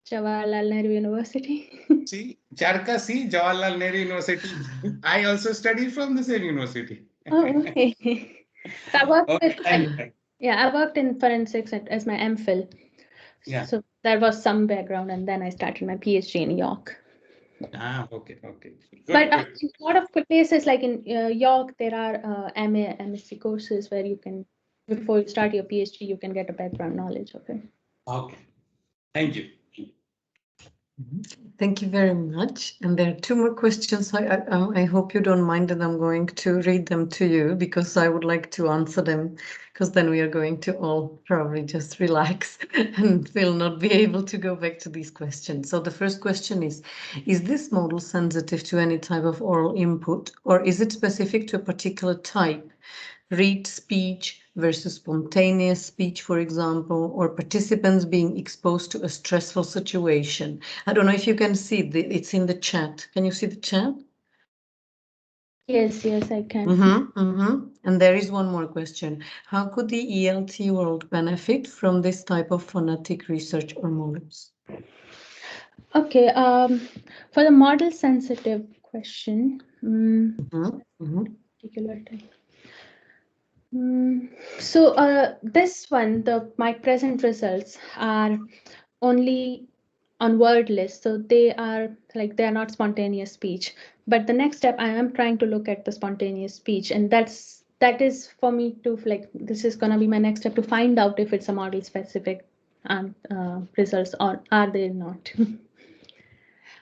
Jawaharlal Nehru University. See, Charka, see, Jawaharlal Nehru University. I also studied from the same university. Oh, okay. So I worked I worked in forensics as my MPhil. Yeah. So there was some background, and then I started my PhD in York. Okay. Good, but in a lot of places, like in York, there are MA, MSc courses where you can, before you start your PhD, you can get a background knowledge of it. Okay. Thank you. Thank you very much. And there are two more questions. I hope you don't mind that I'm going to read them to you, because I would like to answer them, because then we are going to all probably just relax and will not be able to go back to these questions. So the first question is this model sensitive to any type of oral input, or is it specific to a particular type? Read, speech, versus spontaneous speech, for example, or participants being exposed to a stressful situation. I don't know if you can see it's in the chat. Can you see the chat? Yes, I can. And there is one more question. How could the ELT world benefit from this type of phonetic research or models? Okay, for the model sensitive question, particular type. So this one, my present results are only on word list, so they are not spontaneous speech. But the next step, I am trying to look at the spontaneous speech, and that is for me to this is gonna be my next step to find out if it's a model specific results or are they not.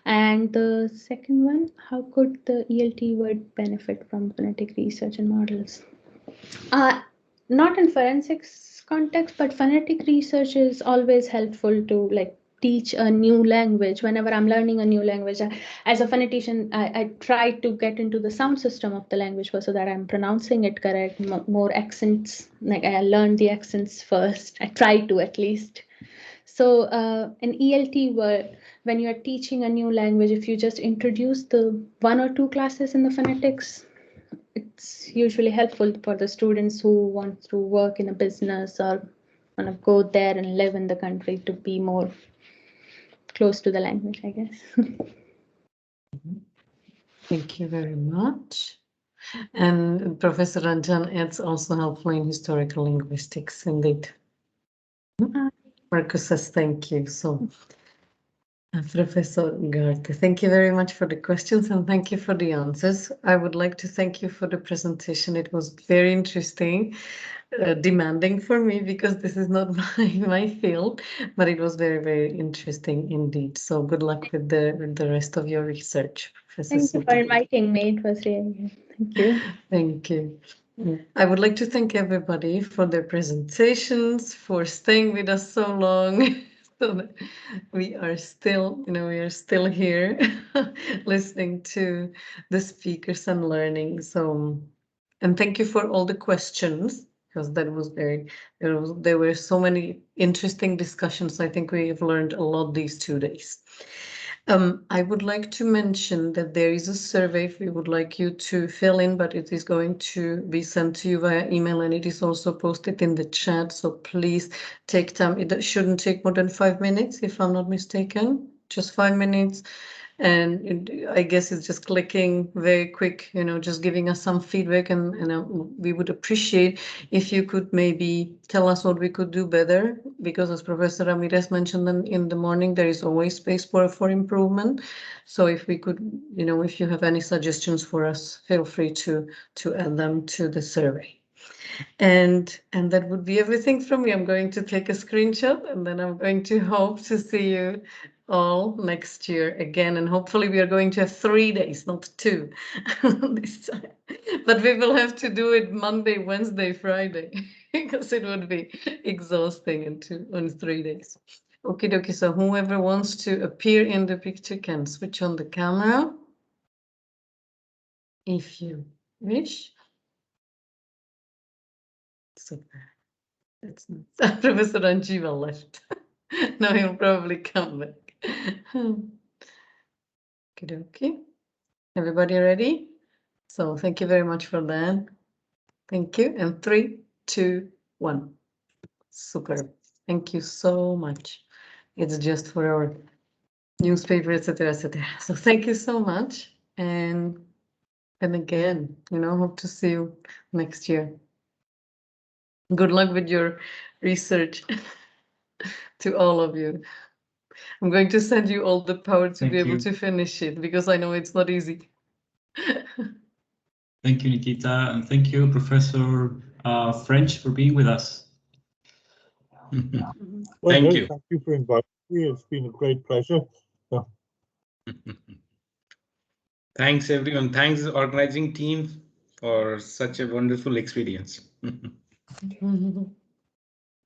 And the second one, how could the ELT word benefit from phonetic research and models? Not in forensics context, but phonetic research is always helpful to teach a new language. Whenever I'm learning a new language, as a phonetician, I try to get into the sound system of the language so that I'm pronouncing it correct, more accents. I learn the accents first. I try to at least. So an ELT word, when you're teaching a new language, if you just introduce the 1 or 2 classes in the phonetics, it's usually helpful for the students who want to work in a business or want to go there and live in the country to be more close to the language, I guess. Thank you very much. And Professor Ranjan, it's also helpful in historical linguistics, indeed. Marcus says thank you. So, Professor Garte, thank you very much for the questions and thank you for the answers. I would like to thank you for the presentation. It was very interesting, demanding for me because this is not my field, but it was very, very interesting indeed. So good luck with the rest of your research, Professor. Thank you for inviting me. It was really thank you. Thank you. I would like to thank everybody for their presentations, for staying with us so long. So that we are still here listening to the speakers and learning. So, and thank you for all the questions, because that was there were so many interesting discussions. I think we have learned a lot these 2 days. I would like to mention that there is a survey we would like you to fill in, but it is going to be sent to you via email and it is also posted in the chat. So please take time. It shouldn't take more than 5 minutes, if I'm not mistaken, just 5 minutes. And I guess it's just clicking very quick, just giving us some feedback, and we would appreciate if you could maybe tell us what we could do better, because as Professor Ramirez mentioned in the morning, there is always space for improvement. So if we could, if you have any suggestions for us, feel free to add them to the survey. And that would be everything from me. I'm going to take a screenshot and then I'm going to hope to see you all next year again, and hopefully we are going to have 3 days, not 2 this time, but we will have to do it Monday, Wednesday, Friday because it would be exhausting on 3 days. Okie dokie, so whoever wants to appear in the picture can switch on the camera if you wish. Super. That's nice. Professor Anjiva left. Now he'll probably come back. Okay. Everybody ready? So thank you very much for that. Thank you. And 3, 2, 1. Super. Thank you so much. It's just for our newspaper, etc., etc. So thank you so much. And again, hope to see you next year. Good luck with your research to all of you. I'm going to send you all the power to be able to finish it, because I know it's not easy. Thank you, Nikita, and thank you, Professor French, for being with us. Thank you. Thank you for inviting me. It's been a great pleasure. Thanks, everyone. Thanks, the organizing team, for such a wonderful experience.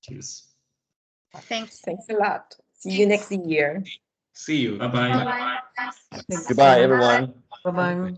Cheers. Thanks. Thanks a lot. See you next year. See you. Bye-bye. Bye-bye. Goodbye, everyone. Bye-bye.